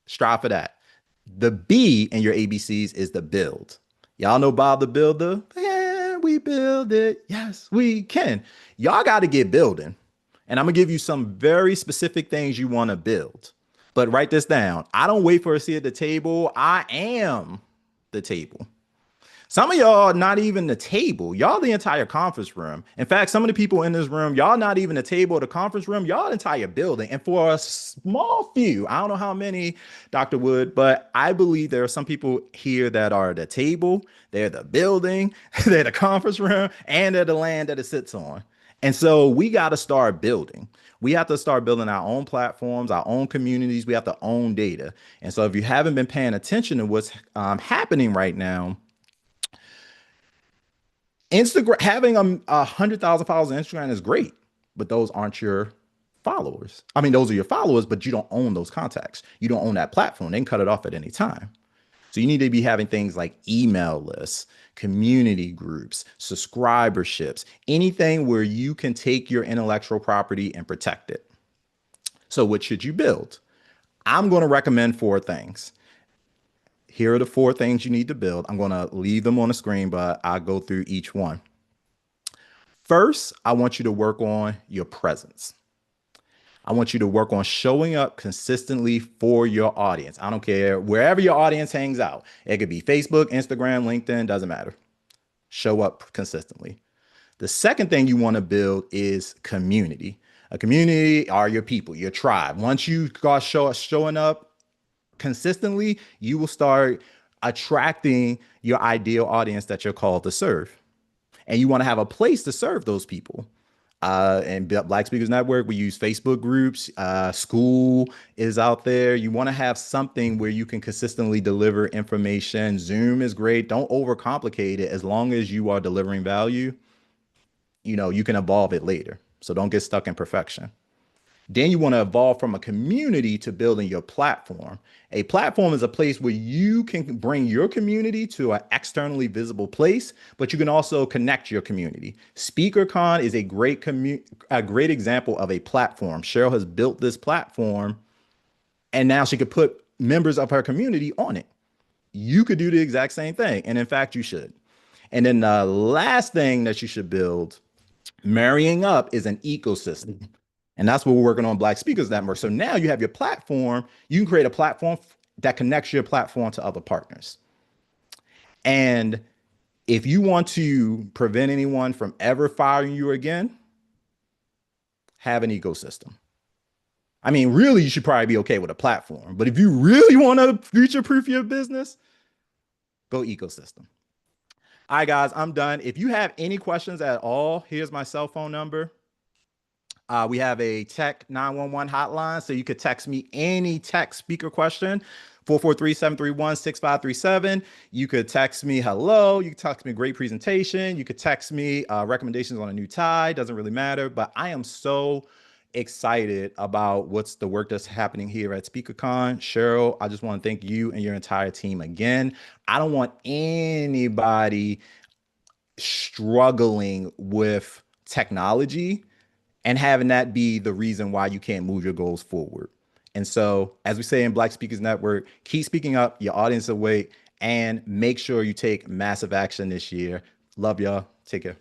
Strive for that. The B in your ABCs is the build. Y'all know Bob the Builder? Yeah, we build it. Yes, we can. Y'all got to get building. And I'm going to give you some very specific things you want to build. But write this down. I don't wait for a seat at the table. I am the table. Some of y'all are not even the table. Y'all the entire conference room. In fact, some of the people in this room, y'all not even the table or the conference room. Y'all the entire building. And for a small few, I don't know how many, Dr. Wood, but I believe there are some people here that are the table, they're the building, they're the conference room, and they're the land that it sits on. And so we got to start building. We have to start building our own platforms, our own communities. We have to own data. And so if you haven't been paying attention to what's happening right now, Instagram, having 100,000 followers on Instagram is great, but those aren't your followers. I mean, those are your followers, but you don't own those contacts. You don't own that platform. They can cut it off at any time. So you need to be having things like email lists, community groups, subscriberships, anything where you can take your intellectual property and protect it. So what should you build? I'm going to recommend 4 things. Here are the 4 things you need to build. I'm going to leave them on the screen, but I'll go through each one. First, I want you to work on your presence. I want you to work on showing up consistently for your audience. I don't care wherever your audience hangs out. It could be Facebook, Instagram, LinkedIn, doesn't matter. Show up consistently. The second thing you want to build is community. A community are your people, your tribe. Once you start showing up consistently, you will start attracting your ideal audience that you're called to serve. And you want to have a place to serve those people. And Black Speakers Network, we use Facebook groups. School is out there. You want to have something where you can consistently deliver information. Zoom is great. Don't overcomplicate it. As long as you are delivering value, you can evolve it later. So don't get stuck in perfection. Then you want to evolve from a community to building your platform. A platform is a place where you can bring your community to an externally visible place, but you can also connect your community. SpeakerCon is a great example of a platform. Cheryl has built this platform, and now she could put members of her community on it. You could do the exact same thing, and in fact, you should. And then the last thing that you should build, marrying up, is an ecosystem. And that's what we're working on Black Speakers Network. So now you have your platform. You can create a platform that connects your platform to other partners. And if you want to prevent anyone from ever firing you again, have an ecosystem. I mean, really, you should probably be okay with a platform. But if you really want to future-proof your business, go ecosystem. All right, guys, I'm done. If you have any questions at all, here's my cell phone number. We have a tech 911 hotline, so you could text me any tech speaker question, 443-731-6537. You could text me hello. You could text me great presentation. You could text me recommendations on a new tie. Doesn't really matter, but I am so excited about what's the work that's happening here at SpeakerCon. Cheryl, I just want to thank you and your entire team again. I don't want anybody struggling with technology and having that be the reason why you can't move your goals forward. And so, as we say in Black Speakers Network, keep speaking up, your audience will wait, and make sure you take massive action this year. Love y'all. Take care.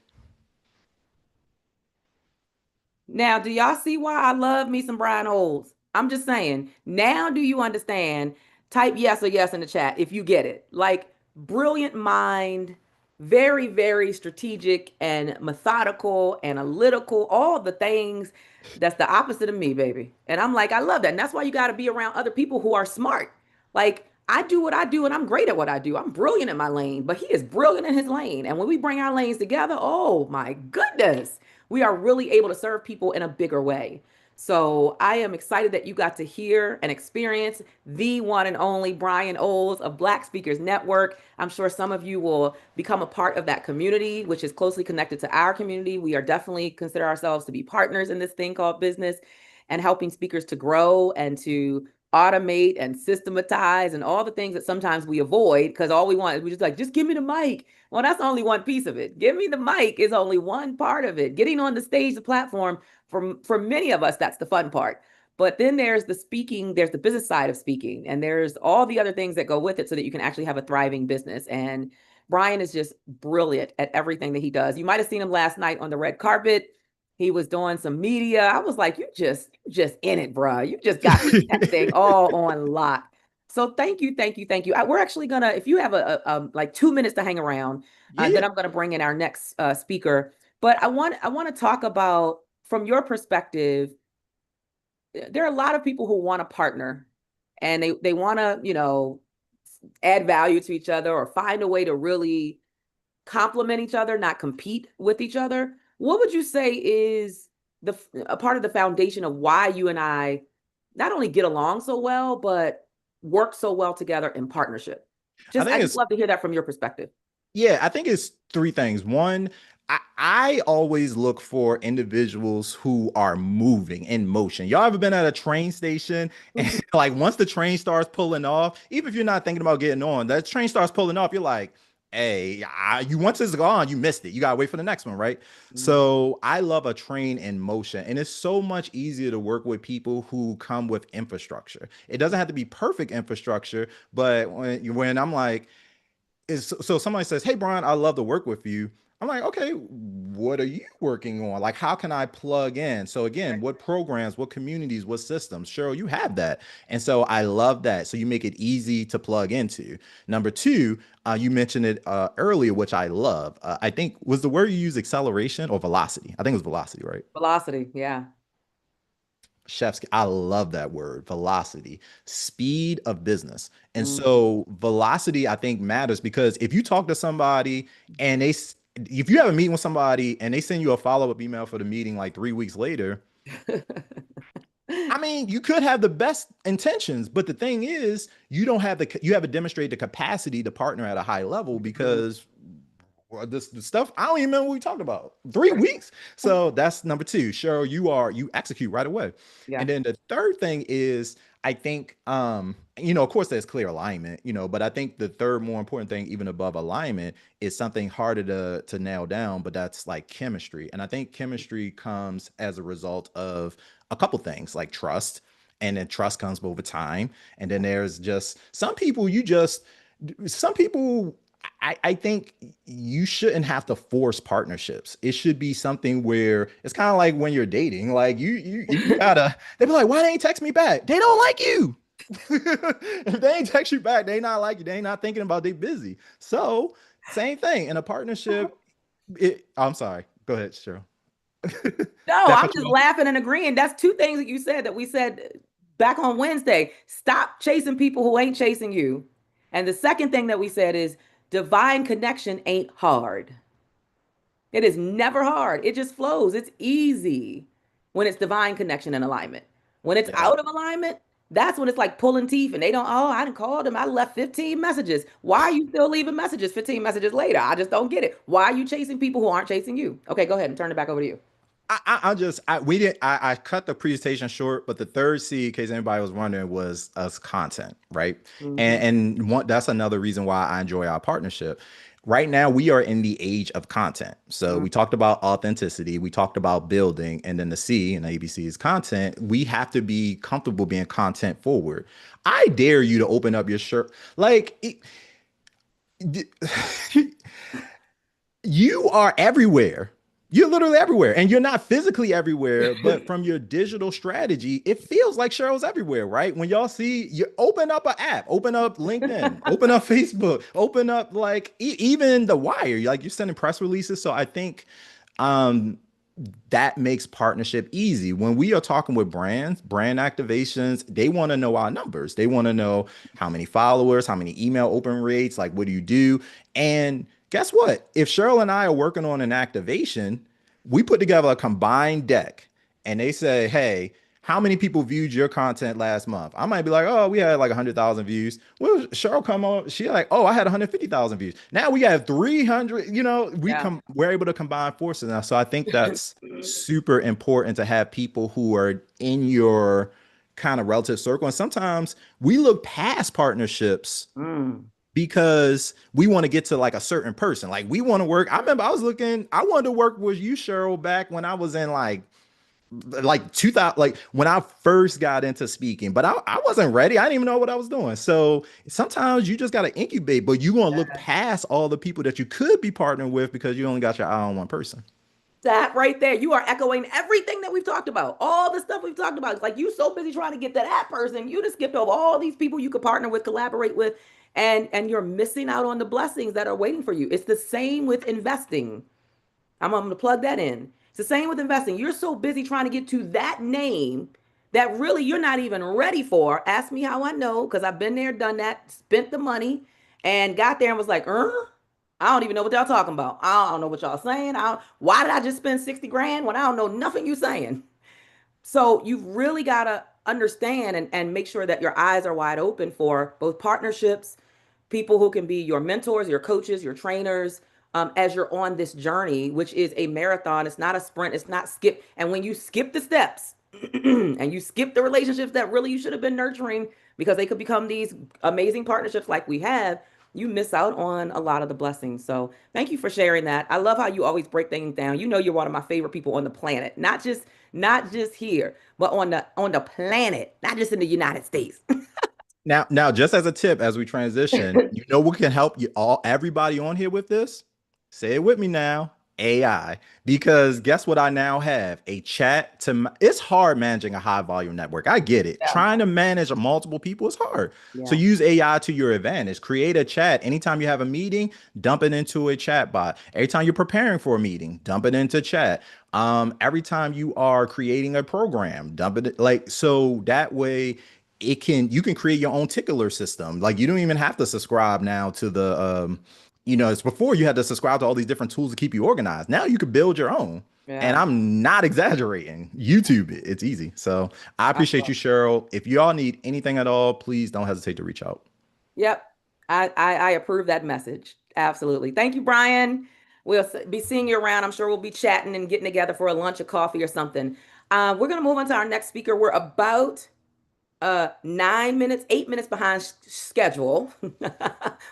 Now, do y'all see why I love me some Brian Olds? I'm just saying. Now, do you understand? Type yes or yes in the chat if you get it. Like, brilliant mind, very, very strategic and methodical, analytical, all the things that's the opposite of me, baby. And I'm like, I love that. And that's why you got to be around other people who are smart. Like, I do what I do and I'm great at what I do. I'm brilliant in my lane, but he is brilliant in his lane. And when we bring our lanes together, oh my goodness, we are really able to serve people in a bigger way. So I am excited that you got to hear and experience the one and only Brian Olds of Black Speakers Network. I'm sure some of you will become a part of that community, which is closely connected to our community. We are definitely consider ourselves to be partners in this thing called business and helping speakers to grow and to automate and systematize and all the things that sometimes we avoid because all we want is we just like, just give me the mic. Well, that's only one piece of it. Give me the mic is only one part of it. Getting on the stage, the platform, for many of us, that's the fun part. But then there's the speaking, there's the business side of speaking, and there's all the other things that go with it so that you can actually have a thriving business. And Brian is just brilliant at everything that he does. You might have seen him last night on the red carpet. He was doing some media. I was like, you just in it, bruh. You just got that thing all on lock. So thank you, thank you, thank you. We're actually gonna, if you have like 2 minutes to hang around, Yeah. then I'm gonna bring in our next speaker. But I want to talk about from your perspective. There are a lot of people who want to partner, and they want to add value to each other or find a way to really complement each other, not compete with each other. What would you say is a part of the foundation of why you and I not only get along so well, but work so well together in partnership? I I think just it's love to hear that from your perspective. Yeah, I think it's three things. One, I always look for individuals who are moving in motion. Y'all ever been at a train station and like once the train starts pulling off, even if you're not thinking about getting on, that train starts pulling off, you're like, hey, you once it's gone, you missed it. You gotta wait for the next one, right? Mhm. So I love a train in motion, and it's so much easier to work with people who come with infrastructure. It doesn't have to be perfect infrastructure, but when I'm like, so somebody says, "Hey, Brian, I love to work with you." I'm like, "Okay, what are you working on? Like, how can I plug in?" So again, what programs, what communities, what systems? Cheryl, you have that, and so I love that. So you make it easy to plug into. Number two, you mentioned it earlier, which I love. I think was the word you use acceleration or velocity. I think it was velocity, right? Velocity, yeah. Chef's, I love that word, velocity, speed of business. And Mhm. so velocity, I think matters because if you talk to somebody and if you have a meeting with somebody and they send you a follow-up email for the meeting like 3 weeks later, I mean, you could have the best intentions, but the thing is, you haven't demonstrated the capacity to partner at a high level Mhm. because the stuff I don't even remember what we talked about. 3 weeks. So that's number two. Cheryl, you execute right away. Yeah. And then the third thing is I think of course there's clear alignment, but I think the third more important thing, even above alignment, is something harder to nail down, but that's like chemistry. And I think chemistry comes as a result of a couple things like trust. And then trust comes over time. And then there's just some people I think you shouldn't have to force partnerships. It should be something where it's kind of like when you're dating. Like you gotta. They be like, "Why they ain't text me back? They don't like you." If they ain't text you back, they not like you. They ain't not thinking about they busy. So same thing in a partnership. I'm sorry. Go ahead, Cheryl. No, That I'm cut you just off? laughing and agreeing. That's two things that you said that we said back on Wednesday. Stop chasing people who ain't chasing you. And the second thing that we said is divine connection ain't hard. It is never hard. It just flows. It's easy when it's divine connection and alignment. When it's Yeah. out of alignment, that's when it's like pulling teeth and they don't, oh, I didn't call them. I left 15 messages. Why are you still leaving messages 15 messages later? I just don't get it. Why are you chasing people who aren't chasing you? Okay, go ahead and turn it back over to you. We didn't I cut the presentation short, but the third C, in case anybody was wondering, was us content, right? Mhm. And that's another reason why I enjoy our partnership. right now we are in the age of content. So Mm. we talked about authenticity, we talked about building, and then the C in ABC is content. We have to be comfortable being content forward. I dare you to open up your shirt. Like you are everywhere. You're literally everywhere, and you're not physically everywhere, but from your digital strategy, it feels like Cheryl's everywhere, right? When y'all see you open up an app, open up LinkedIn, open up Facebook, open up like even the Wire, like you're sending press releases. So I think um that makes partnership easy. When we are talking with brands, brand activations, they want to know our numbers. They want to know how many followers, how many email open rates, like what do you do? And guess what? If Cheryl and I are working on an activation, we put together a combined deck and they say, hey, how many people viewed your content last month? I might be like, oh, we had like 100,000 views. Well, Cheryl come on, she like, oh, I had 150,000 views. Now we have 300, Yeah. we're able to combine forces now. So I think that's super important to have people who are in your kind of relative circle. And sometimes we look past partnerships Mm. because we want to get to like a certain person. Like we want to work. I remember I wanted to work with you, Cheryl, back when I was in like 2000, like when I first got into speaking, but I wasn't ready. I didn't even know what I was doing. So sometimes you just got to incubate, but you're going to look past all the people that you could be partnering with because you only got your eye on one person. That right there, you are echoing everything that we've talked about. All the stuff we've talked about. It's like you so busy trying to get to that person, you just skipped over all these people you could partner with, collaborate with, and you're missing out on the blessings that are waiting for you. It's the same with investing. I'm going to plug that in. It's the same with investing. You're so busy trying to get to that name that really you're not even ready for. Ask me how I know, because I've been there, done that, spent the money, and got there and was like, I don't even know what y'all talking about. I don't know what y'all saying. Why did I just spend 60 grand when I don't know nothing you saying? So you've really got to understand and make sure that your eyes are wide open for both partnerships, people who can be your mentors, your coaches, your trainers, as you're on this journey, which is a marathon. It's not a sprint. It's not skip. And when you skip the steps and you skip the relationships that really you should have been nurturing because they could become these amazing partnerships like we have, you miss out on a lot of the blessings. So thank you for sharing that. I love how you always break things down. You know you're one of my favorite people on the planet, not just here, but on the planet, not just in the United States. Now, just as a tip, as we transition, what can help you all, everybody on here with this? Say it with me now, AI. Because guess what? I now have a chat it's hard managing a high volume network. I get it. Yeah. Trying to manage multiple people is hard. So Yeah. use AI to your advantage. Create a chat. Anytime you have a meeting, dump it into a chat bot. Every time you're preparing for a meeting, dump it into chat. Every time you are creating a program, dump it like so that way you can create your own tickler system. Like you don't even have to subscribe now to the it's before you had to subscribe to all these different tools to keep you organized. Now you can build your own. And Yeah. I'm not exaggerating. YouTube it. It's easy. So I I appreciate you, Cheryl. If y'all need anything at all, please don't hesitate to reach out. Yep. I approve that message. Absolutely. Thank you, Brian. We'll be seeing you around. I'm sure we'll be chatting and getting together for a lunch or coffee or something. We're going to move on to our next speaker. We're about 9 minutes, 8 minutes behind schedule,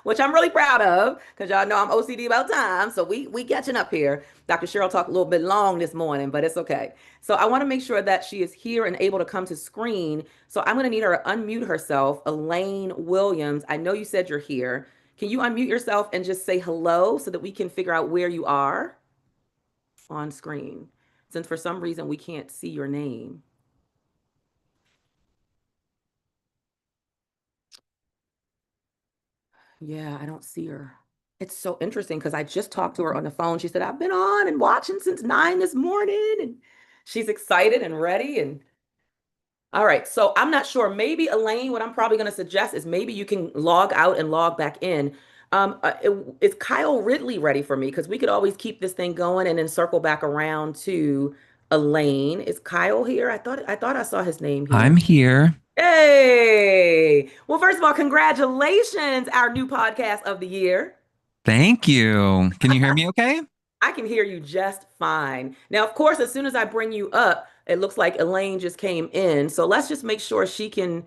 which I'm really proud of because y'all know I'm OCD about time. So we catching up here. Dr. Cheryl talked a little bit long this morning, but it's okay. So I want to make sure that she is here and able to come to screen. So I'm going to need her to unmute herself. Elaine Williams, I know you said you're here. Can you unmute yourself and just say hello so that we can figure out where you are on screen? Since for some reason we can't see your name. Yeah, I don't see her. It's so interesting because I just talked to her on the phone. She said, I've been on and watching since 9 this morning. And she's excited and ready. And all right. So I'm not sure. Maybe Elaine, what I'm probably going to suggest is maybe you can log out and log back in. Is Kyle Ridley ready for me? Because we could always keep this thing going and then circle back around to Elaine. Is Kyle here? I thought I saw his name here. I'm here. Hey, well, first of all, congratulations, our new podcast of the year. Thank you. Can you hear me okay? I can hear you just fine. Now, of course, as soon as I bring you up, it looks like Elaine just came in. So let's just make sure she can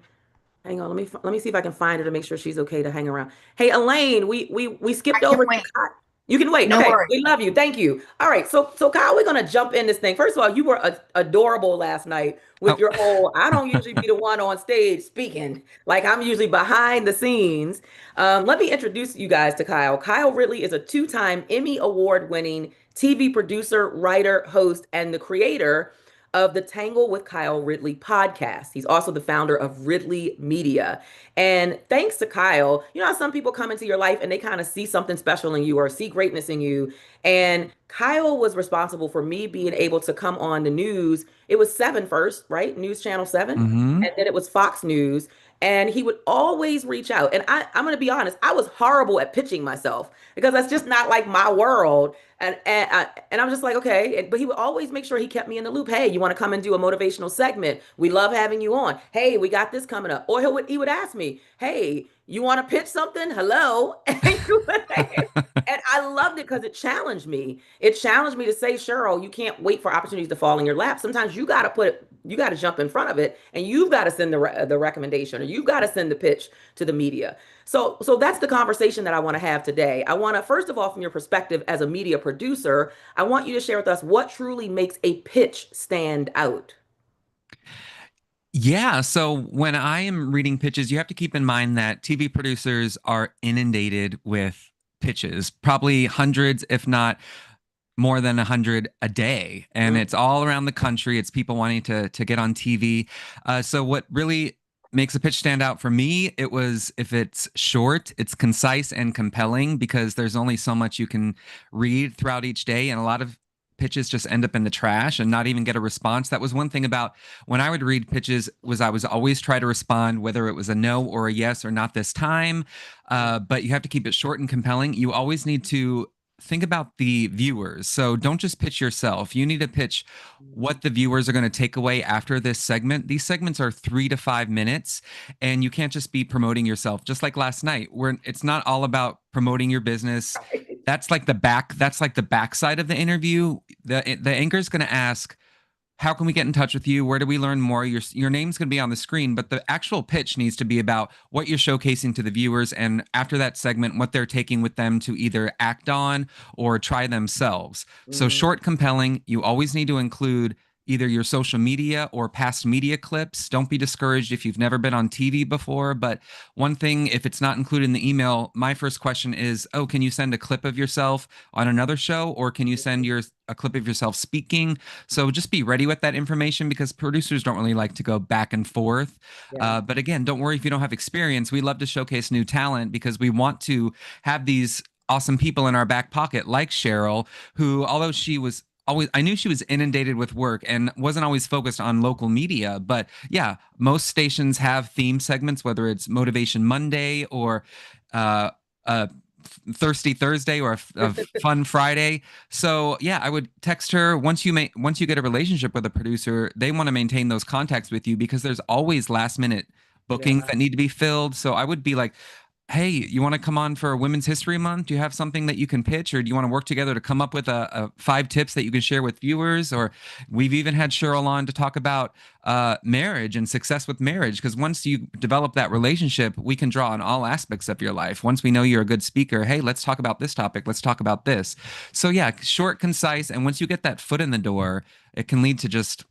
Hang on, let me see if I can find her to make sure she's okay to hang around. Hey, Elaine, we I skipped can over to wait. Kyle. You can wait. No Okay, worries. we love you. Thank you. All right, so Kyle, we're gonna jump in this thing. First of all, you were adorable last night with Oh. your whole. I don't usually be the one on stage speaking. Like I'm usually behind the scenes. Let me introduce you guys to Kyle. Kyle Ridley is a two-time Emmy award-winning TV producer, writer, host, and the creator of the Tangle with Kyle Ridley podcast. He's also the founder of Ridley Media. And thanks to Kyle, you know how some people come into your life and they kind of see something special in you or see greatness in you. And Kyle was responsible for me being able to come on the news. It was 7 first, right? News Channel 7. Hmm. And then it was Fox News. And he would always reach out. And I'm going to be honest, I was horrible at pitching myself because that's just not like my world. And I'm just like, okay. But he would always make sure he kept me in the loop. Hey, you want to come and do a motivational segment? We love having you on. Hey, we got this coming up. Or he would ask me, hey, you want to pitch something? Hello. And I loved it because it challenged me. It challenged me to say, Cheryl, you can't wait for opportunities to fall in your lap. Sometimes you got to jump in front of it, and you've got to send the recommendation, or you've got to send the pitch to the media. So that's the conversation that I want to have today. I want to, first of all, from your perspective as a media producer, I want you to share with us what truly makes a pitch stand out. Yeah. So when I am reading pitches, you have to keep in mind that TV producers are inundated with pitches, probably hundreds, if not more than 100 a day, and Mm, it's all around the country. It's people wanting to get on TV. So what really makes a pitch stand out for me, it was if it's short, it's concise and compelling, because there's only so much you can read throughout each day, and a lot of pitches just end up in the trash and not even get a response. That was one thing about when I would read pitches, was I was always try to respond whether it was a no or a yes or not this time. But you have to keep it short and compelling. You always need to think about the viewers. So don't just pitch yourself. You need to pitch mm, what the viewers are going to take away after this segment. These segments are 3 to 5 minutes, and you can't just be promoting yourself. Just like last night, where it's not all about promoting your business. right. That's like the backside of the interview. The anchor is going to ask, how can we get in touch with you? Where do we learn more? Your name's going to be on the screen, but the actual pitch needs to be about what you're showcasing to the viewers, and after that segment, what they're taking with them to either act on or try themselves. So Mm, short, compelling. You always need to include either your social media or past media clips. Don't be discouraged if you've never been on TV before, but one thing, if it's not included in the email, my first question is, oh, can you send a clip of yourself on another show, or can you send your a clip of yourself speaking? So just be ready with that information, because producers don't really like to go back and forth. yeah. But again, don't worry if you don't have experience. We love to showcase new talent because we want to have these awesome people in our back pocket, like Cheryl, who, although she was always, I knew she was inundated with work and wasn't always focused on local media. But yeah, most stations have theme segments, whether it's Motivation Monday or uh, uh, Thirsty Thursday or a Fun Friday. So yeah, I would text her once you get a relationship with a producer, they want to maintain those contacts with you, because there's always last minute bookings Yeah. that need to be filled. So I would be like, hey, you want to come on for Women's History Month? Do you have something that you can pitch, or do you want to work together to come up with a 5 tips that you can share with viewers? Or we've even had Cheryl on to talk about marriage and success with marriage, because once you develop that relationship, we can draw on all aspects of your life. Once we know you're a good speaker, hey, let's talk about this topic. Let's talk about this. So yeah, short, concise, and once you get that foot in the door, it can lead to just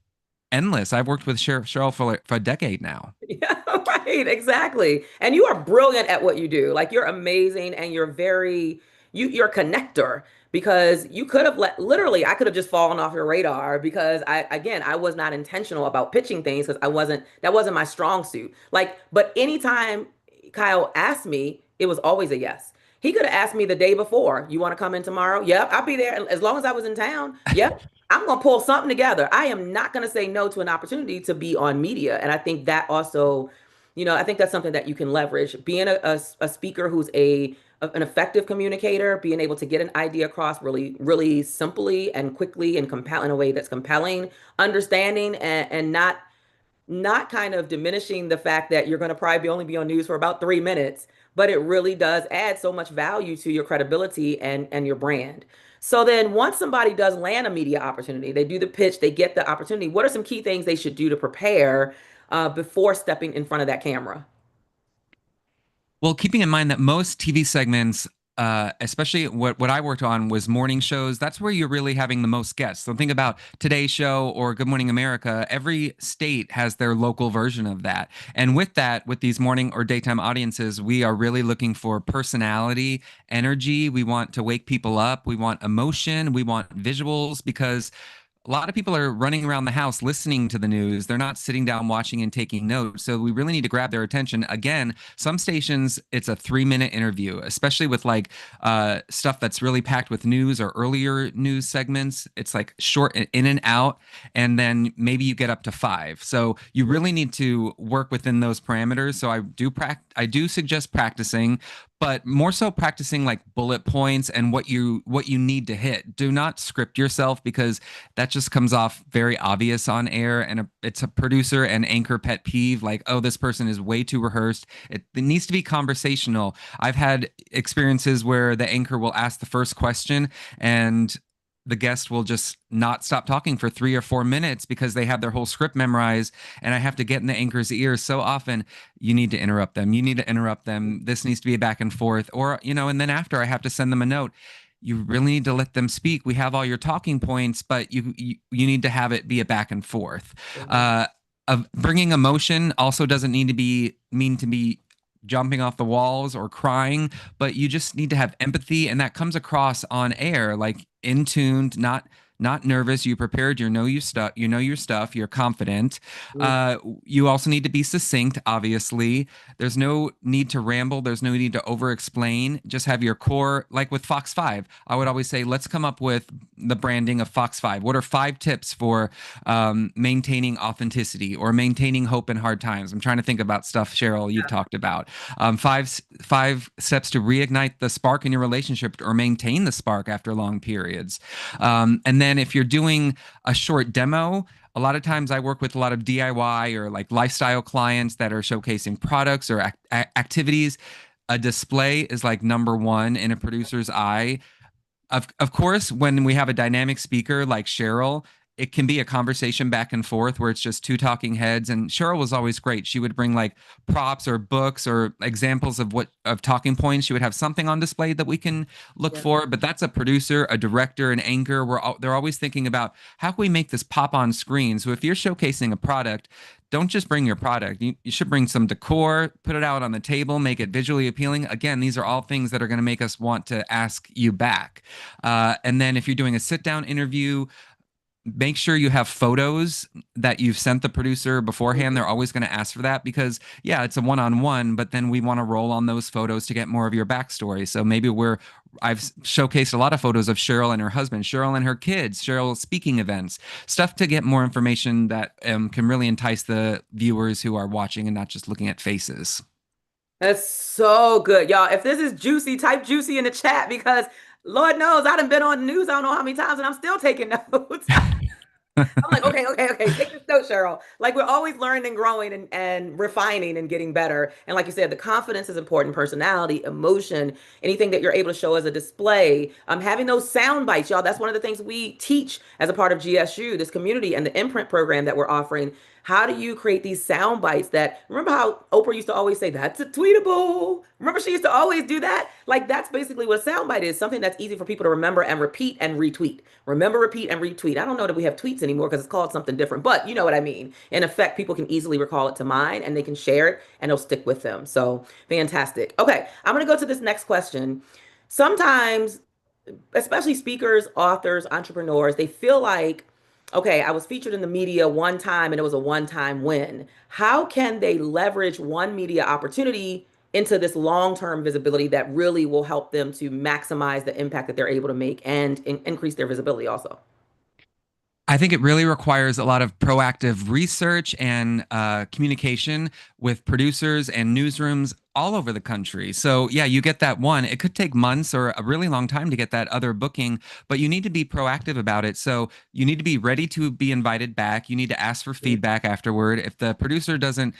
endless. I've worked with Cheryl for a decade now. Yeah, right, exactly. And you are brilliant at what you do. Like you're amazing and you're a connector because you could have literally I could have just fallen off your radar because I was not intentional about pitching things because I wasn't that wasn't my strong suit. Like, but anytime Kyle asked me, it was always a yes. He could have asked me the day before, you want to come in tomorrow? Yep, I'll be there. As long as I was in town. Yep. I'm going to pull something together. I am not going to say no to an opportunity to be on media. And I think that also, I think that's something that you can leverage. Being a speaker who's an effective communicator, being able to get an idea across really, really simply and quickly and compel in a way that's compelling, understanding and not kind of diminishing the fact that you're going to probably only be on news for about 3 minutes, but it really does add so much value to your credibility and your brand. So then once somebody does land a media opportunity, they do the pitch, they get the opportunity. What are some key things they should do to prepare before stepping in front of that camera? Well, keeping in mind that most TV segments, especially what I worked on was morning shows. That's where you're really having the most guests. So think about Today's Show or Good Morning America. Every state has their local version of that. And with that, with these morning or daytime audiences, we are really looking for personality, energy. We want to wake people up. We want emotion. We want visuals because a lot of people are running around the house listening to the news. They're not sitting down watching and taking notes. So we really need to grab their attention. Again, some stations, it's a 3-minute interview, especially with like stuff that's really packed with news or earlier news segments. It's like short in and out. And then maybe you get up to 5. So you really need to work within those parameters. So I do suggest practicing, but more so practicing like bullet points and what you need to hit. Do not script yourself because that just comes off very obvious on air, and it's a producer and anchor pet peeve, like, oh, this person is way too rehearsed. It needs to be conversational. I've had experiences where the anchor will ask the first question and the guest will just not stop talking for 3 or 4 minutes because they have their whole script memorized, and I have to get in the anchor's ears so often. You need to interrupt them. You need to interrupt them. This needs to be a back and forth, or and then after I have to send them a note. You really need to let them speak. We have all your talking points, but you need to have it be a back and forth. Of bringing emotion also doesn't need to be jumping off the walls or crying, but you just need to have empathy, and that comes across on air, like in tuned, not nervous. You prepared. You know your stuff. You know your stuff. You're confident. You also need to be succinct. Obviously, there's no need to ramble. There's no need to over explain. Just have your core. Like with Fox 5, I would always say, let's come up with the branding of Fox 5. What are 5 tips for maintaining authenticity or maintaining hope in hard times? I'm trying to think about stuff, Cheryl, you've talked about. Five steps to reignite the spark in your relationship or maintain the spark after long periods. And then if you're doing a short demo, a lot of times I work with a lot of DIY or like lifestyle clients that are showcasing products or activities. A display is like number one in a producer's eye. Of course, when we have a dynamic speaker like Cheryl, it can be a conversation back and forth where it's just 2 talking heads. And Cheryl was always great. She would bring like props or books or examples of talking points. She would have something on display that we can look for. But that's a producer, a director, an anchor. They're always thinking about how can we make this pop on screen. So if you're showcasing a product, don't just bring your product. You should bring some decor, put it out on the table, make it visually appealing. Again, these are all things that are going to make us want to ask you back. And then if you're doing a sit down interview, make sure you have photos that you've sent the producer beforehand. They're always going to ask for that because, yeah, it's a one-on-one, but then we want to roll on those photos to get more of your backstory. So maybe I've showcased a lot of photos of Cheryl and her husband, Cheryl and her kids, Cheryl speaking events, stuff to get more information that can really entice the viewers who are watching and not just looking at faces. That's so good, y'all. If this is juicy, type juicy in the chat because Lord knows I done been on the news. I don't know how many times, and I'm still taking notes. I'm like, okay. Take this note, Cheryl. Like we're always learning and growing and refining and getting better. And like you said, the confidence is important, personality, emotion, anything that you're able to show as a display. Having those sound bites, y'all. That's one of the things we teach as a part of GSU, this community and the imprint program that we're offering. How do you create these sound bites that, remember how Oprah used to always say, that's a tweetable. Remember she used to always do that? Like that's basically what a sound bite is, something that's easy for people to remember and repeat and retweet. Remember, repeat, and retweet. I don't know that we have tweets anymore because it's called something different, but you know what I mean. In effect, people can easily recall it to mind and they can share it and it'll stick with them. So fantastic. Okay, I'm going to go to this next question. Sometimes, especially speakers, authors, entrepreneurs, they feel like, okay, I was featured in the media one time and it was a one-time win. How can they leverage one media opportunity into this long-term visibility that really will help them to maximize the impact that they're able to make and increase their visibility also? I think it really requires a lot of proactive research and communication with producers and newsrooms all over the country. So yeah, you get that one. It could take months or a really long time to get that other booking, but you need to be proactive about it. So you need to be ready to be invited back. You need to ask for feedback afterward. If the producer doesn't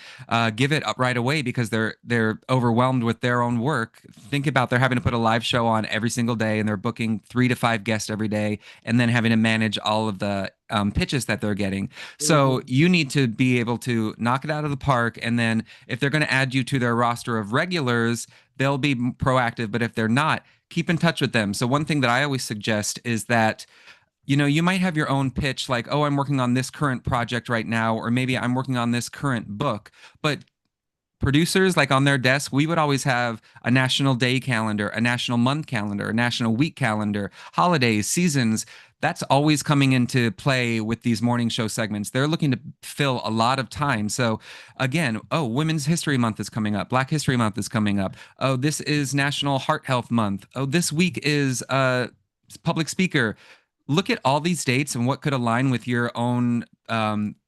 give it up right away because they're overwhelmed with their own work, think about they're having to put a live show on every single day and they're booking 3 to 5 guests every day and then having to manage all of the pitches that they're getting. So Mhm. you need to be able to knock it out of the park. And then if they're going to add you to their roster of regulars, they'll be proactive. But if they're not, keep in touch with them. So one thing that I always suggest is that you might have your own pitch like, oh, I'm working on this current project right now, or maybe I'm working on this current book. But producers, like on their desk, we would always have a national day calendar, a national month calendar, a national week calendar, holidays, seasons. That's always coming into play with these morning show segments. They're looking to fill a lot of time. So, again, oh, Women's History Month is coming up. Black History Month is coming up. Oh, this is National Heart Health Month. Oh, this week is public speaker. Look at all these dates and what could align with your own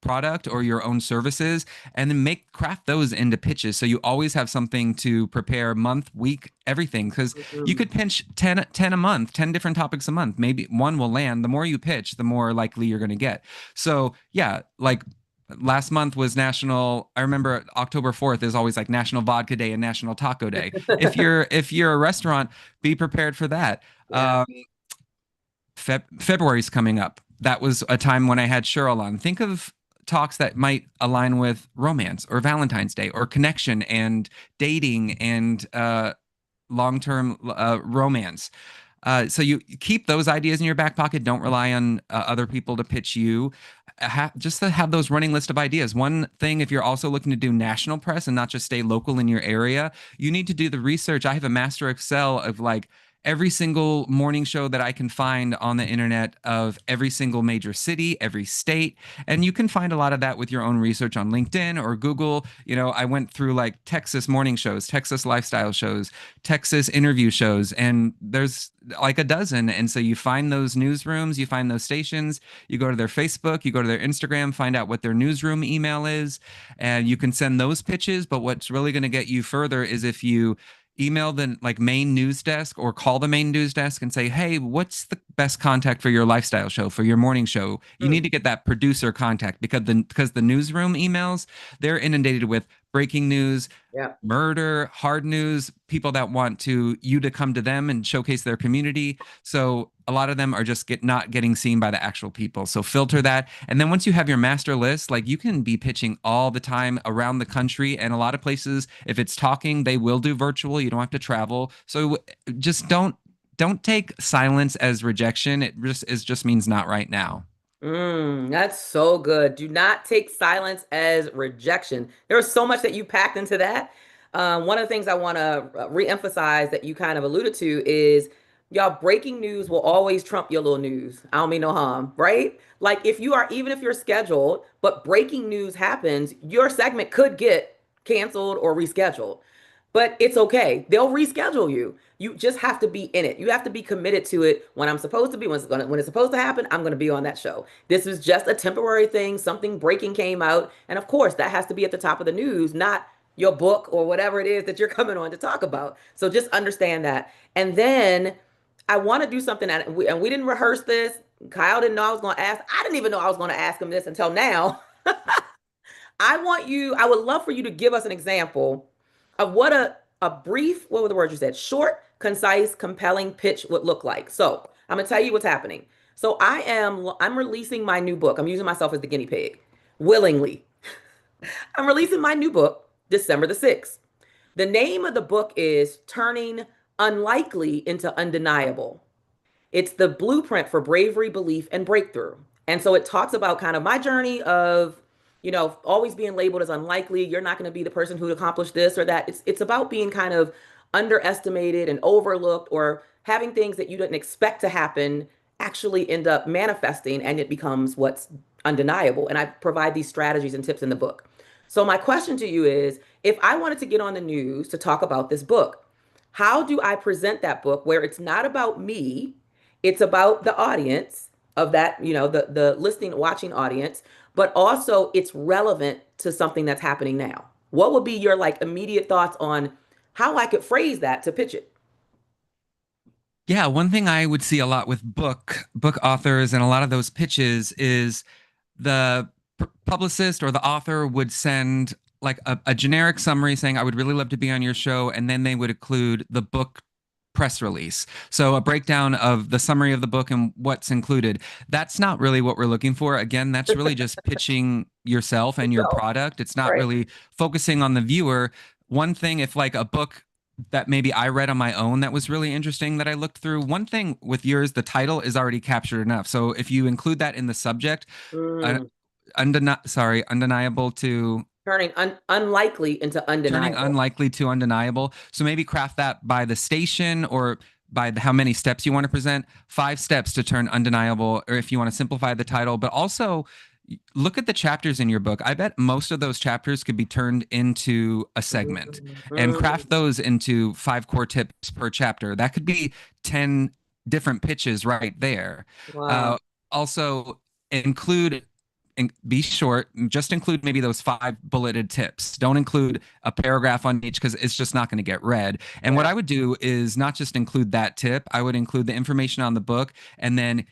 product or your own services, and then craft those into pitches. So you always have something to prepare month, week, everything. Because you Mhm. could pinch 10 a month, 10 different topics a month. Maybe one will land. The more you pitch, the more likely you're going to get. So yeah, like last month was I remember October 4th is always like National Vodka Day and National Taco Day. If you're a restaurant, be prepared for that. Yeah. February's coming up. That was a time when I had Cheryl on. Think of talks that might align with romance or Valentine's Day or connection and dating and long-term romance. So you keep those ideas in your back pocket. Don't rely on other people to pitch you. Just to have those running list of ideas. One thing, if you're also looking to do national press and not just stay local in your area, you need to do the research. I have a master Excel of like every single morning show that I can find on the internet of every single major city, every state. And you can find a lot of that with your own research on LinkedIn or Google. I went through like Texas morning shows, Texas lifestyle shows, Texas interview shows, and there's like a dozen. And so you find those newsrooms, you find those stations, you go to their Facebook, you go to their Instagram, find out what their newsroom email is, and you can send those pitches. But what's really going to get you further is if you email the like main news desk or call the main news desk and say, hey, what's the best contact for your lifestyle show, for your morning show? You need Mm. to get that producer contact because the newsroom emails, they're inundated with breaking news, Yeah. murder, hard news, people that want you to come to them and showcase their community. So a lot of them are just not getting seen by the actual people. So filter that. And then once you have your master list, like you can be pitching all the time around the country. And a lot of places, if it's talking, they will do virtual. You don't have to travel. So just don't take silence as rejection. It just means not right now. That's so good. Do not take silence as rejection. There's so much that you packed into that. One of the things I want to reemphasize that you kind of alluded to is y'all breaking news will always trump your little news. I don't mean no harm, right? Like even if you're scheduled, but breaking news happens, your segment could get canceled or rescheduled. But it's okay. They'll reschedule you. You just have to be in it. You have to be committed to it when I'm supposed to be, when it's supposed to happen, I'm going to be on that show. This is just a temporary thing. Something breaking came out. And of course, that has to be at the top of the news, not your book or whatever it is that you're coming on to talk about. So just understand that. And then I want to do something and we didn't rehearse this. Kyle didn't know I was going to ask. I didn't even know I was going to ask him this until now. I would love for you to give us an example of what a brief, what were the words you said? Short, concise, compelling pitch would look like. So I'm gonna tell you what's happening. So I'm releasing my new book. I'm using myself as the guinea pig willingly. I'm releasing my new book December the 6th. The name of the book is Turning Unlikely into Undeniable. It's the blueprint for bravery, belief, and breakthrough. And so it talks about kind of my journey of, always being labeled as unlikely. You're not going to be the person who accomplished this or that. It's about being kind of underestimated and overlooked or having things that you didn't expect to happen actually end up manifesting and it becomes what's undeniable. And I provide these strategies and tips in the book. So my question to you is, if I wanted to get on the news to talk about this book, how do I present that book where it's not about me, it's about the audience of that, the listening, watching audience, but also it's relevant to something that's happening now? What would be your like immediate thoughts on how I could phrase that to pitch it? Yeah, one thing I would see a lot with book authors and a lot of those pitches is the publicist or the author would send like a generic summary saying, I would really love to be on your show. And then they would include the book press release. So a breakdown of the summary of the book and what's included. That's not really what we're looking for. Again, that's really just pitching yourself and your So, product. It's not right. really focusing on the viewer. One thing, if like a book that maybe I read on my own that was really interesting that I looked through, one thing with yours, the title is already captured enough. So if you include that in the subject, uh, Mm. undeniable to Turning unlikely into turning undeniable. unlikely to undeniable. So maybe craft that by the station or by how many steps you want to present. 5 steps to turn undeniable, or if you want to simplify the title, but also look at the chapters in your book. I bet most of those chapters could be turned into a segment and craft Mm. those into 5 core tips per chapter. That could be 10 different pitches right there. Wow. Uh, also, include and be short, just include maybe those 5 bulleted tips. Don't include a paragraph on each because it's just not going to get read. And what Yeah. I would do is not just include that tip, I would include the information on the book. And then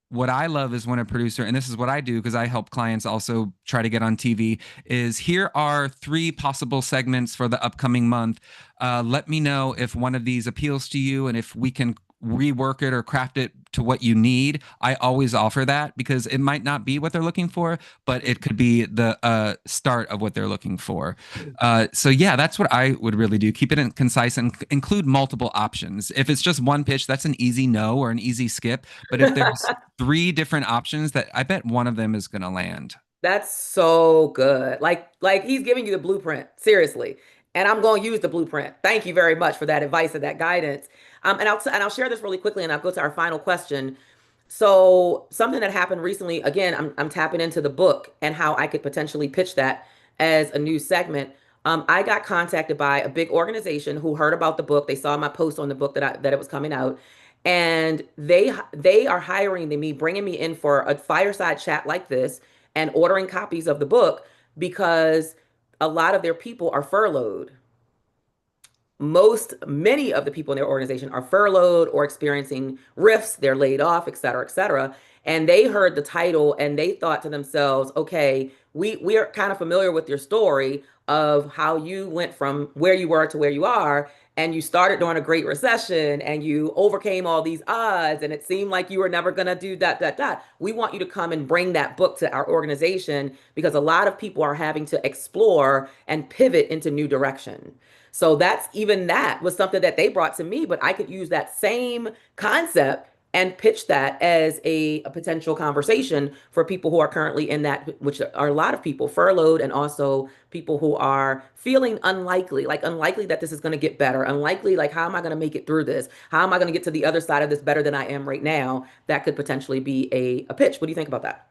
what I love is when a producer, and this is what I do because I help clients also try to get on TV, is here are 3 possible segments for the upcoming month. Let me know if one of these appeals to you and if we can rework it or craft it to what you need. I always offer that because it might not be what they're looking for, but it could be the start of what they're looking for. So yeah, that's what I would really do. Keep it concise and include multiple options. If it's just one pitch, that's an easy no or an easy skip. But if there's 3 different options, that I bet one of them is going to land. That's so good. Like he's giving you the blueprint, seriously. And I'm going to use the blueprint. Thank you very much for that advice and that guidance. And I'll share this really quickly, and I'll go to our final question. So something that happened recently, again, I'm tapping into the book and how I could potentially pitch that as a new segment. I got contacted by a big organization who heard about the book. They saw my post on the book that it was coming out, and they are hiring me, bringing me in for a fireside chat like this and ordering copies of the book because a lot of their people are furloughed. Many of the people in their organization are furloughed or experiencing rifts, they're laid off, et cetera, et cetera. And they heard the title and they thought to themselves, okay, we are kind of familiar with your story of how you went from where you were to where you are, and you started during a great recession and you overcame all these odds and it seemed like you were never going to do that. We want you to come and bring that book to our organization because a lot of people are having to explore and pivot into new direction. So that was something that they brought to me, but I could use that same concept and pitch that as a potential conversation for people who are currently in that, which are a lot of people furloughed and also people who are feeling unlikely, like unlikely that this is going to get better, unlikely, like, how am I going to make it through this? How am I going to get to the other side of this better than I am right now? That could potentially be a pitch. What do you think about that?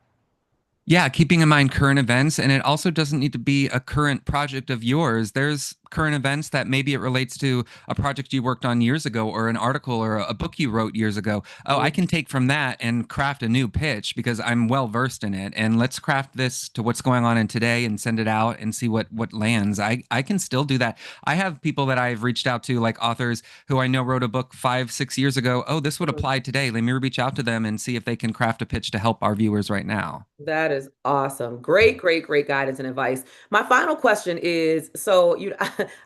Yeah, keeping in mind current events, and it also doesn't need to be a current project of yours. There's current events that maybe it relates to a project you worked on years ago or an article or a book you wrote years ago. Oh, I Mhm. can take from that and craft a new pitch because I'm well versed in it. And let's craft this to what's going on in today and send it out and see what lands. I can still do that. I have people that I've reached out to, like authors who I know wrote a book 5, 6 years ago. Oh, this would apply today. Let me reach out to them and see if they can craft a pitch to help our viewers right now. That is awesome. Great, great, great guidance and advice. My final question is, so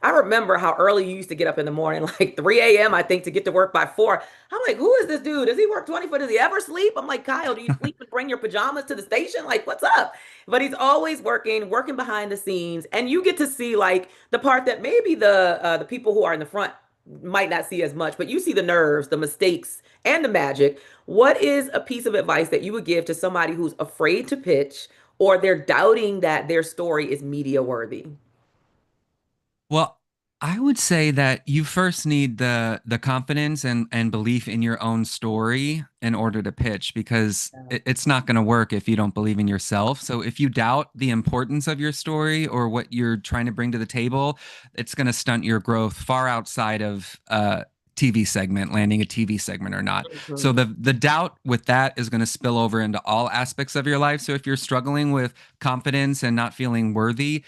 I remember how early you used to get up in the morning, like 3 a.m., I think, to get to work by 4. I'm like, who is this dude? Does he work 24? Does he ever sleep? I'm like, Kyle, do you sleep and bring your pajamas to the station? Like, what's up? But he's always working behind the scenes. And you get to see like the part that maybe the people who are in the front might not see as much, but you see the nerves, the mistakes, and the magic. What is a piece of advice that you would give to somebody who's afraid to pitch or they're doubting that their story is media worthy? Well, I would say that you first need the confidence and belief in your own story in order to pitch because it's not going to work if you don't believe in yourself. So if you doubt the importance of your story or what you're trying to bring to the table, it's going to stunt your growth far outside of TV segment, landing a TV segment or not. So Mhm. the doubt with that is going to spill over into all aspects of your life. So if you're struggling with confidence and not feeling worthy,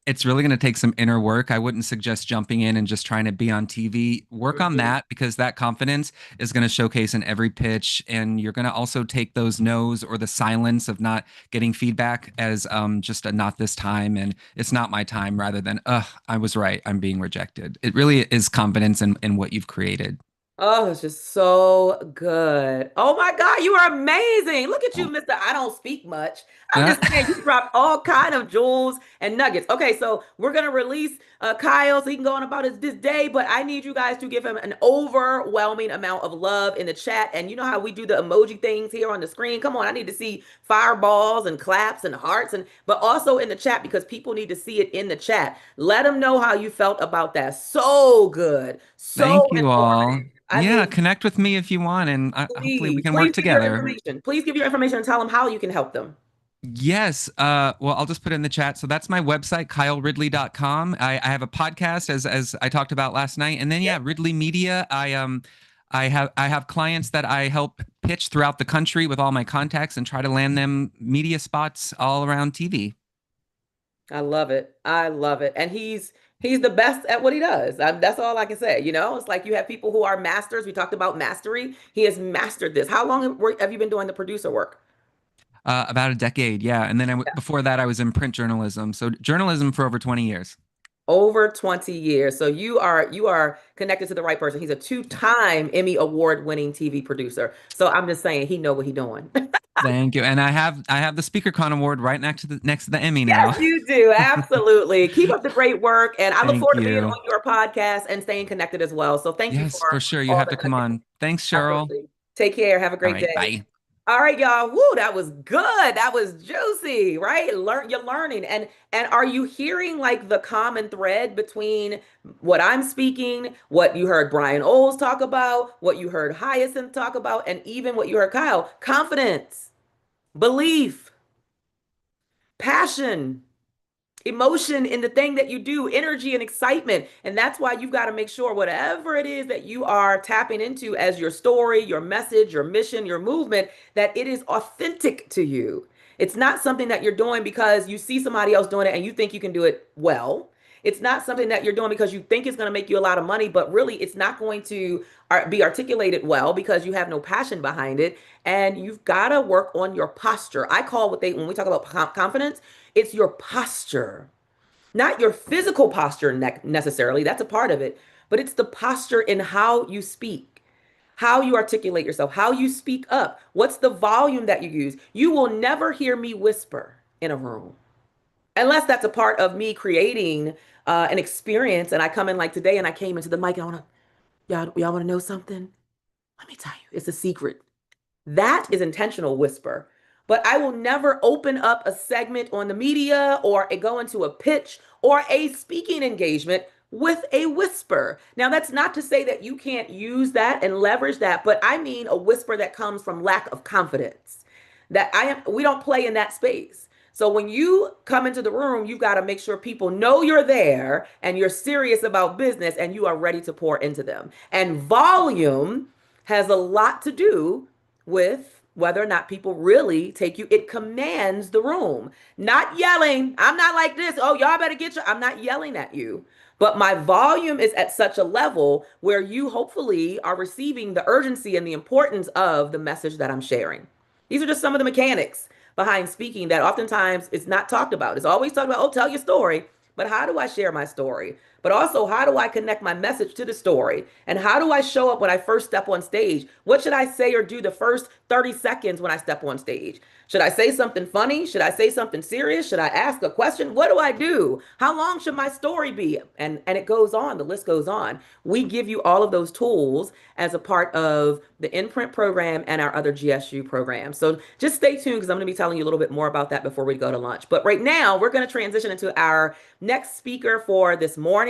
it's really going to take some inner work. I wouldn't suggest jumping in and just trying to be on TV. Work on Mhm. that because that confidence is going to showcase in every pitch. And you're going to also take those no's or the silence of not getting feedback as just a not this time and it's not my time rather than, I was right. I'm being rejected. It really is confidence in what you've created. Oh, it's just so good. Oh my God, you are amazing. Look at you, Mr. I don't speak much. I'm Uh, just saying you dropped all kind of jewels and nuggets. Okay, so we're gonna release Kyle so he can go on about this day, but I need you guys to give him an overwhelming amount of love in the chat. And you know how we do the emoji things here on the screen? Come on, I need to see fireballs and claps and hearts and but also in the chat because people need to see it in the chat. Let them know how you felt about that. So good. So Thank you all. informative. I Yeah, mean, connect with me if you want, and hopefully we please, can please work give your together. information. Please give your information and tell them how you can help them. Yes. Well, I'll just put it in the chat. So that's my website, kyleridley.com. I have a podcast as I talked about last night. And then yeah, Ridley Media. I have clients that I help pitch throughout the country with all my contacts and try to land them media spots all around TV. I love it. I love it. And he's the best at what he does. That's all I can say. You know, it's like you have people who are masters. We talked about mastery. He has mastered this. How long have you been doing the producer work? About a decade, yeah. And then before that, I was in print journalism. So journalism for over 20 years. Over 20 years. So you are connected to the right person. He's a two-time Emmy award winning TV producer. So I'm just saying he know what he's doing. Thank you. And I have the SpeakerCon award right next to the Emmy Yes, now. you do. Absolutely. Keep up the great work. And I look Thank forward to being you. on your podcast and staying connected as well. So thank you Yes, for for sure. You all have the to come nuggets. on. Thanks, Cheryl. Absolutely. Take care. Have a All great right, day. bye. All right, y'all. Woo, that was good. That was juicy, right? You're learning. And are you hearing like the common thread between what I'm speaking, what you heard Brian Oles talk about, what you heard Hyacinth talk about, and even what you heard Kyle? Confidence, belief, passion, emotion in the thing that you do, energy and excitement. And that's why you've got to make sure whatever it is that you are tapping into as your story, your message, your mission, your movement, that it is authentic to you. It's not something that you're doing because you see somebody else doing it and you think you can do it well. It's not something that you're doing because you think it's going to make you a lot of money, but really it's not going to be articulated well because you have no passion behind it. And you've got to work on your posture. I call when we talk about confidence, it's your posture, not your physical posture necessarily. That's a part of it, but it's the posture in how you speak, how you articulate yourself, how you speak up. What's the volume that you use? You will never hear me whisper in a room unless that's a part of me creating an experience. And I come in like today and I came into the mic and y'all want to know something? Let me tell you, it's a secret. That is intentional whisper. But I will never open up a segment on the media or go into a pitch or a speaking engagement with a whisper. Now, that's not to say that you can't use that and leverage that, but I mean a whisper that comes from lack of confidence. We don't play in that space. So when you come into the room, you've got to make sure people know you're there and you're serious about business and you are ready to pour into them. And volume has a lot to do with whether or not people really take you. It commands the room, not yelling. I'm not like this. Oh, y'all better get your. I'm not yelling at you. But my volume is at such a level where you hopefully are receiving the urgency and the importance of the message that I'm sharing. These are just some of the mechanics behind speaking that oftentimes it's not talked about. It's always talked about, oh, tell your story. But how do I share my story? But also, how do I connect my message to the story? And how do I show up when I first step on stage? What should I say or do the first 30 seconds when I step on stage? Should I say something funny? Should I say something serious? Should I ask a question? What do I do? How long should my story be? And it goes on, the list goes on. We give you all of those tools as a part of the Imprint program and our other GSU programs. So just stay tuned because I'm going to be telling you a little bit more about that before we go to lunch. But right now, we're going to transition into our next speaker for this morning.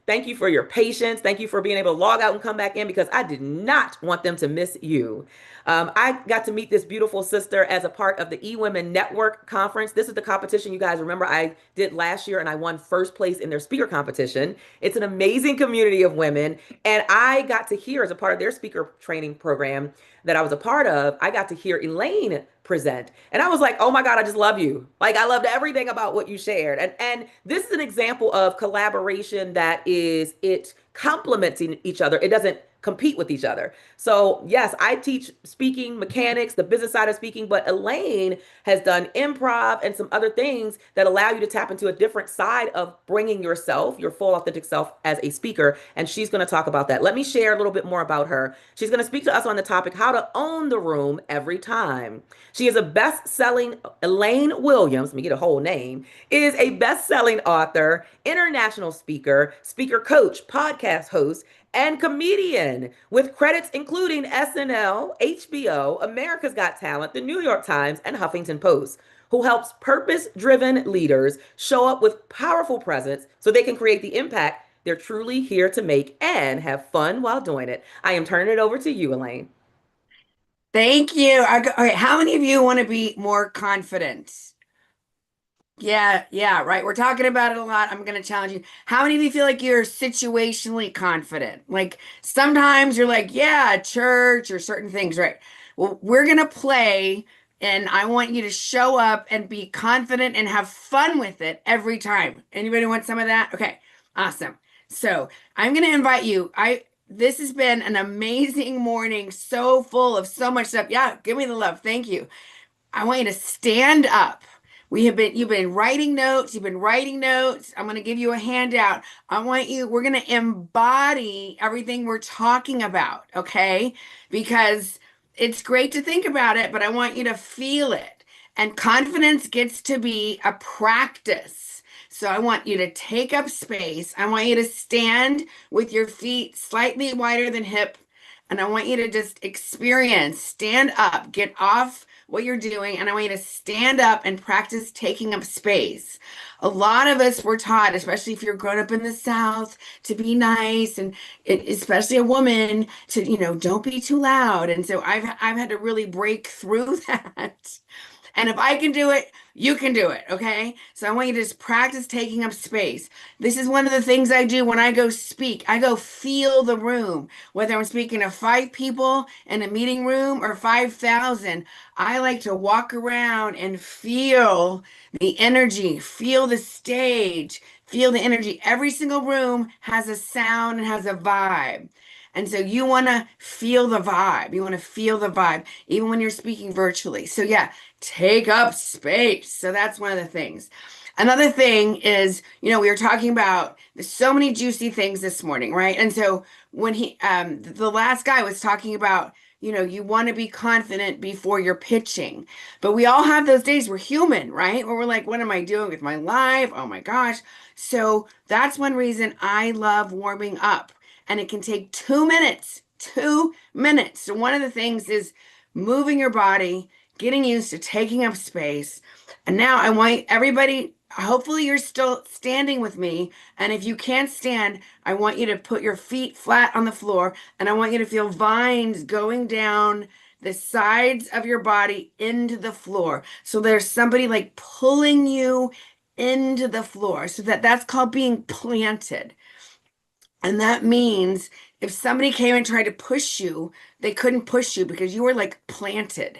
Thank you for your patience. Thank you for being able to log out and come back in because I did not want them to miss you. I got to meet this beautiful sister as a part of the eWomen Network Conference. This is the competition you guys remember I did last year and I won first place in their speaker competition. It's an amazing community of women. And I got to hear as a part of their speaker training program that I was a part of, I got to hear Elaine present. And I was like, oh my God, I just love you. Like I loved everything about what you shared. And this is an example of collaboration that is it complementing each other. It doesn't compete with each other. So, yes, I teach speaking mechanics, the business side of speaking, but Elaine has done improv and some other things that allow you to tap into a different side of bringing yourself, your full authentic self as a speaker. And she's going to talk about that. Let me share a little bit more about her. She's going to speak to us on the topic how to own the room every time. She is a best-selling Elaine Williams, let me get a whole name, is a best-selling author, international speaker, speaker coach, podcast host, and comedian with credits including SNL, HBO, America's Got Talent, The New York Times, and Huffington Post, who helps purpose-driven leaders show up with powerful presence so they can create the impact they're truly here to make and have fun while doing it. I am turning it over to you, Elaine. Thank you. Okay, how many of you want to be more confident? Yeah, right. We're talking about it a lot. I'm going to challenge you. How many of you feel like you're situationally confident? Like sometimes you're like, yeah, church or certain things, right? Well, we're going to play and I want you to show up and be confident and have fun with it every time. Anybody want some of that? Okay, awesome. So I'm going to invite you. This has been an amazing morning, so full of so much stuff. Yeah, give me the love. Thank you. I want you to stand up. You've been writing notes. You've been writing notes. I'm going to give you a handout. We're going to embody everything we're talking about, okay? Because it's great to think about it, but I want you to feel it. And confidence gets to be a practice. So I want you to take up space. I want you to stand with your feet slightly wider than hip. And I want you to just stand up, get off what you're doing, and I want you to stand up and practice taking up space. A lot of us were taught, especially if you're grown up in the South, to be nice, and especially a woman, to, don't be too loud. And so I've had to really break through that. And if I can do it, you can do it, okay? So I want you to just practice taking up space. This is one of the things I do when I go speak. I go feel the room. Whether I'm speaking to 5 people in a meeting room or 5,000, I like to walk around and feel the energy, feel the stage, feel the energy. Every single room has a sound and has a vibe. And so you want to feel the vibe. You want to feel the vibe, even when you're speaking virtually. So yeah, take up space. So that's one of the things. Another thing is, we were talking about there's so many juicy things this morning, right? And so when the last guy was talking about, you want to be confident before you're pitching. But we all have those days, we're human, right? Where we're like, what am I doing with my life? Oh my gosh. So that's one reason I love warming up. And it can take 2 minutes, 2 minutes. So one of the things is moving your body, getting used to taking up space. And now I want everybody, hopefully you're still standing with me. And if you can't stand, I want you to put your feet flat on the floor. And I want you to feel vines going down the sides of your body into the floor. So there's somebody like pulling you into the floor. So that's called being planted. And that means if somebody came and tried to push you, they couldn't push you because you were like planted.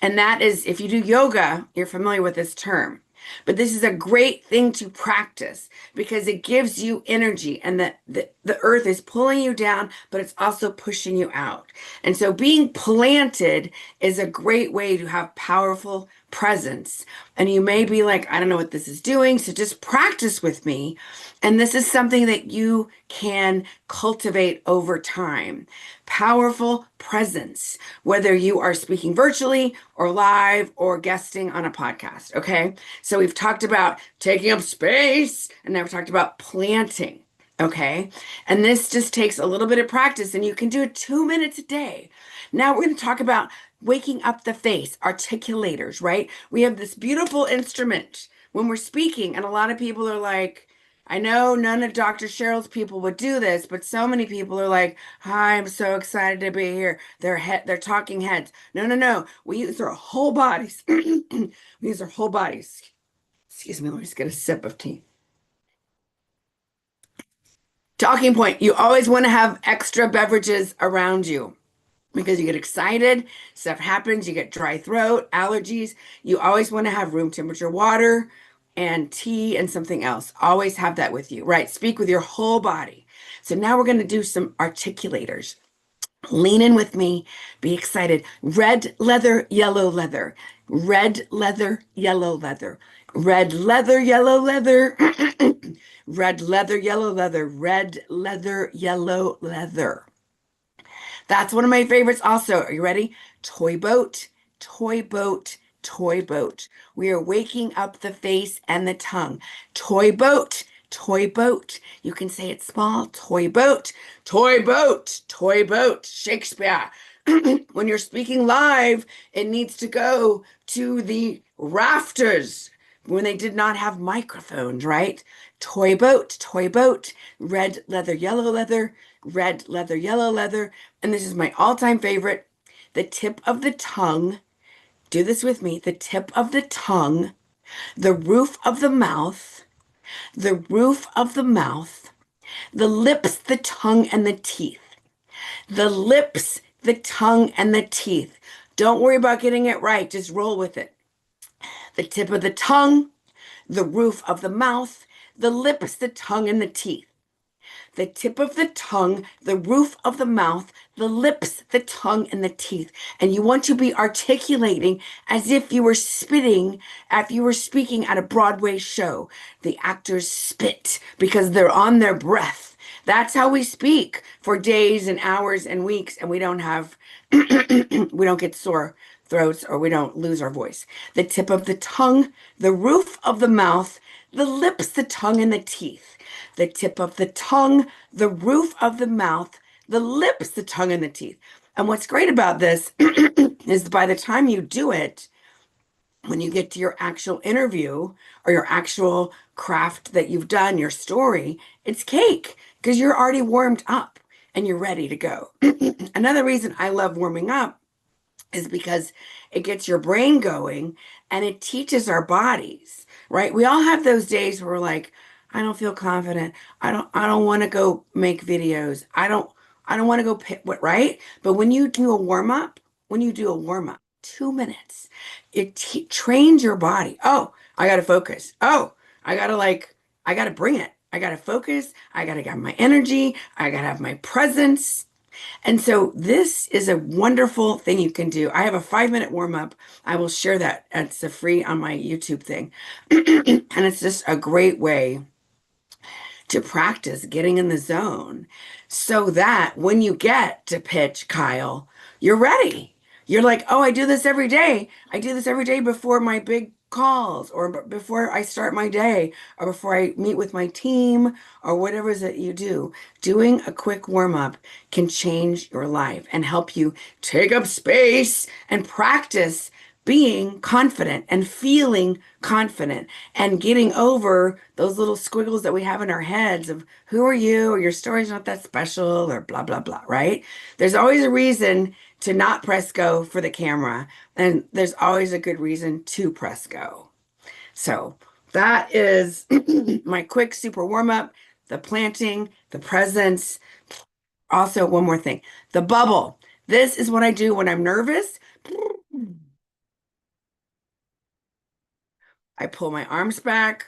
And that is, if you do yoga, you're familiar with this term. But this is a great thing to practice because it gives you energy and the earth is pulling you down, but it's also pushing you out. And so being planted is a great way to have powerful presence. And you may be like, I don't know what this is doing. So just practice with me. And this is something that you can cultivate over time. Powerful presence, whether you are speaking virtually or live or guesting on a podcast. Okay. So we've talked about taking up space and now we've talked about planting. Okay. And this just takes a little bit of practice and you can do it 2 minutes a day. Now we're going to talk about waking up the face, articulators, right? We have this beautiful instrument when we're speaking, and a lot of people are like, I know none of Dr. Cheryl's people would do this, but so many people are like, hi, I'm so excited to be here. They're talking heads. No. We use our whole bodies. We use our whole bodies. Excuse me, let me just get a sip of tea. Talking point, you always want to have extra beverages around you because you get excited, stuff happens, you get dry throat, allergies. You always want to have room temperature water and tea and something else. Always have that with you, right? Speak with your whole body. So now we're going to do some articulators. Lean in with me. Be excited. Red leather, yellow leather. Red leather, yellow leather. Red leather, yellow leather. Red leather, yellow leather. Red leather, yellow leather. That's one of my favorites also. Are you ready? Toy boat, toy boat, toy boat. We are waking up the face and the tongue. Toy boat, toy boat. You can say it small. Toy boat, toy boat, toy boat. Shakespeare. When you're speaking live, it needs to go to the rafters when they did not have microphones, right? Toy boat, red leather, yellow leather, red leather, yellow leather. And this is my all-time favorite. The tip of the tongue. Do this with me. The tip of the tongue, the roof of the mouth, the roof of the mouth, the lips, the tongue, and the teeth. The lips, the tongue, and the teeth. Don't worry about getting it right. Just roll with it. The tip of the tongue, the roof of the mouth, the lips, the tongue, and the teeth. The tip of the tongue, the roof of the mouth, the lips, the tongue, and the teeth. And you want to be articulating as if you were spitting, if you were speaking at a Broadway show. The actors spit because they're on their breath. That's how we speak for days and hours and weeks, and we don't have, we don't get sore throats or we don't lose our voice. The tip of the tongue, the roof of the mouth, the lips, the tongue, and the teeth. The tip of the tongue, the roof of the mouth, the lips, the tongue, and the teeth. And what's great about this is by the time you do it, when you get to your actual interview or your actual craft that you've done, your story, it's cake because you're already warmed up and you're ready to go. Another reason I love warming up is because it gets your brain going and it teaches our bodies, right? We all have those days where we're like, I don't feel confident. I don't want to go make videos. I don't want to go what, right? But when you do a warm up, 2 minutes, it trains your body. Oh, I got to focus. Oh, I got to bring it. I got to focus. I got to have my energy. I got to have my presence. And so this is a wonderful thing you can do. I have a 5-minute warm up. I will share that. It's a free on my YouTube thing. And it's just a great way to practice getting in the zone so that when you get to pitch, Kyle, you're ready. You're like, oh, I do this every day. I do this every day before my big calls or before I start my day or before I meet with my team or whatever it is that you do. Doing a quick warm up can change your life and help you take up space and practice being confident and feeling confident and getting over those little squiggles that we have in our heads of who are you or your story's not that special or blah, blah, blah, right? There's always a reason to not press go for the camera, and there's always a good reason to press go. So that is my quick super warm up, the planting, the presence. Also, one more thing, the bubble. This is what I do when I'm nervous. I pull my arms back.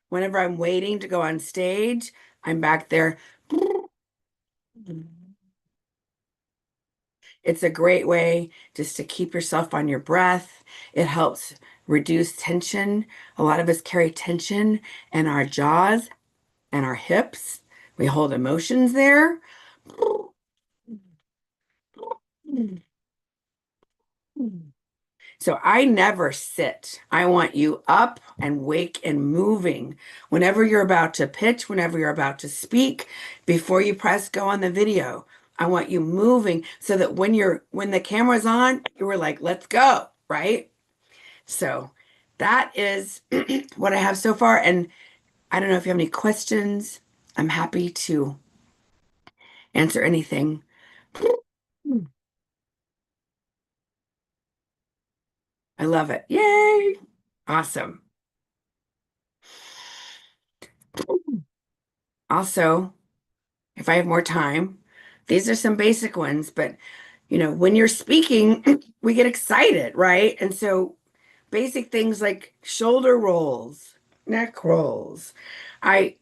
Whenever I'm waiting to go on stage, I'm back there. It's a great way just to keep yourself on your breath. It helps reduce tension. A lot of us carry tension in our jaws and our hips. We hold emotions there. So I never sit. I want you up and wake and moving. Whenever you're about to pitch, whenever you're about to speak, before you press go on the video, I want you moving so that when the camera's on, you were like, let's go, right? So that is what I have so far. And I don't know if you have any questions. I'm happy to answer anything. I love it. Yay. Awesome. Also, if I have more time, these are some basic ones, but when you're speaking, we get excited, right? And so basic things like shoulder rolls, neck rolls. I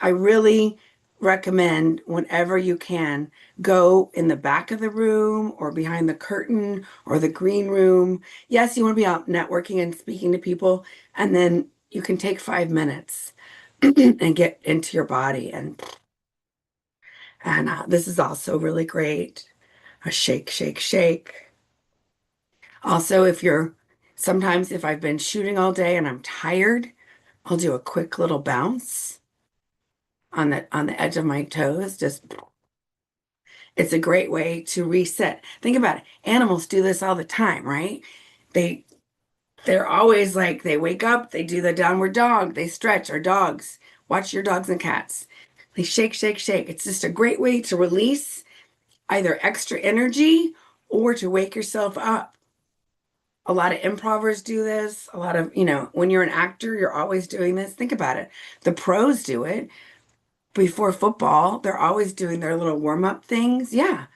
I really recommend whenever you can go in the back of the room or behind the curtain or the green room. Yes, you want to be out networking and speaking to people, and then you can take 5 minutes and get into your body. And this is also really great. A shake, shake, shake. Also, sometimes if I've been shooting all day and I'm tired, I'll do a quick little bounce on the edge of my toes. Just it's a great way to reset. Think about it. Animals do this all the time, right? They they're always like they wake up, they do the downward dog, they stretch. Our dogs, watch your dogs and cats. They shake, shake, shake. It's just a great way to release either extra energy or to wake yourself up. A lot of improvers do this. A lot of, when you're an actor, you're always doing this. Think about it. The pros do it before football. They're always doing their little warm-up things. Yeah.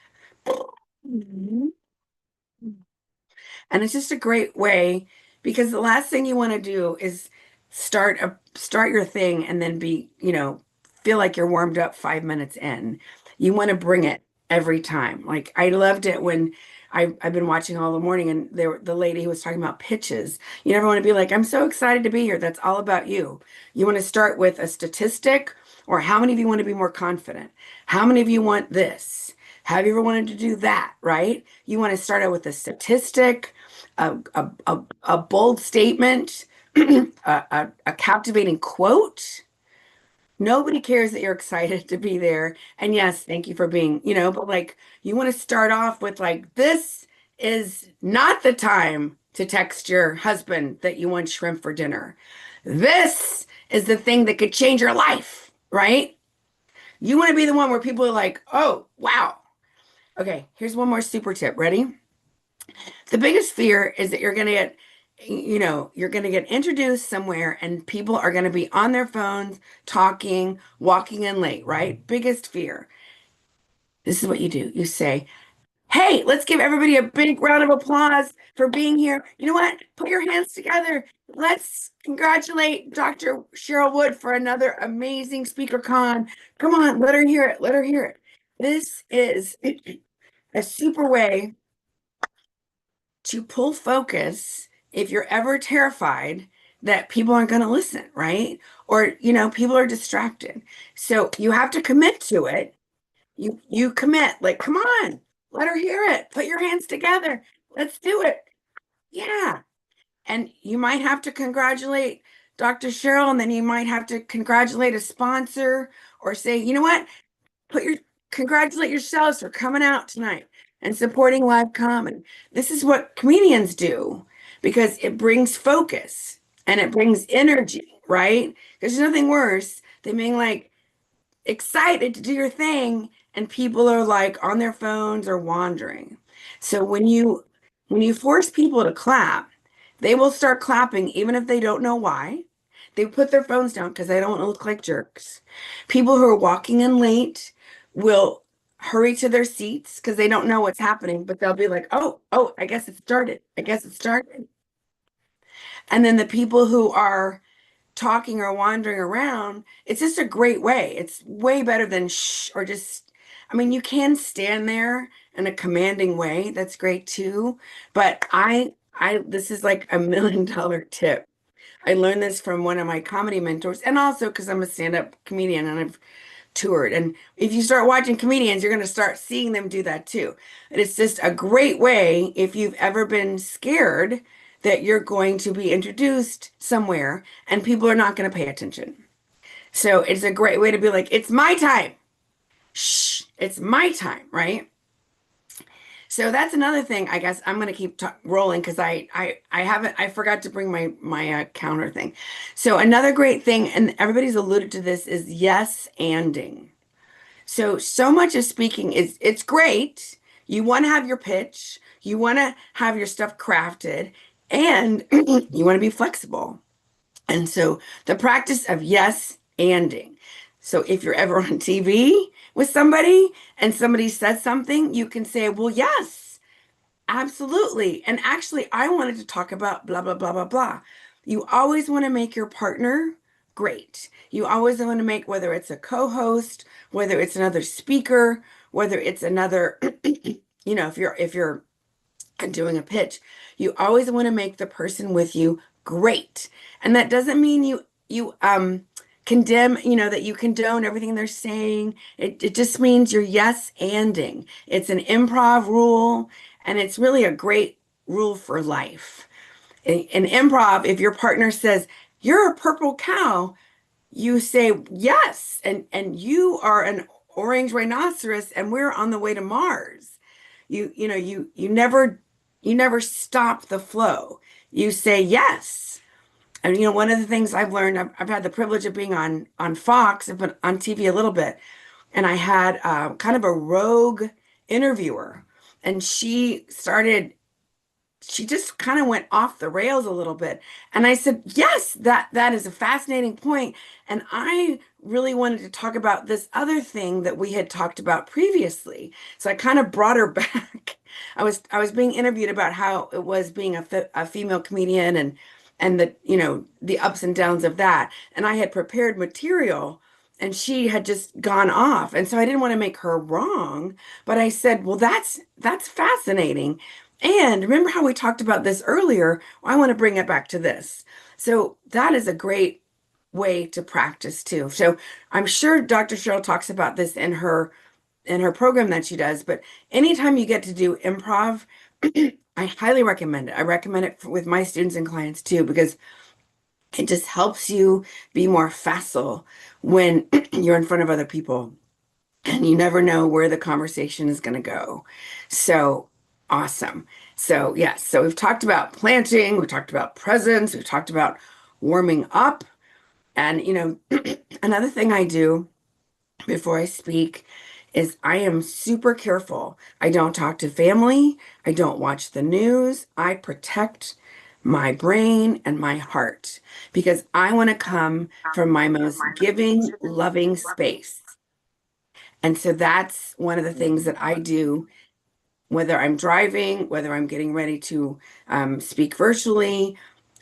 Mhm. And it's just a great way because the last thing you want to do is start your thing and then feel like you're warmed up 5 minutes in. You want to bring it every time. Like I loved it when I've been watching all the morning and the lady who was talking about pitches. You never want to be like, I'm so excited to be here. That's all about you. You want to start with a statistic or how many of you want to be more confident? How many of you want this? Have you ever wanted to do that, right? You want to start out with a statistic, a bold statement, a captivating quote. Nobody cares that you're excited to be there. And yes, thank you for being, but like you want to start off with like, this is not the time to text your husband that you want shrimp for dinner. This is the thing that could change your life, right? You want to be the one where people are like, oh, wow. Okay, here's one more super tip. Ready? The biggest fear is that you're going to get introduced somewhere and people are going to be on their phones, talking, walking in late, right? Biggest fear. This is what you do. You say, hey, let's give everybody a big round of applause for being here. You know what? Put your hands together. Let's congratulate Dr. Cheryl Wood for another amazing SpeakerCon. Come on, let her hear it. Let her hear it. This is a super way to pull focus if you're ever terrified that people aren't going to listen, right? Or, people are distracted. So you have to commit to it. You commit, like, come on, let her hear it. Put your hands together. Let's do it. Yeah. And you might have to congratulate Dr. Cheryl, and then you might have to congratulate a sponsor or say, you know what? Congratulate yourselves for coming out tonight and supporting live comedy. This is what comedians do because it brings focus and it brings energy, right? There's nothing worse than being like excited to do your thing and people are like on their phones or wandering. So when you force people to clap, they will start clapping even if they don't know why. They put their phones down because they don't want to look like jerks. People who are walking in late will hurry to their seats because they don't know what's happening, but they'll be like, oh, I guess it started. I guess it started. And then the people who are talking or wandering around, it's just a great way. It's way better than shh or just, I mean, you can stand there in a commanding way. That's great too. But this is like $1 million tip. I learned this from one of my comedy mentors, and also because I'm a stand-up comedian and I've toured. And if you start watching comedians, you're going to start seeing them do that too. And it's just a great way if you've ever been scared that you're going to be introduced somewhere and people are not going to pay attention. So it's a great way to be like, it's my time. Shh, it's my time, right? So that's another thing. I guess I'm going to keep rolling because I forgot to bring my counter thing. So another great thing, and everybody's alluded to this, is yes anding. So much of speaking it's great. You want to have your pitch, you want to have your stuff crafted, and you want to be flexible. And so the practice of yes anding. So if you're ever on TV with somebody and somebody says something, you can say, well, yes, absolutely. And actually, I wanted to talk about blah, blah, blah, blah, blah. You always want to make your partner great. You always want to make, whether it's a co-host, whether it's another speaker, whether it's another, if you're doing a pitch, you always want to make the person with you great. And that doesn't mean you condemn, that you condone everything they're saying. It just means you're yes anding. It's an improv rule, and it's really a great rule for life. In improv, if your partner says, "You're a purple cow," you say yes, and you are an orange rhinoceros, and we're on the way to Mars. You never stop the flow. You say yes. And one of the things I've learned, I've had the privilege of being on Fox. I've been on TV a little bit, and I had kind of a rogue interviewer, and she just kind of went off the rails a little bit. And I said, yes, that is a fascinating point. And I really wanted to talk about this other thing that we had talked about previously. So I kind of brought her back. I was being interviewed about how it was being a female comedian, and the ups and downs of that. And I had prepared material, and she had just gone off. And so I didn't want to make her wrong, but I said, well, that's fascinating. And remember how we talked about this earlier? I want to bring it back to this. So that is a great way to practice too. So I'm sure Dr. Cheryl talks about this in her program that she does, but anytime you get to do improv, I highly recommend it. I recommend it with my students and clients too, because it just helps you be more facile when you're in front of other people, and you never know where the conversation is going to go. So awesome. So yes, so we've talked about planting, we've talked about presence, we've talked about warming up. And another thing I do before I speak is I am super careful. I don't talk to family, I don't watch the news. I protect my brain and my heart, because I want to come from my most giving, loving space. And so that's one of the things that I do, whether I'm driving, whether I'm getting ready to speak virtually,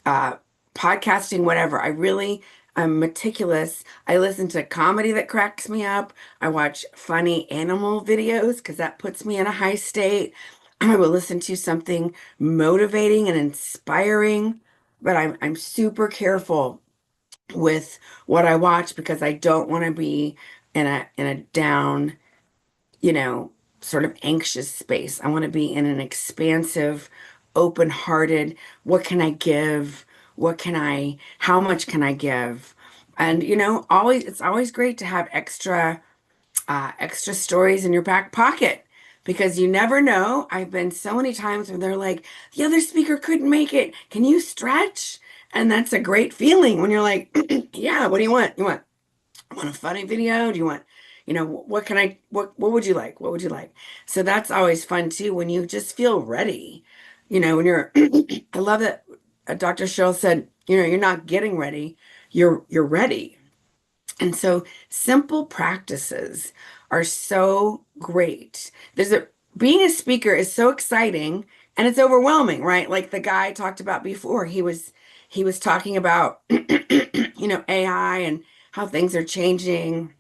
uh, podcasting, whatever. I'm meticulous. I listen to comedy that cracks me up. I watch funny animal videos because that puts me in a high state. I will listen to something motivating and inspiring, but I'm super careful with what I watch, because I don't want to be in a down, you know, sort of anxious space. I want to be in an expansive, open-hearted, what can I give? How much can I give? And it's always great to have extra stories in your back pocket, because you never know. I've been so many times when they're like, the other speaker couldn't make it. Can you stretch? And that's a great feeling when you're like, yeah, what do you want? You want a funny video? Do you want, what would you like? What would you like? So that's always fun too, when you just feel ready. When you're, I love that Dr. Cheryl said, you're not getting ready, you're ready. And so simple practices are so great. Being a speaker is so exciting, and it's overwhelming, right? Like the guy I talked about before, he was talking about AI and how things are changing.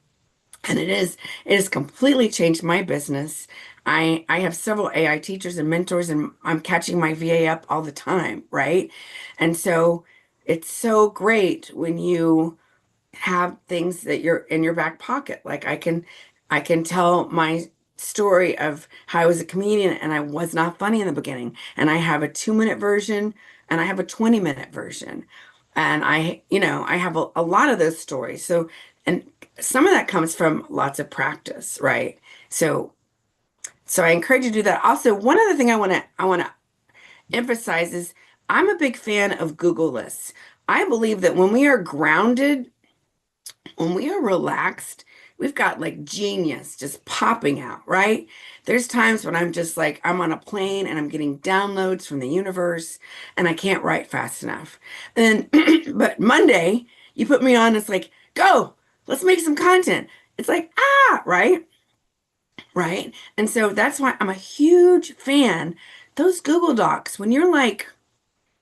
And it has completely changed my business. I have several AI teachers and mentors, and I'm catching my VA up all the time, right? And so it's so great when you have things that you're in your back pocket. Like I can tell my story of how I was a comedian and I was not funny in the beginning. And I have a 2-minute version and I have a 20-minute version. And I have a lot of those stories. So, and some of that comes from lots of practice, right? So I encourage you to do that. Also, one other thing I want to emphasize is I'm a big fan of Google lists. I believe that when we are grounded, when we are relaxed, we've got like genius just popping out, right? There's times when I'm just like, I'm on a plane and I'm getting downloads from the universe and I can't write fast enough. And but Monday, you put me on, it's like, go, let's make some content. It's like, right? Right. And so that's why I'm a huge fan. Those Google Docs, when you're like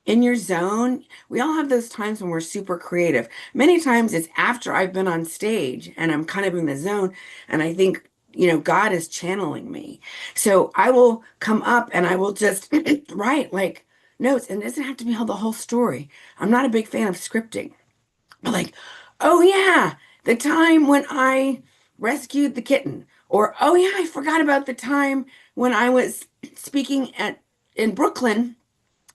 in your zone, we all have those times when we're super creative. Many times it's after I've been on stage and I'm kind of in the zone and I think, God is channeling me. So I will come up and I will just write like notes, and it doesn't have to be the whole story. I'm not a big fan of scripting. But like, oh yeah, the time when I rescued the kitten. Or oh yeah, I forgot about the time when I was speaking at in Brooklyn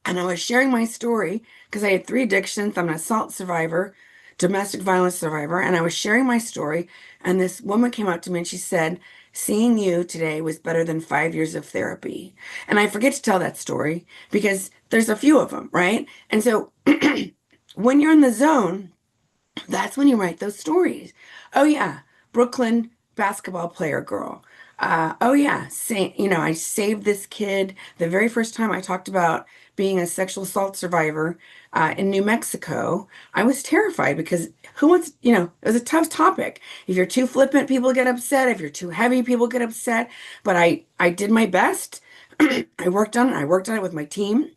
and I was sharing my story because I had three addictions. I'm an assault survivor, domestic violence survivor, and I was sharing my story. And this woman came up to me and she said, "Seeing you today was better than 5 years of therapy." And I forget to tell that story because there's a few of them, right? And so when you're in the zone, that's when you write those stories. Oh yeah, Brooklyn basketball player girl. Oh yeah, I saved this kid. The very first time I talked about being a sexual assault survivor in New Mexico, I was terrified because who wants, it was a tough topic. If you're too flippant, people get upset. If you're too heavy, people get upset. But I did my best. I worked on it. I worked on it with my team.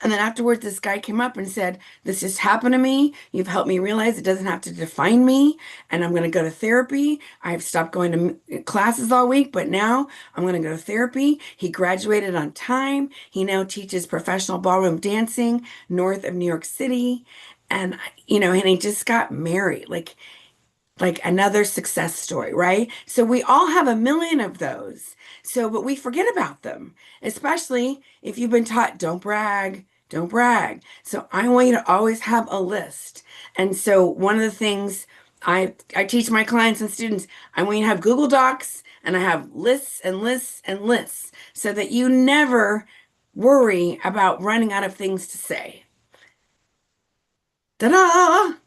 And then afterwards, this guy came up and said, "This just happened to me. You've helped me realize it doesn't have to define me. And I'm going to go to therapy. I've stopped going to classes all week, but now I'm going to go to therapy." He graduated on time. He now teaches professional ballroom dancing north of New York City. And, and he just got married. Like another success story, right? So we all have a million of those. So, but we forget about them, especially if you've been taught don't brag, don't brag. So I want you to always have a list. And so one of the things I teach my clients and students, I want you to have Google Docs and I have lists and lists and lists so that you never worry about running out of things to say. Ta-da!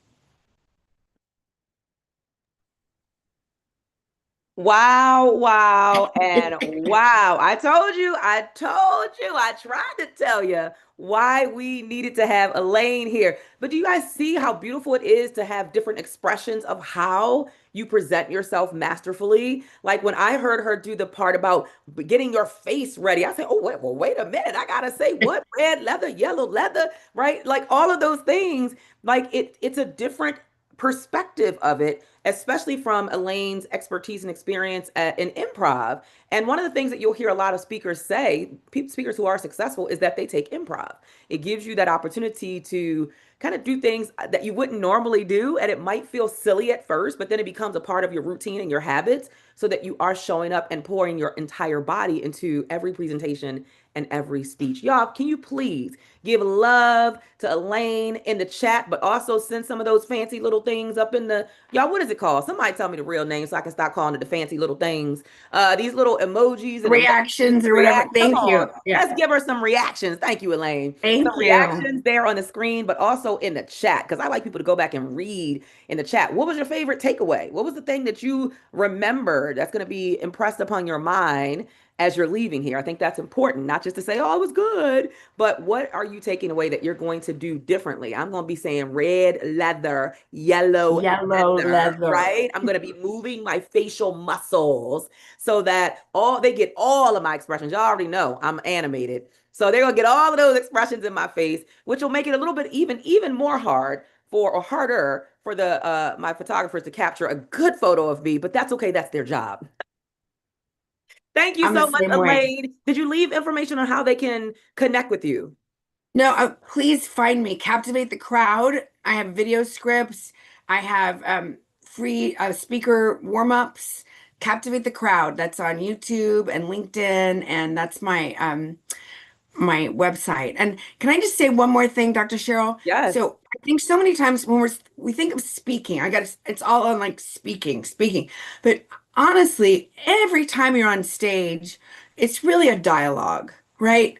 Wow, wow, and wow. I tried to tell you why we needed to have Elaine here. But do you guys see how beautiful it is to have different expressions of how you present yourself masterfully? Like when I heard her do the part about getting your face ready, I said, "Oh, wait, well, wait a minute. I gotta say what red leather, yellow leather, right? Like all of those things, like it's a different perspective of it, especially from Elaine's expertise and experience in improv. And one of the things that you'll hear a lot of speakers say, speakers who are successful, is that they take improv. It gives you that opportunity to kind of do things that you wouldn't normally do. And it might feel silly at first, but then it becomes a part of your routine and your habits so that you are showing up and pouring your entire body into every presentation and every speech. Y'all, can you please give love to Elaine in the chat, but also send some of those fancy little things up in the, y'all, what is it called? Somebody tell me the real name so I can stop calling it the fancy little things. These little emojis and Reactions or whatever. Come Thank on. you. Yeah. Let's give her some reactions. Thank you, Elaine. Some Thank you. reactions there on the screen, but also in the chat, because I like people to go back and read in the chat. What was your favorite takeaway? What was the thing that you remembered that's going to be impressed upon your mind as you're leaving here? I think that's important, not just to say, "Oh, it was good," but what are you taking away that you're going to do differently? I'm going to be saying red leather, yellow Yellow leather, leather. right? I'm going to be moving my facial muscles so that they get all of my expressions. Y'all already know I'm animated. So they're gonna get all of those expressions in my face, which will make it a little bit even more hard for or harder for the my photographers to capture a good photo of me, but that's okay, that's their job. Thank you I'm the so much, same way. Elaine. Did you leave information on how they can connect with you? No, please find me. Captivate the Crowd. I have video scripts. I have free speaker warm-ups. Captivate the Crowd. That's on YouTube and LinkedIn, and that's my website. And can I just say one more thing, Dr. Cheryl? Yes. So I think so many times when we think of speaking, it's all on like speaking. But honestly, every time you're on stage, it's really a dialogue, right?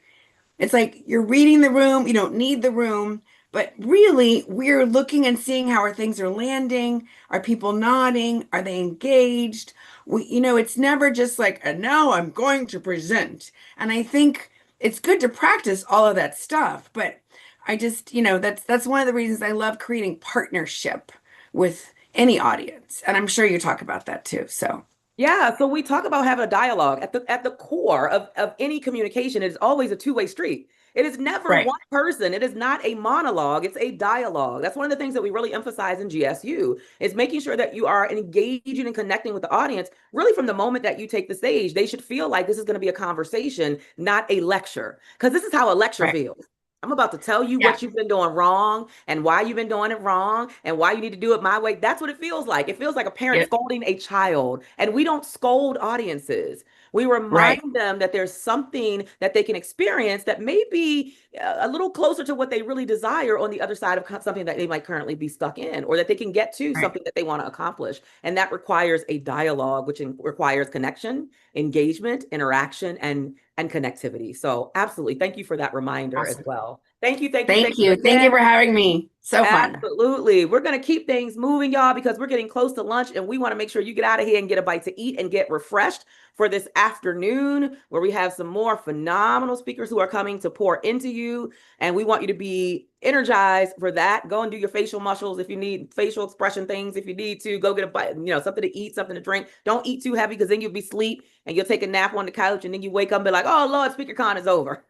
It's like you're reading the room, you don't need the room, but really we're looking and seeing how our things are landing. Are people nodding? Are they engaged? It's never just like, and now I'm going to present. And I think it's good to practice all of that stuff, but I just, that's one of the reasons I love creating partnership with any audience. And I'm sure you talk about that too. So Yeah, so we talk about having a dialogue at the core of any communication. It is always a two-way street. It is never Right. one person. It is not a monologue. It's a dialogue. That's one of the things that we really emphasize in GSU is making sure that you are engaging and connecting with the audience. Really, from the moment that you take the stage, they should feel like this is going to be a conversation, not a lecture. Because this is how a lecture Right. feels. I'm about to tell you Yeah. what you've been doing wrong and why you've been doing it wrong and why you need to do it my way. That's what it feels like. It feels like a parent Yep. scolding a child. And we don't scold audiences. We Right. remind them that there's something that they can experience that may be a little closer to what they really desire on the other side of something that they might currently be stuck in, or that they can get to Right. something that they want to accomplish. And that requires a dialogue, which requires connection, engagement, interaction, and connectivity. So absolutely. Thank you for that reminder as Awesome. well. Thank you, thank you, Thank thank you you. Thank you again. for having me. So fun. Absolutely. We're going to keep things moving, y'all, because we're getting close to lunch and we want to make sure you get out of here and get a bite to eat and get refreshed for this afternoon, where we have some more phenomenal speakers who are coming to pour into you. And we want you to be energized for that. Go and do your facial muscles if you need facial expression things. If you need to, go get a bite, something to eat, something to drink. Don't eat too heavy because then you'll be asleep and you'll take a nap on the couch and then you wake up and be like, oh, Lord, SpeakerCon is over.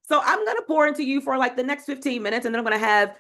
So I'm going to pour into you for like the next 15 minutes, and then I'm going to have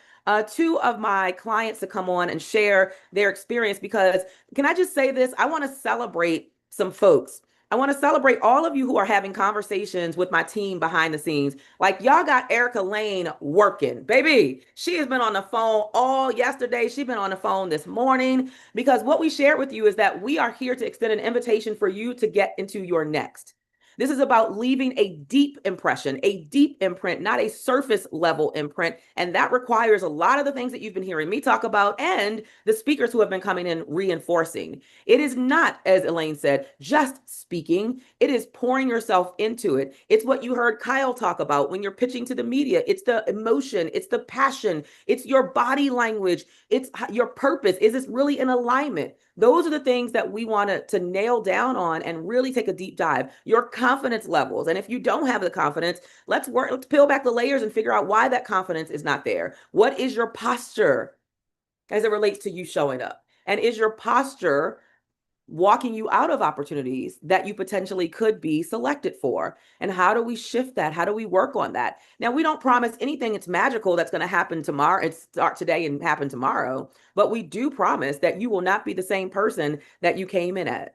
two of my clients to come on and share their experience. Because can I just say this? I want to celebrate some folks. I want to celebrate all of you who are having conversations with my team behind the scenes. Like y'all got Erica Lane working, baby. She has been on the phone all yesterday. She's been on the phone this morning because what we shared with you is that we are here to extend an invitation for you to get into your next. This is about leaving a deep impression, a deep imprint, not a surface level imprint. And that requires a lot of the things that you've been hearing me talk about and the speakers who have been coming in reinforcing. It is not, as Elaine said, just speaking. It is pouring yourself into it. It's what you heard Kyle talk about when you're pitching to the media. It's the emotion, it's the passion, it's your body language, it's your purpose. Is this really in alignment? Those are the things that we want to nail down on and really take a deep dive. Your confidence levels. And if you don't have the confidence, let's peel back the layers and figure out why that confidence is not there. What is your posture as it relates to you showing up? And is your posture walking you out of opportunities that you potentially could be selected for? And how do we shift that? How do we work on that? Now, we don't promise anything it's magical that's going to happen tomorrow. It's start today and happen tomorrow, but we do promise that you will not be the same person that you came in as.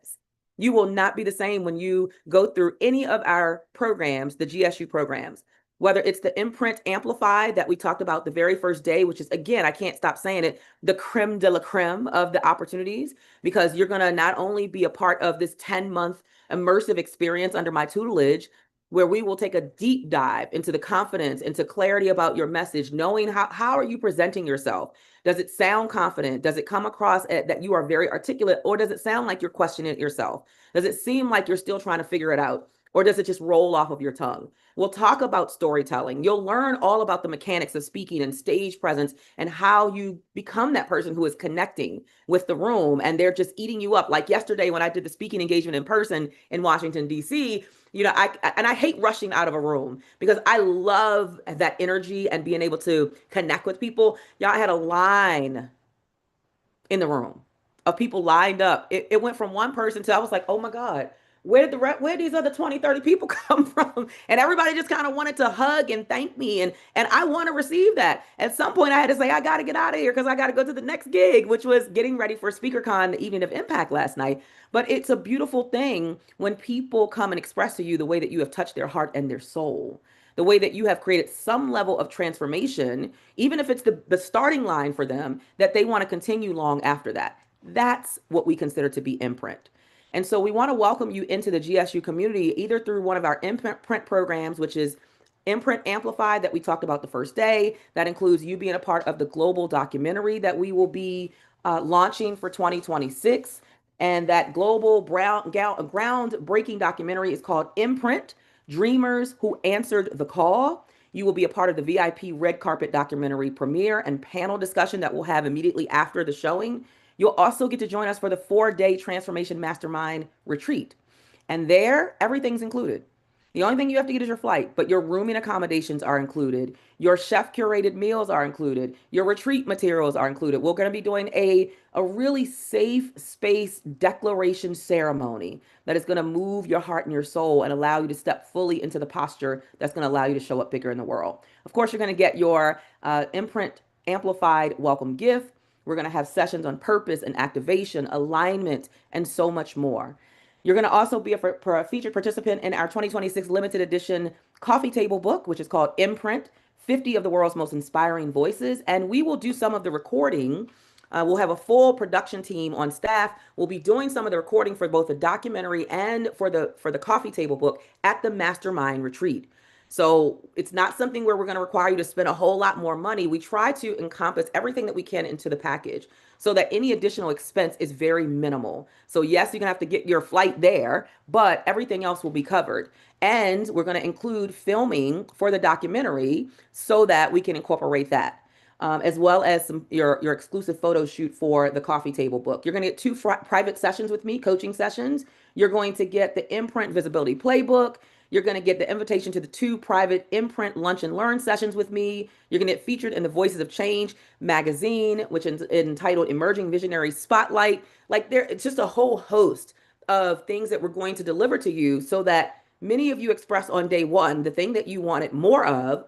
You will not be the same when you go through any of our programs, the GSU programs, whether it's the Imprint Amplify that we talked about the very first day, which is, again, I can't stop saying it, the creme de la creme of the opportunities, because you're going to not only be a part of this 10-month immersive experience under my tutelage, where we will take a deep dive into the confidence, into clarity about your message, knowing how are you presenting yourself? Does it sound confident? Does it come across that you are very articulate, or does it sound like you're questioning it yourself? Does it seem like you're still trying to figure it out? Or does it just roll off of your tongue? We'll talk about storytelling. You'll learn all about the mechanics of speaking and stage presence and how you become that person who is connecting with the room and they're just eating you up. Like yesterday when I did the speaking engagement in person in Washington, D.C., I hate rushing out of a room because I love that energy and being able to connect with people. Y'all, I had a line in the room of people lined up. It went from one person to I was like, oh my God, where these other 20, 30 people come from? And everybody just kind of wanted to hug and thank me. And I want to receive that. At some point I had to say, I got to get out of here because I got to go to the next gig, which was getting ready for SpeakerCon, the evening of impact last night. But it's a beautiful thing when people come and express to you the way that you have touched their heart and their soul, the way that you have created some level of transformation, even if it's the starting line for them, that they want to continue long after that. That's what we consider to be imprint. And so we want to welcome you into the GSU community, either through one of our imprint programs, which is Imprint Amplified that we talked about the first day. That includes you being a part of the global documentary that we will be launching for 2026. And that global groundbreaking documentary is called Imprint: Dreamers Who Answered the Call. You will be a part of the VIP red carpet documentary premiere and panel discussion that we'll have immediately after the showing. You'll also get to join us for the 4-day Transformation Mastermind retreat. And there, everything's included. The only thing you have to get is your flight, but your room and accommodations are included. Your chef curated meals are included. Your retreat materials are included. We're going to be doing a really safe space declaration ceremony that is going to move your heart and your soul and allow you to step fully into the posture that's going to allow you to show up bigger in the world. Of course, you're going to get your imprint amplified welcome gift. We're going to have sessions on purpose and activation, alignment, and so much more. You're going to also be a featured participant in our 2026 limited edition coffee table book, which is called Imprint 50 of the World's Most Inspiring Voices. And we will do some of the recording. We'll have a full production team on staff. We'll be doing some of the recording for both the documentary and for the coffee table book at the Mastermind Retreat. So it's not something where we're going to require you to spend a whole lot more money. We try to encompass everything that we can into the package so that any additional expense is very minimal. So yes, you're going to have to get your flight there, but everything else will be covered. And we're going to include filming for the documentary so that we can incorporate that. As well as your exclusive photo shoot for the coffee table book. You're going to get two private sessions with me, coaching sessions. You're going to get the Imprint Visibility Playbook. You're going to get the invitation to the two private Imprint Lunch and Learn sessions with me. You're going to get featured in the Voices of Change magazine, which is entitled Emerging Visionary Spotlight. Like it's just a whole host of things that we're going to deliver to you so that many of you expressed on day one the thing that you wanted more of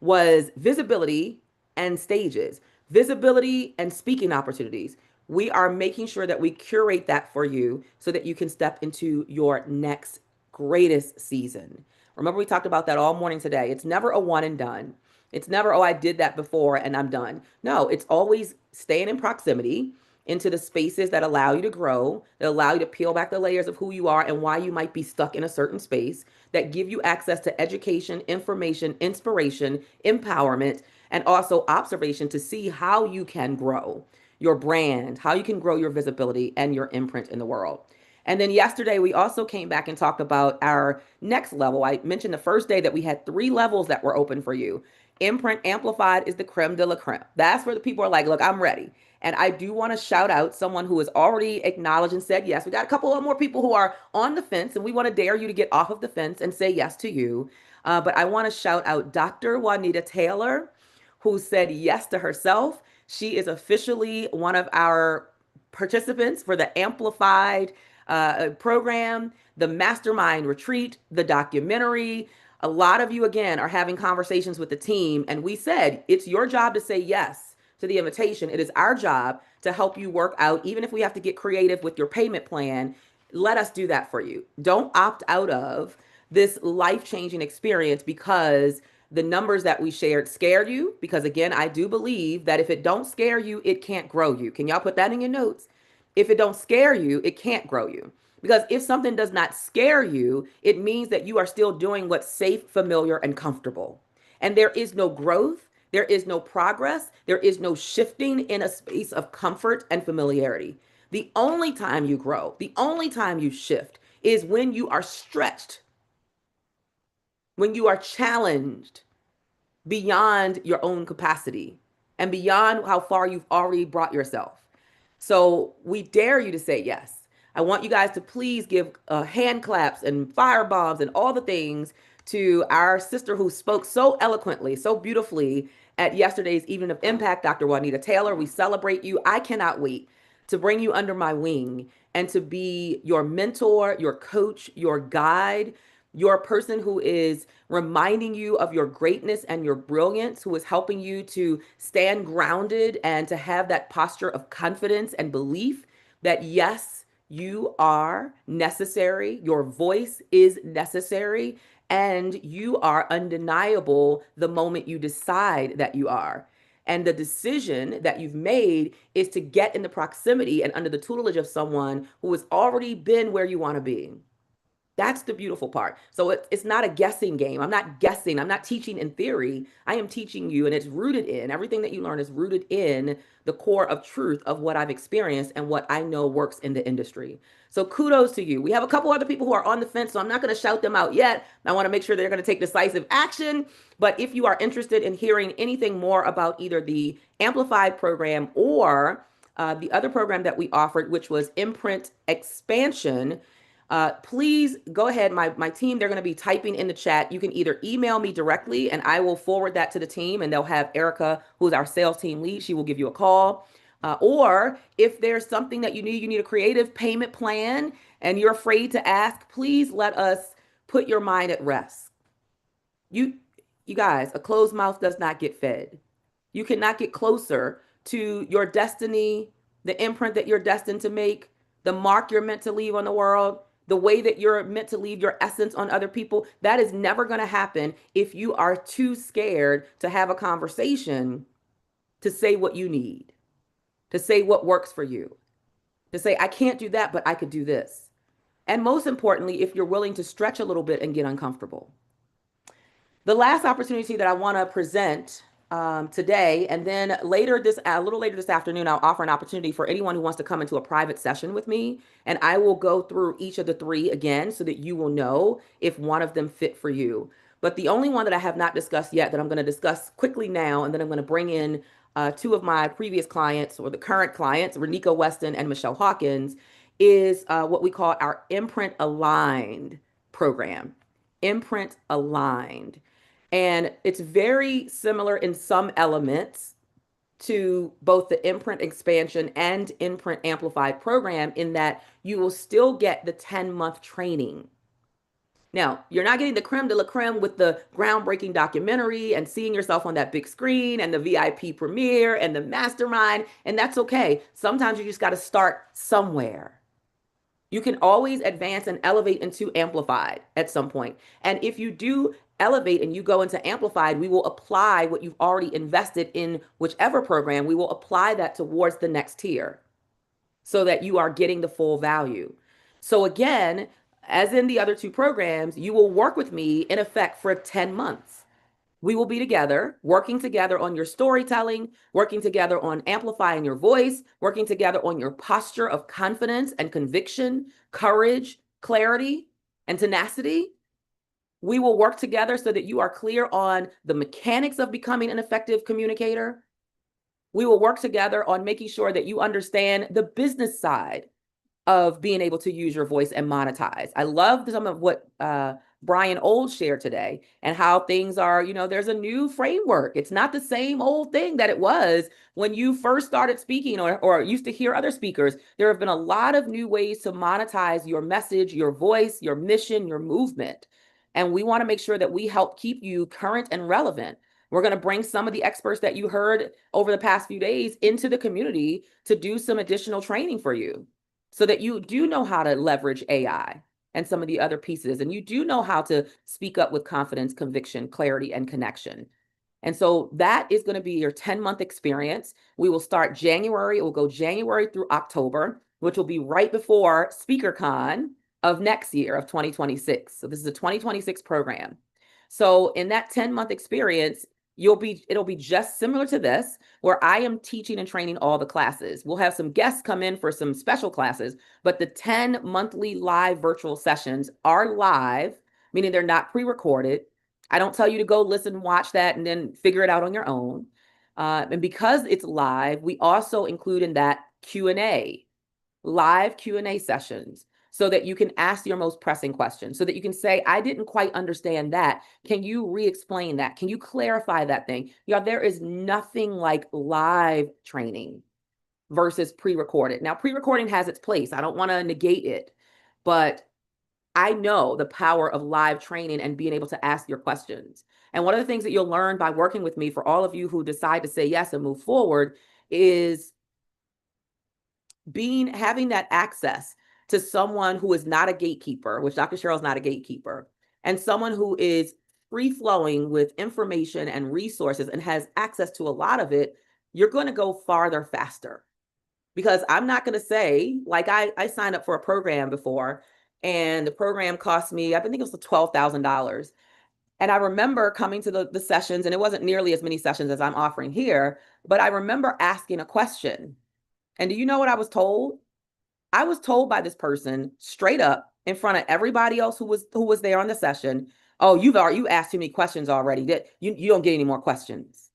was visibility and stages, visibility and speaking opportunities. We are making sure that we curate that for you so that you can step into your next greatest season. Remember, we talked about that all morning today. It's never a one and done. It's never, oh, I did that before and I'm done. No, it's always staying in proximity into the spaces that allow you to grow, that allow you to peel back the layers of who you are and why you might be stuck in a certain space, that give you access to education, information, inspiration, empowerment, and also observation to see how you can grow your brand, how you can grow your visibility and your imprint in the world. And then yesterday, we also came back and talked about our next level. I mentioned the first day that we had 3 levels that were open for you. Imprint Amplified is the creme de la creme. That's where the people are like, look, I'm ready. And I do want to shout out someone who has already acknowledged and said yes. We got a couple of more people who are on the fence, and we want to dare you to get off of the fence and say yes to you. But I want to shout out Dr. Juanita Taylor, who said yes to herself. She is officially one of our participants for the Amplified program, the Mastermind Retreat, the documentary. A lot of you, again, are having conversations with the team. And we said, it's your job to say yes to the invitation. It is our job to help you work out, even if we have to get creative with your payment plan. Let us do that for you. Don't opt out of this life-changing experience because the numbers that we shared scared you. Because again, I do believe that if it don't scare you, it can't grow you. Can y'all put that in your notes? If it don't scare you, it can't grow you. Because if something does not scare you, it means that you are still doing what's safe, familiar, and comfortable. And there is no growth, there is no progress, there is no shifting in a space of comfort and familiarity. The only time you grow, the only time you shift is when you are stretched, when you are challenged beyond your own capacity and beyond how far you've already brought yourself. So we dare you to say yes. I want you guys to please give hand claps and fire bombs and all the things to our sister who spoke so eloquently, so beautifully at yesterday's Evening of Impact, Dr. Juanita Taylor. We celebrate you. I cannot wait to bring you under my wing and to be your mentor, your coach, your guide, your person who is reminding you of your greatness and your brilliance, who is helping you to stand grounded and to have that posture of confidence and belief that yes, you are necessary, your voice is necessary, and you are undeniable the moment you decide that you are. And the decision that you've made is to get in the proximity and under the tutelage of someone who has already been where you want to be. That's the beautiful part. So it's not a guessing game. I'm not guessing. I'm not teaching in theory. I am teaching you, and it's rooted in everything that you learn is rooted in the core of truth of what I've experienced and what I know works in the industry. So kudos to you. We have a couple other people who are on the fence, so I'm not going to shout them out yet. I want to make sure they're going to take decisive action. But if you are interested in hearing anything more about either the Amplified program or the other program that we offered, which was Imprint Expansion, Please go ahead. My team, they're going to be typing in the chat. You can either email me directly and I will forward that to the team, and they'll have Erica, who's our sales team lead. She will give you a call. Or if there's something that you need a creative payment plan and you're afraid to ask, please let us put your mind at rest. You guys, a closed mouth does not get fed. You cannot get closer to your destiny, the imprint that you're destined to make, the mark you're meant to leave on the world, the way that you're meant to leave your essence on other people. That is never going to happen if you are too scared to have a conversation, to say what you need, to say what works for you, to say, I can't do that, but I could do this. And most importantly, if you're willing to stretch a little bit and get uncomfortable. The last opportunity that I want to present today, and then a little later this afternoon, I'll offer an opportunity for anyone who wants to come into a private session with me, and I will go through each of the three again so that you will know if one of them fit for you. But the only one that I have not discussed yet that I'm going to discuss quickly now, and then I'm going to bring in two of my previous clients, or the current clients, Renika Weston and Michelle Hawkins, is what we call our Imprint Aligned program. Imprint Aligned. And it's very similar in some elements to both the Imprint Expansion and Imprint Amplified program, in that you will still get the 10-month training. Now, you're not getting the creme de la creme with the groundbreaking documentary and seeing yourself on that big screen and the VIP premiere and the mastermind, and that's okay. Sometimes you just got to start somewhere. You can always advance and elevate into amplified at some point. And if you do elevate and you go into amplified, we will apply what you've already invested in whichever program. We will apply that towards the next tier so that you are getting the full value. So again, as in the other two programs, you will work with me in effect for 10 months. We will be together, working together on your storytelling, working together on amplifying your voice, working together on your posture of confidence and conviction, courage, clarity, and tenacity. We will work together so that you are clear on the mechanics of becoming an effective communicator. We will work together on making sure that you understand the business side of being able to use your voice and monetize. I love some of what Brian Old shared today, and how things are, there's a new framework. It's not the same old thing that it was when you first started speaking or used to hear other speakers. There have been a lot of new ways to monetize your message, your voice, your mission, your movement. And we want to make sure that we help keep you current and relevant. We're going to bring some of the experts that you heard over the past few days into the community to do some additional training for you, so that you do know how to leverage AI and some of the other pieces, and you do know how to speak up with confidence, conviction, clarity, and connection. And so that is going to be your 10-month experience. We will start January. It will go January through October, which will be right before SpeakerCon of next year, of 2026. So this is a 2026 program. So in that 10-month experience, it'll be just similar to this, where I am teaching and training all the classes. We'll have some guests come in for some special classes, but the 10 monthly live virtual sessions are live, meaning they're not pre-recorded. I don't tell you to go listen, watch that, and then figure it out on your own. And because it's live, we also include in that Q&A, live Q&A sessions, so that you can ask your most pressing questions, so that you can say, I didn't quite understand that. Can you re-explain that? Can you clarify that thing? There is nothing like live training versus pre-recorded. Now, pre-recording has its place. I don't want to negate it, but I know the power of live training and being able to ask your questions. And one of the things that you'll learn by working with me, for all of you who decide to say yes and move forward, is having that access to someone who is not a gatekeeper, which Dr. Cheryl's not a gatekeeper, and someone who is free flowing with information and resources and has access to a lot of it. You're going to go farther faster. Because I'm not going to say, like, I signed up for a program before, and the program cost me, I think it was $12,000. And I remember coming to the sessions, and it wasn't nearly as many sessions as I'm offering here, but I remember asking a question. And do you know what I was told? I was told by this person straight up in front of everybody else who was there on the session, oh, you asked too many questions already. That you don't get any more questions.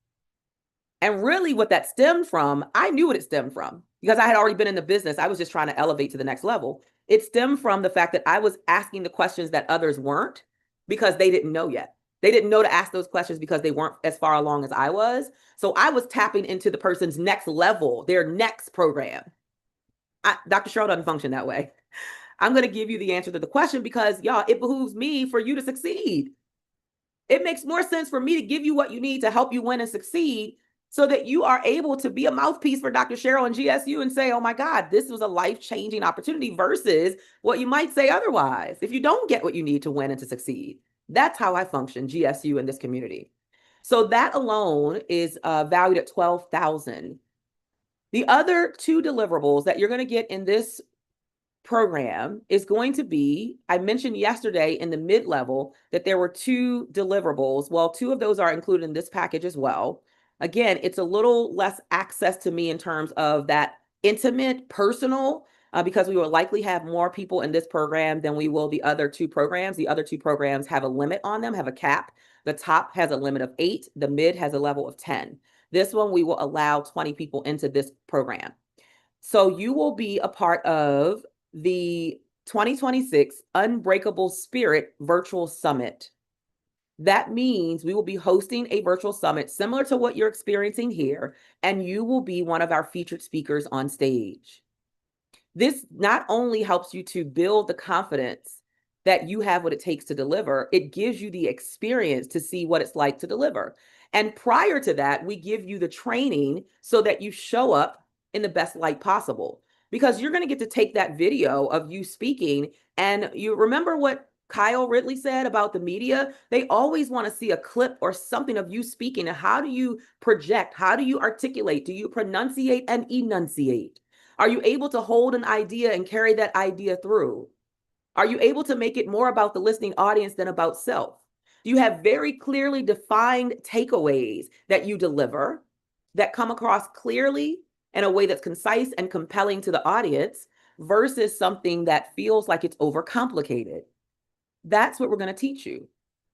And really what that stemmed from, I knew what it stemmed from. because I had already been in the business. I was just trying to elevate to the next level. It stemmed from the fact that I was asking the questions that others weren't because they didn't know yet. They didn't know to ask those questions because they weren't as far along as I was. So I was tapping into the person's next level, their next program. Dr. Cheryl doesn't function that way. I'm going to give you the answer to the question because, y'all, it behooves me for you to succeed. It makes more sense for me to give you what you need to help you win and succeed so that you are able to be a mouthpiece for Dr. Cheryl and GSU and say, oh my God, this was a life-changing opportunity versus what you might say otherwise if you don't get what you need to win and to succeed. That's how I function, GSU, in this community. So that alone is valued at $12,000. The other two deliverables that you're going to get in this program is going to be, I mentioned yesterday in the mid-level that there were two deliverables. Well, two of those are included in this package as well. Again, it's a little less access to me in terms of that intimate, personal, because we will likely have more people in this program than we will the other two programs. The other two programs have a limit on them, have a cap. The top has a limit of 8, the mid has a level of 10. This one, we will allow 20 people into this program. So you will be a part of the 2026 Unbreakable Spirit Virtual Summit. That means we will be hosting a virtual summit similar to what you're experiencing here, and you will be one of our featured speakers on stage. This not only helps you to build the confidence that you have what it takes to deliver, it gives you the experience to see what it's like to deliver. And prior to that, we give you the training so that you show up in the best light possible. Because you're going to get to take that video of you speaking, and you remember what Kyle Ridley said about the media? They always want to see a clip or something of you speaking. And how do you project? How do you articulate? Do you pronunciate and enunciate? Are you able to hold an idea and carry that idea through? Are you able to make it more about the listening audience than about self? Do you have very clearly defined takeaways that you deliver that come across clearly in a way that's concise and compelling to the audience versus something that feels like it's overcomplicated? That's what we're going to teach you.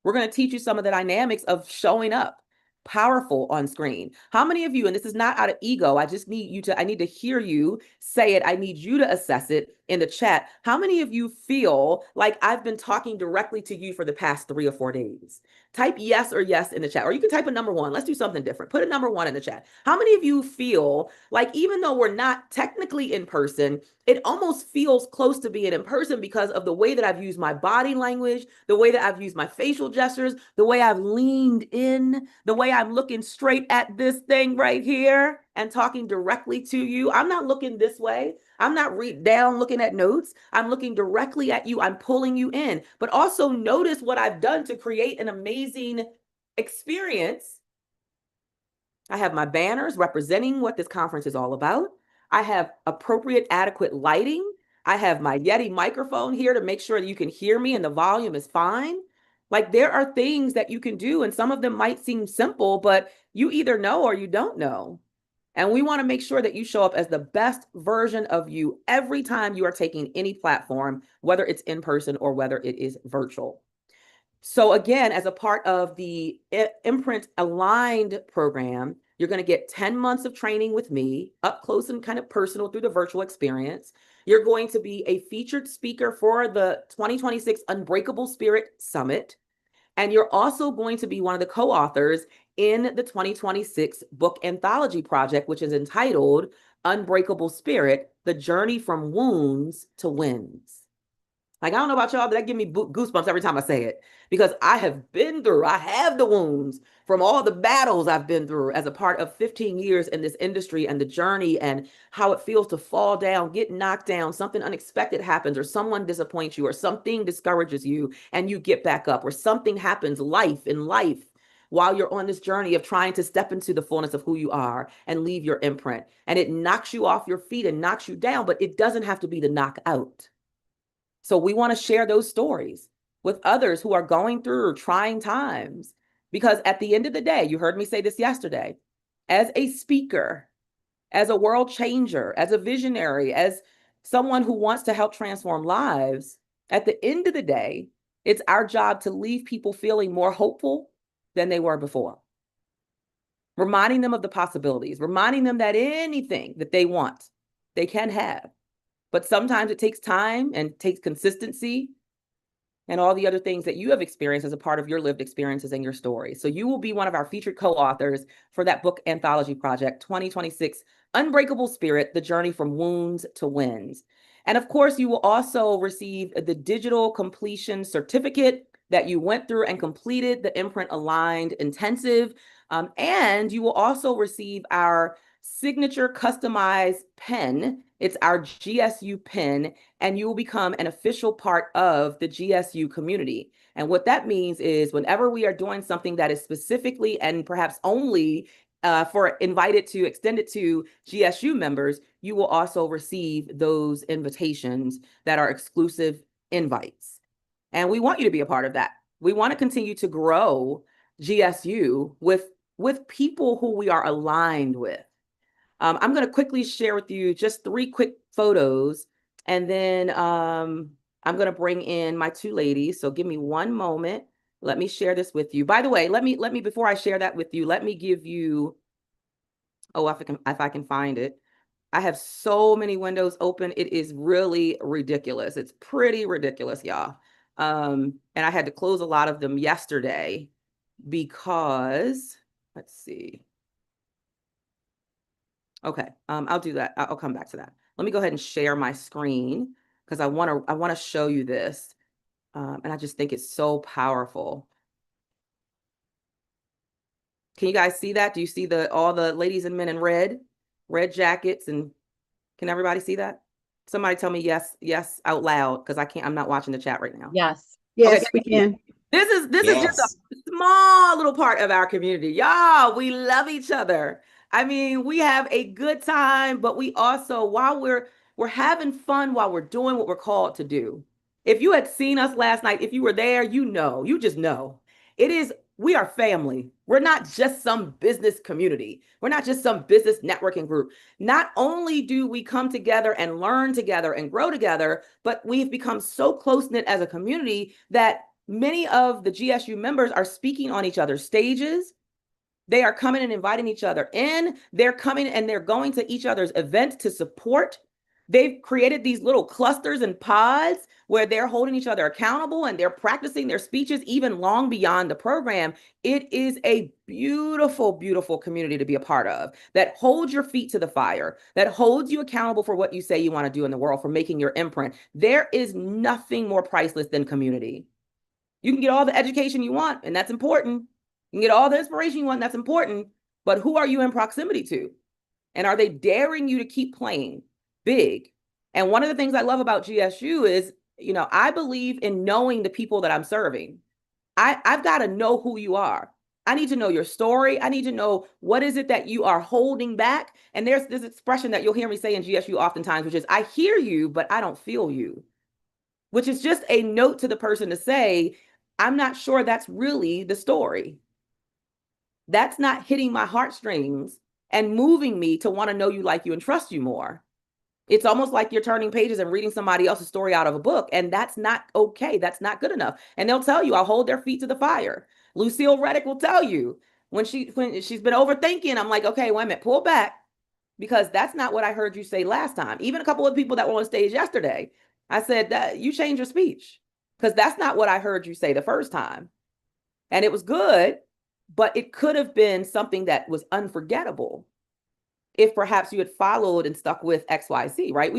We're going to teach you some of the dynamics of showing up powerful on screen. How many of you, and this is not out of ego, I need to hear you say it. I need you to assess it in the chat. How many of you feel like I've been talking directly to you for the past 3 or 4 days? Type yes or yes in the chat, or you can type a number 1. Let's do something different. Put a number 1 in the chat. How many of you feel like even though we're not technically in person, it almost feels close to being in person because of the way that I've used my body language, the way that I've used my facial gestures, the way I've leaned in, the way I'm looking straight at this thing right here and talking directly to you. I'm not looking this way. I'm not down looking at notes. I'm looking directly at you. I'm pulling you in. But also notice what I've done to create an amazing experience. I have my banners representing what this conference is all about. I have appropriate, adequate lighting. I have my Yeti microphone here to make sure that you can hear me and the volume is fine. Like, there are things that you can do, and some of them might seem simple, but you either know or you don't know. And we want to make sure that you show up as the best version of you every time you are taking any platform, whether it's in person or whether it is virtual. So again, as a part of the Imprint Aligned program, you're going to get 10 months of training with me, up close and kind of personal through the virtual experience. You're going to be a featured speaker for the 2026 Unbreakable Spirit Summit. And you're also going to be one of the co-authors in the 2026 book anthology project, which is entitled Unbreakable Spirit, The Journey from Wounds to Wins. Like, I don't know about y'all, but that gives me goosebumps every time I say it, because I have the wounds from all the battles I've been through as a part of 15 years in this industry, and the journey and how it feels to fall down, get knocked down, something unexpected happens, or someone disappoints you, or something discourages you and you get back up, or something happens in life while you're on this journey of trying to step into the fullness of who you are and leave your imprint. And it knocks you off your feet and knocks you down, but it doesn't have to be the knockout. So we want to share those stories with others who are going through trying times, because at the end of the day, you heard me say this yesterday, as a speaker, as a world changer, as a visionary, as someone who wants to help transform lives, at the end of the day, it's our job to leave people feeling more hopeful than they were before. Reminding them of the possibilities, reminding them that anything that they want They can have. But sometimes it takes time and takes consistency and all the other things that you have experienced as a part of your lived experiences and your story. So you will be one of our featured co-authors for that book anthology project, 2026, Unbreakable Spirit, The Journey from Wounds to Wins. And of course, you will also receive the digital completion certificate that you went through and completed the Imprint Aligned Intensive. And you will also receive our signature customized pen. It's our GSU pen, and you will become an official part of the GSU community. And what that means is whenever we are doing something that is specifically and perhaps only extended to GSU members, you will also receive those invitations that are exclusive invites. And we want you to be a part of that. We want to continue to grow GSU with people who we are aligned with. I'm going to quickly share with you just 3 quick photos, and then I'm going to bring in my 2 ladies. So give me one moment. Let me share this with you. By the way, let me before I share that with you, let me give you, oh, if I can find it. I have so many windows open. It is really ridiculous. It's pretty ridiculous, y'all. And I had to close a lot of them yesterday because, let's see. Okay, I'll do that. I'll come back to that. Let me go ahead and share my screen because I want to show you this. And I just think it's so powerful. Can you guys see that? Do you see all the ladies and men in red jackets? And can everybody see that? Somebody tell me yes out loud because I'm not watching the chat right now. Yes. Yes, Okay, we can. This is just a small little part of our community. Y'all, we love each other. I mean, we have a good time, but we also, while we're having fun while we're doing what we're called to do. If you had seen us last night, if you were there, you just know. We are family. We're not just some business community. We're not just some business networking group. Not only do we come together and learn together and grow together, but we've become so close-knit as a community that many of the GSU members are speaking on each other's stages. They are coming and inviting each other in. They're coming and they're going to each other's events to support. They've created these little clusters and pods where they're holding each other accountable and they're practicing their speeches even long beyond the program. It is a beautiful, beautiful community to be a part of that holds your feet to the fire, that holds you accountable for what you say you want to do in the world, for making your imprint. There is nothing more priceless than community. You can get all the education you want, and that's important. You can get all the inspiration you want, and that's important. But who are you in proximity to? And are they daring you to keep playing big? And one of the things I love about GSU is, I believe in knowing the people that I'm serving. I've got to know who you are. I need to know your story. I need to know what is it that you are holding back. And there's this expression that you'll hear me say in GSU oftentimes, which is, I hear you, but I don't feel you. Which is just a note to the person to say, I'm not sure that's really the story. That's not hitting my heartstrings and moving me to want to know you, like you, and trust you more. It's almost like you're turning pages and reading somebody else's story out of a book, and that's not okay. That's not good enough. And they'll tell you, I'll hold their feet to the fire. Lucille Reddick will tell you when she's been overthinking, I'm like, okay, wait a minute, pull back, because that's not what I heard you say last time. Even a couple of people that were on stage yesterday, I said that you changed your speech because that's not what I heard you say the first time. And it was good, but it could have been something that was unforgettable if perhaps you had followed and stuck with XYZ, right?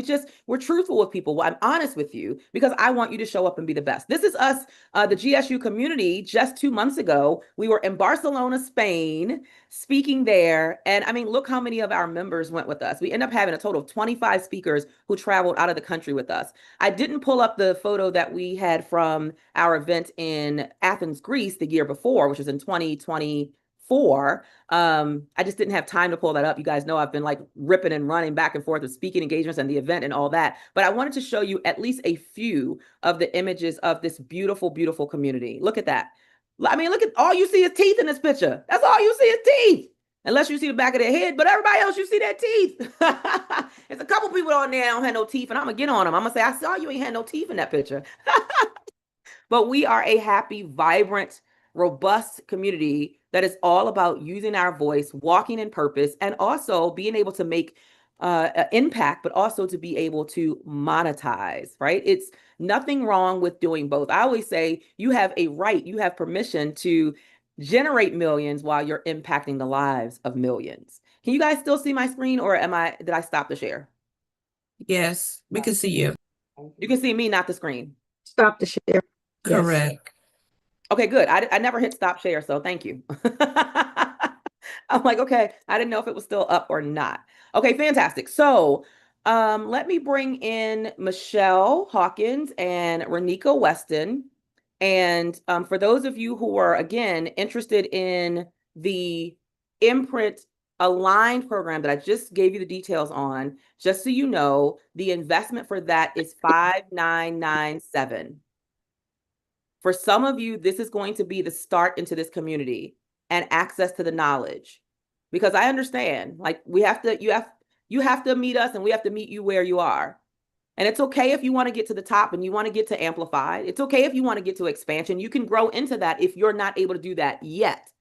We're truthful with people. I'm honest with you because I want you to show up and be the best. This is us, the GSU community. Just 2 months ago, we were in Barcelona, Spain, speaking there. And I mean, look how many of our members went with us. We ended up having a total of 25 speakers who traveled out of the country with us. I didn't pull up the photo that we had from our event in Athens, Greece the year before, which was in 2024. I just didn't have time to pull that up. You guys know I've been like ripping and running back and forth with speaking engagements and the event and all that. But I wanted to show you at least a few of the images of this beautiful, beautiful community. Look at that. I mean, look at all you see is teeth in this picture. That's all you see is teeth. Unless you see the back of their head, but everybody else, you see their teeth. There's a couple people on there that don't have no teeth, and I'm gonna get on them. I'm gonna say, I saw you ain't had no teeth in that picture. But we are a happy, vibrant, robust community that is all about using our voice, walking in purpose, and also being able to make impact, but also to be able to monetize, right? It's nothing wrong with doing both. I always say you have a right, you have permission to generate millions while you're impacting the lives of millions. Can you guys still see my screen, or did I stop the share? Yes, we can see you. You can see me, not the screen. Stop the share. Yes. Correct. Okay, good. I never hit stop share, so thank you. I'm like, okay, I didn't know if it was still up or not. Okay, fantastic. So let me bring in Michelle Hawkins and Renika Weston. And for those of you who are, again, interested in the Imprint Aligned program that I just gave you the details on, just so you know, the investment for that is $5,997. For some of you, this is going to be the start into this community and access to the knowledge. Because I understand, like you have to meet us and we have to meet you where you are. And it's okay if you want to get to the top and you want to get to amplified. It's okay if you want to get to expansion. You can grow into that if you're not able to do that yet.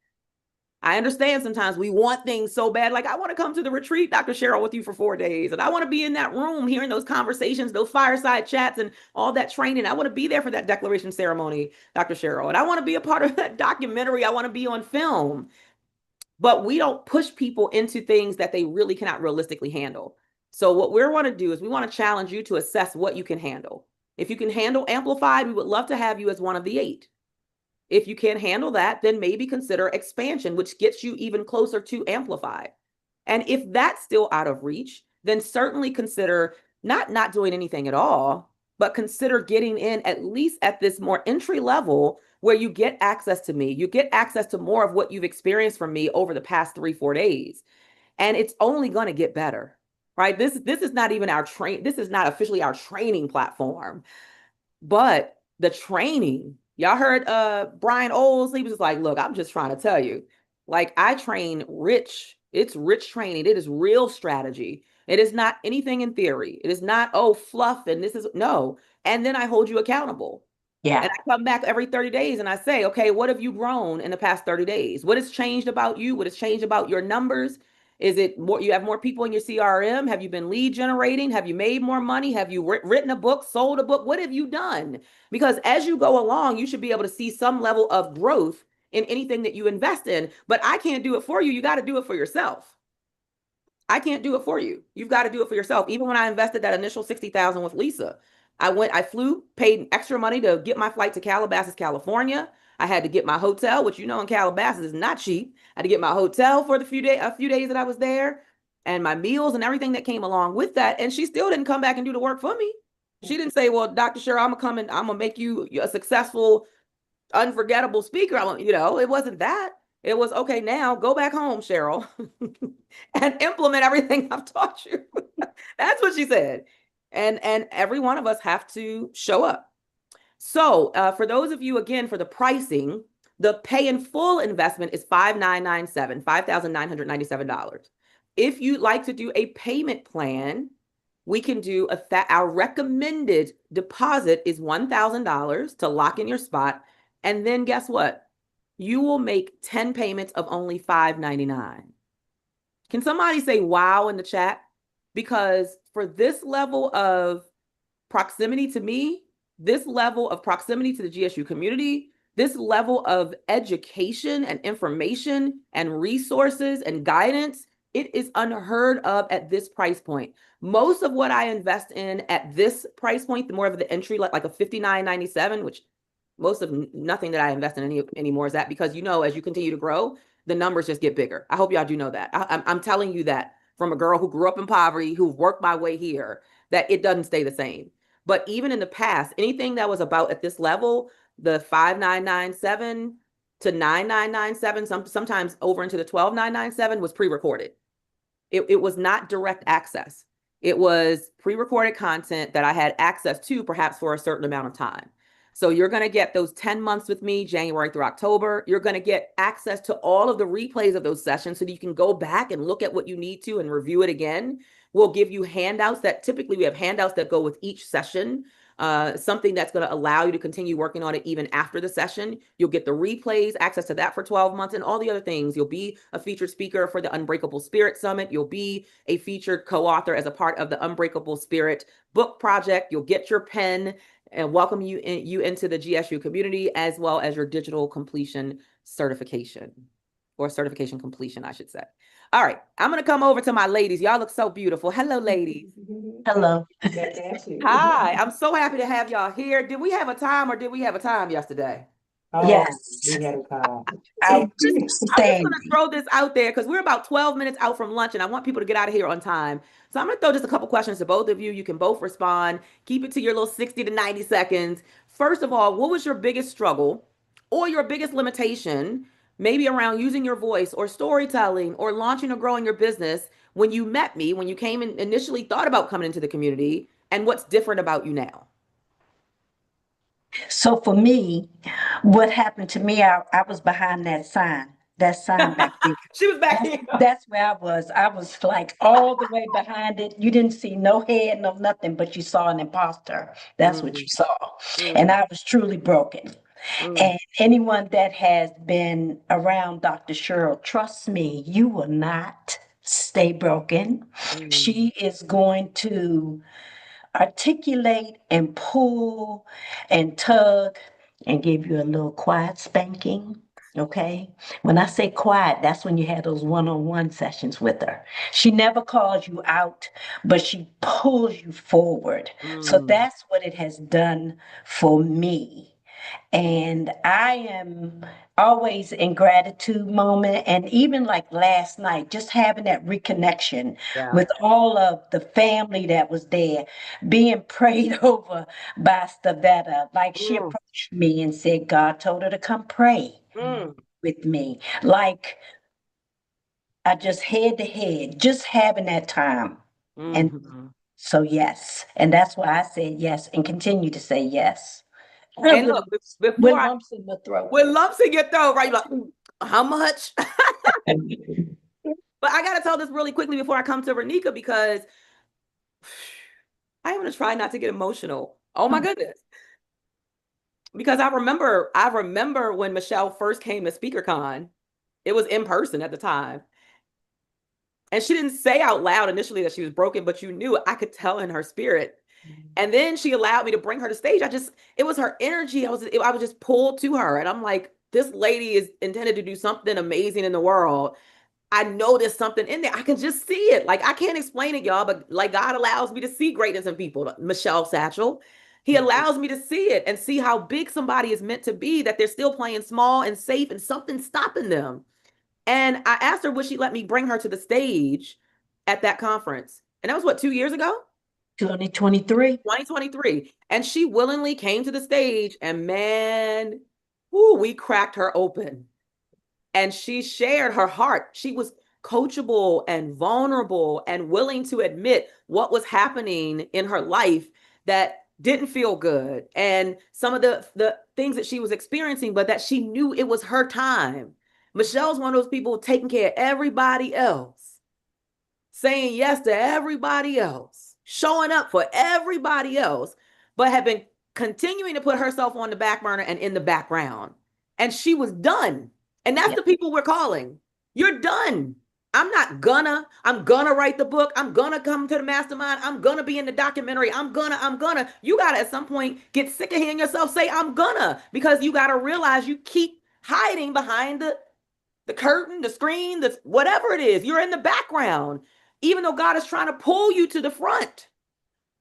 I understand sometimes we want things so bad. Like, I want to come to the retreat, Dr. Cheryl, with you for 4 days. And I want to be in that room, hearing those conversations, those fireside chats, and all that training. I want to be there for that declaration ceremony, Dr. Cheryl. And I want to be a part of that documentary. I want to be on film. But we don't push people into things that they really cannot realistically handle. So what we want to do is we want to challenge you to assess what you can handle. If you can handle amplified, we would love to have you as one of the 8. If you can't handle that, then maybe consider expansion, which gets you even closer to amplified. And if that's still out of reach, then certainly consider not doing anything at all, but consider getting in at least at this more entry level where you get access to me. You get access to more of what you've experienced from me over the past 3-4 days. And it's only going to get better, right? This is not even this is not officially our training platform, but the training. Y'all heard Brian Oles, he was just like, look, I'm just trying to tell you, like, I train rich. It's rich training. It is real strategy. It is not anything in theory. It is not, oh, fluff, and this is no. And then I hold you accountable. Yeah. And I come back every 30 days and I say, okay, what have you grown in the past 30 days? What has changed about you? What has changed about your numbers? Is it more, you have more people in your CRM? Have you been lead generating? Have you made more money? Have you written a book, sold a book? What have you done? Because as you go along, you should be able to see some level of growth in anything that you invest in. But I can't do it for you. You got to do it for yourself. I can't do it for you. You've got to do it for yourself. Even when I invested that initial 60,000 with Lisa, I flew, paid extra money to get my flight to Calabasas, California. I had to get my hotel, which in Calabasas is not cheap. I had to get my hotel for a few days that I was there, and my meals and everything that came along with that. And she still didn't come back and do the work for me. She didn't say, well, Dr. Cheryl, I'm gonna come and I'm gonna make you a successful, unforgettable speaker. It wasn't that. It was, okay, now go back home, Cheryl, and implement everything I've taught you. That's what she said. And every one of us have to show up. So for those of you, again, for the pricing, the pay in full investment is $5,997, $5,997. If you'd like to do a payment plan, we can do our recommended deposit is $1,000 to lock in your spot. And then guess what? You will make 10 payments of only $599. Can somebody say wow in the chat? Because for this level of proximity to me, this level of proximity to the GSU community, this level of education and information and resources and guidance, it is unheard of at this price point. Most of what I invest in at this price point, the more of the entry, like a $59.97, which most of nothing that I invest in anymore is that, because as you continue to grow, the numbers just get bigger. I hope y'all do know that. I'm telling you that from a girl who grew up in poverty, who worked my way here, that it doesn't stay the same. But even in the past, anything that was about at this level, the 5,997 to 9,997, sometimes over into the 12,997 was pre-recorded. It was not direct access. It was pre-recorded content that I had access to perhaps for a certain amount of time. So you're going to get those 10 months with me, January through October. You're going to get access to all of the replays of those sessions so that you can go back and look at what you need to and review it again. We'll give you handouts that typically we have handouts that go with each session. something that's going to allow you to continue working on it even after the session. You'll get the replays, access to that for 12 months, and all the other things. You'll be a featured speaker for the Unbreakable Spirit Summit. You'll be a featured co-author as a part of the Unbreakable Spirit book project. You'll get your pen and welcome you into the GSU community, as well as your digital completion certification, or certification completion, I should say. All right, I'm going to come over to my ladies. Y'all look so beautiful. Hello, ladies. Hello. Hi, I'm so happy to have y'all here. Did we have a time, or did we have a time yesterday? Yes. We had a time. I'm just going to throw this out there because we're about 12 minutes out from lunch and I want people to get out of here on time. So I'm going to throw just a couple questions to both of you. You can both respond. Keep it to your little 60 to 90 seconds. First of all, what was your biggest struggle or your biggest limitation, maybe around using your voice or storytelling or launching or growing your business when you met me, when you came and initially thought about coming into the community, and what's different about you now? So for me, what happened to me, I was behind that sign back there. She was back here. That's where I was. I was like all the way behind it. You didn't see no head, no nothing, but you saw an imposter. That's what you saw. And I was truly broken. And anyone that has been around Dr. Cheryl, trust me, you will not stay broken. She is going to articulate and pull and tug and give you a little quiet spanking. Okay. When I say quiet, that's when you had those one-on-one sessions with her. She never calls you out, but she pulls you forward. So that's what it has done for me. And I am always in gratitude moment. And even like last night, just having that reconnection with all of the family that was there, being prayed over by Stavetta. Like she approached me and said, God told her to come pray with me. Like I just head to head, just having that time. And so, yes. And that's why I said yes and continue to say yes. And look, with lumps in my throat. With lumps in your throat, right? You're like, how much? But I got to tell this really quickly before I come to Renika, because I'm going to try not to get emotional. Oh my goodness. Because I remember when Michelle first came to SpeakerCon. It was in person at the time. And she didn't say out loud initially that she was broken, but you knew, I could tell in her spirit. And then she allowed me to bring her to stage. It was her energy. I was just pulled to her. And I'm like, this lady is intended to do something amazing in the world. I know there's something in there. I can just see it. Like, I can't explain it, y'all, but like God allows me to see greatness in people. Michelle Satchel, he allows me to see it and see how big somebody is meant to be, that they're still playing small and safe and something's stopping them. And I asked her, would she let me bring her to the stage at that conference? And that was what, 2 years ago? 2023. And she willingly came to the stage, and man, we cracked her open. And she shared her heart. She was coachable and vulnerable and willing to admit what was happening in her life that didn't feel good, and some of the things that she was experiencing, but that she knew it was her time. Michelle's one of those people taking care of everybody else, saying yes to everybody else, showing up for everybody else, but have been continuing to put herself on the back burner and in the background. And she was done. And that's the people we're calling. You're done. I'm gonna write the book. I'm gonna come to the mastermind. I'm gonna be in the documentary. I'm gonna. You gotta at some point get sick of hearing yourself say, I'm gonna, because you gotta realize you keep hiding behind the curtain, the screen, the whatever it is. You're in the background, even though God is trying to pull you to the front,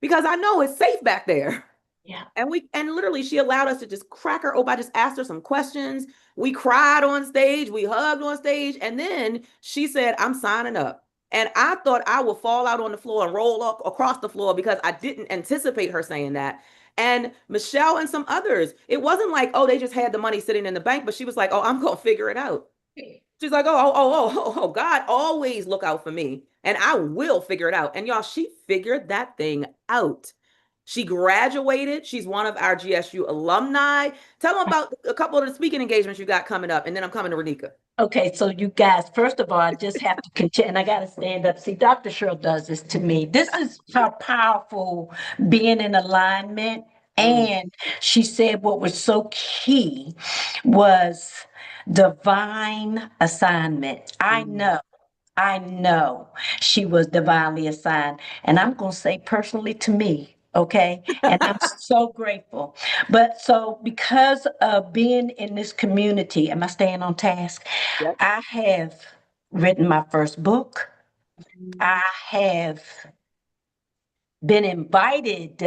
because I know it's safe back there. Yeah. And literally she allowed us to just crack her open. I just asked her some questions. We cried on stage, we hugged on stage, and then she said, I'm signing up. And I thought I would fall out on the floor and roll up across the floor, because I didn't anticipate her saying that. And Michelle and some others, it wasn't like, oh, they just had the money sitting in the bank, but she was like, oh, I'm gonna figure it out. She's like, oh, God always look out for me, and I will figure it out. And y'all, she figured that thing out. She graduated. She's one of our GSU alumni. Tell them about a couple of the speaking engagements you got coming up, and then I'm coming to Renika. Okay, so you guys, first of all, I just have to continue, and I got to stand up. See, Dr. Cheryl does this to me. This is how powerful being in alignment And she said what was so key was divine assignment. I know she was divinely assigned. And I'm going to say personally to me, okay? And I'm so grateful. But so because of being in this community, am I staying on task? Yep. I have written my first book. I have been invited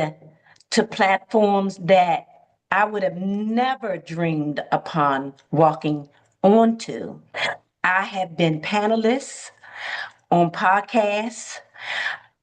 to platforms that I would have never dreamed upon walking onto. I have been panelists on podcasts.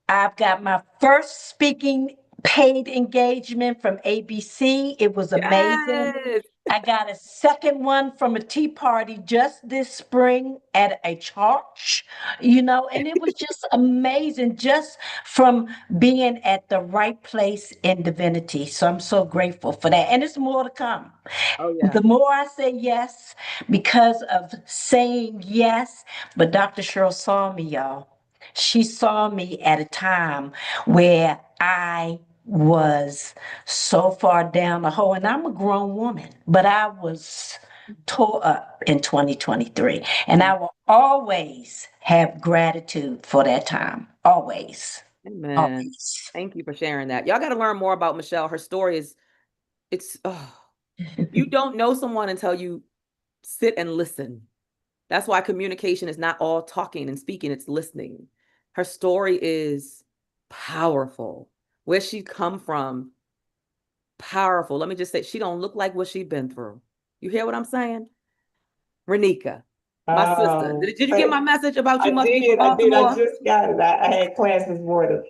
I've got my first speaking paid engagement from ABC. It was amazing. Yes. I got a second one from a tea party just this spring at a church, and it was just amazing just from being at the right place in divinity. So I'm so grateful for that. And it's more to come. Oh yeah. The more I say yes, because of saying yes, but Dr. Cheryl saw me, y'all. She saw me at a time where I was so far down the hole, and I'm a grown woman, but I was tore up in 2023. And I will always have gratitude for that time. Always. Amen. Always. Thank you for sharing that. Y'all got to learn more about Michelle. Her story is, it's, oh, you don't know someone until you sit and listen. That's why communication is not all talking and speaking, it's listening. Her story is powerful. Where she come from, powerful. Let me just say, she don't look like what she's been through. You hear what I'm saying? Renika, my sister. Did you get my message about you must be from I did. I Baltimore? just got it. I had class this morning.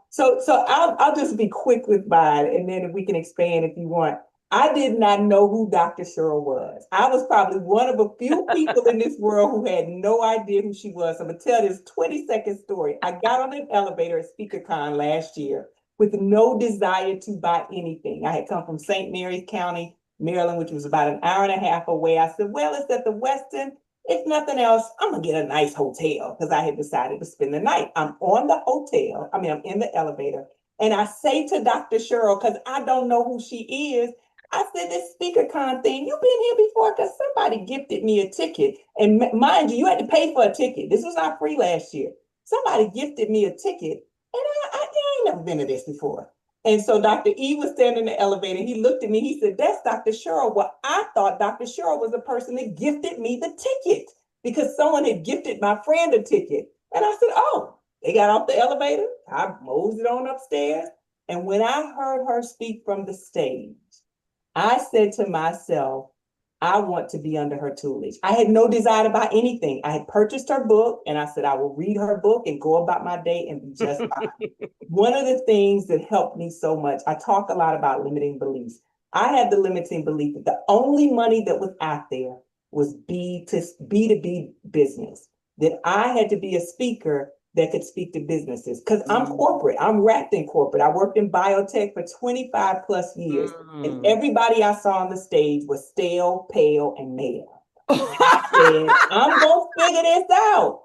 So I'll just be quick with mine, and then we can expand if you want. I did not know who Dr. Cheryl was. I was probably one of a few people in this world who had no idea who she was. I'm gonna tell this 20-second story. I got on an elevator at SpeakerCon last year with no desire to buy anything. I had come from St. Mary's County, Maryland, which was about an hour and a half away. I said, well, it's at the Westin. If nothing else, I'm gonna get a nice hotel because I had decided to spend the night. I'm in the elevator, and I say to Dr. Cheryl, because I don't know who she is, I said, this SpeakerCon thing, you've been here before because somebody gifted me a ticket. And mind you, you had to pay for a ticket. This was not free last year. Somebody gifted me a ticket, and I ain't never been to this before. And so Dr. E was standing in the elevator. He looked at me. He said, that's Dr. Cheryl. Well, I thought Dr. Cheryl was the person that gifted me the ticket because someone had gifted my friend a ticket. And I said, oh, they got off the elevator. I moseyed on upstairs. And when I heard her speak from the stage, I said to myself, I want to be under her tutelage. I had no desire to buy anything. I had purchased her book and I said, I will read her book and go about my day and be just fine. One of the things that helped me so much, I talk a lot about limiting beliefs. I had the limiting belief that the only money that was out there was B2B business, that I had to be a speaker that could speak to businesses. Because I'm corporate, I'm wrapped in corporate. I worked in biotech for 25 plus years. And everybody I saw on the stage was stale, pale, and male. I said, I'm gonna figure this out.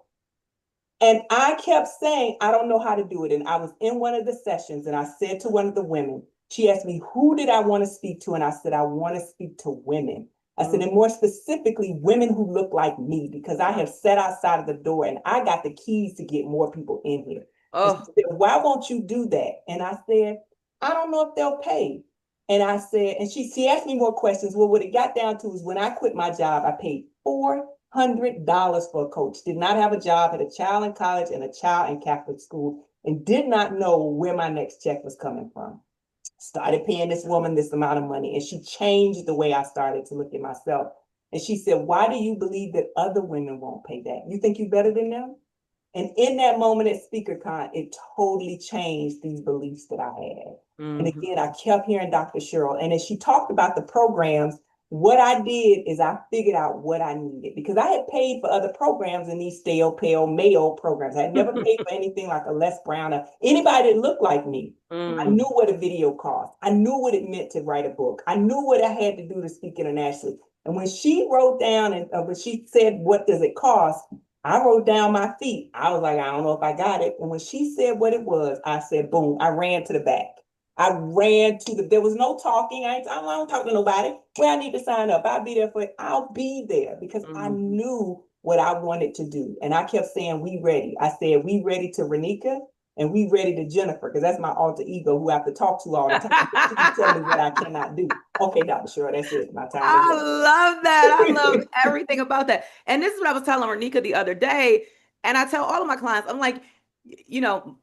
And I kept saying, I don't know how to do it. And I was in one of the sessions and I said to one of the women, she asked me, who did I want to speak to? And I said, I want to speak to women. I said, and more specifically, women who look like me, because I have sat outside of the door and I got the keys to get more people in here. And she said, why won't you do that? And I said, I don't know if they'll pay. And I said, and she asked me more questions. Well, what it got down to is when I quit my job, I paid $400 for a coach, did not have a job, had a child in college and a child in Catholic school, and did not know where my next check was coming from. Started paying this woman this amount of money, and she changed the way I started to look at myself. And she said, why do you believe that other women won't pay that? You think you're better than them? And in that moment at SpeakerCon, it totally changed these beliefs that I had. And again, I kept hearing Dr. Cheryl. And as she talked about the programs, what I did is I figured out what I needed because I had paid for other programs in these stale, pale, male programs. I had never paid for anything like a Les Brown or anybody that looked like me. I knew what a video cost. I knew what it meant to write a book. I knew what I had to do to speak internationally. And when she wrote down and when she said, what does it cost? I wrote down my feet. I was like, I don't know if I got it. And when she said what it was, I said, boom, I ran to the back. I ran to there was no talking. I don't talk to nobody. Where I need to sign up. I'll be there for it. I'll be there because I knew what I wanted to do. And I kept saying, we ready. I said, we ready to Renika and we ready to Jennifer, because that's my alter ego who I have to talk to all the time. She can tell me what I cannot do. Okay, Dr. Cheryl, that's it. My time I is up. love that. I love everything about that. And this is what I was telling Renika the other day. And I tell all of my clients, I'm like, you know,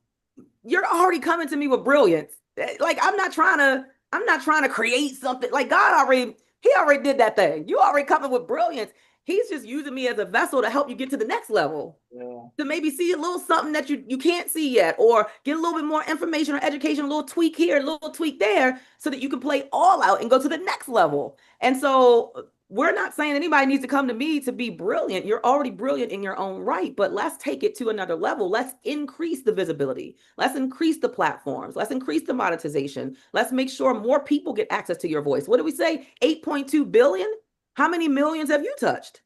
you're already coming to me with brilliance. Like I'm not trying to create something. Like he already did that thing. You already coming with brilliance. He's just using me as a vessel to help you get to the next level. Yeah. To maybe see a little something that you can't see yet, or get a little bit more information or education, a little tweak here, a little tweak there, so that you can play all out and go to the next level. And so we're not saying anybody needs to come to me to be brilliant. You're already brilliant in your own right, but let's take it to another level. Let's increase the visibility. Let's increase the platforms. Let's increase the monetization. Let's make sure more people get access to your voice. What do we say? 8.2 billion? How many millions have you touched?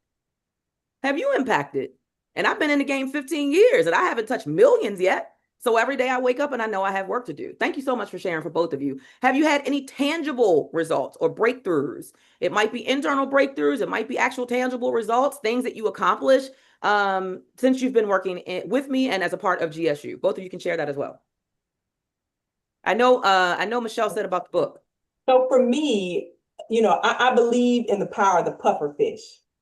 Have you impacted? And I've been in the game 15 years and I haven't touched millions yet. So every day I wake up and I know I have work to do. Thank you so much for sharing, for both of you. Have you had any tangible results or breakthroughs? It might be internal breakthroughs. It might be actual tangible results, things that you accomplish since you've been working with me and as a part of GSU. Both of you can share that as well. I know Michelle said about the book. So for me, I believe in the power of the puffer fish.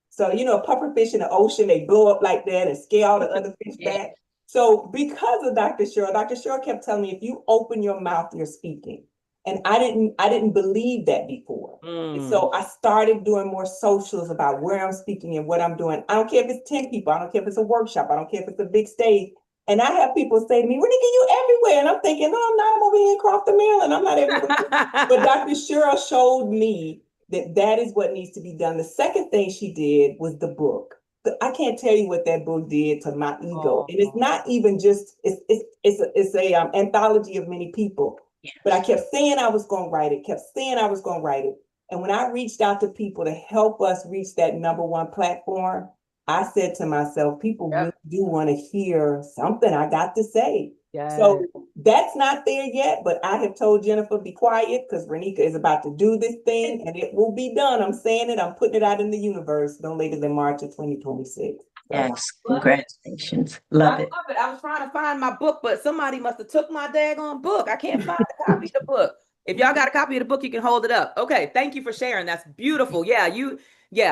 So, puffer fish in the ocean, they blow up like that and scare all the other fish back. So because of Dr. Cheryl kept telling me, if you open your mouth, you're speaking. And I didn't believe that before. And so I started doing more socials about where I'm speaking and what I'm doing. I don't care if it's 10 people. I don't care if it's a workshop. I don't care if it's a big stage. And I have people say to me, Renika, you everywhere. And I'm thinking, no, I'm not. I'm over here in Crofton, Maryland. I'm not everywhere. But Dr. Cheryl showed me that is what needs to be done. The second thing she did was the book. I can't tell you what that book did to my ego. And it's not even just, it's a anthology of many people. Yes. But I kept saying I was going to write it, kept saying I was going to write it. And when I reached out to people to help us reach that #1 platform, I said to myself, people really do want to hear something I got to say. Yes. So that's not there yet, but I have told Jennifer, be quiet, because Renika is about to do this thing and it will be done. I'm saying it. I'm putting it out in the universe no later than March of 2026. So. Yes, congratulations. Love it. Love it. I was trying to find my book, but somebody must have took my daggone book. I can't find a copy of the book. If y'all got a copy of the book, you can hold it up. Okay, thank you for sharing. That's beautiful. Yeah,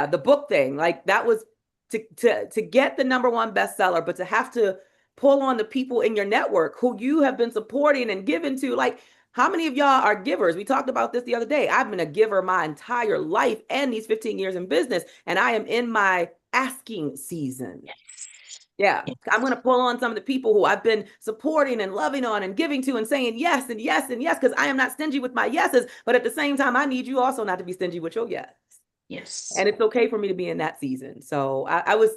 the book thing, like that was to get the #1 bestseller, but to have to pull on the people in your network who you have been supporting and giving to. Like, how many of y'all are givers? We talked about this the other day. I've been a giver my entire life and these 15 years in business, and I am in my asking season. Yeah, I'm going to pull on some of the people who I've been supporting and loving on and giving to and saying yes and yes and yes, because I am not stingy with my yeses, but at the same time, I need you also not to be stingy with your yes. Yes. And it's okay for me to be in that season. So I was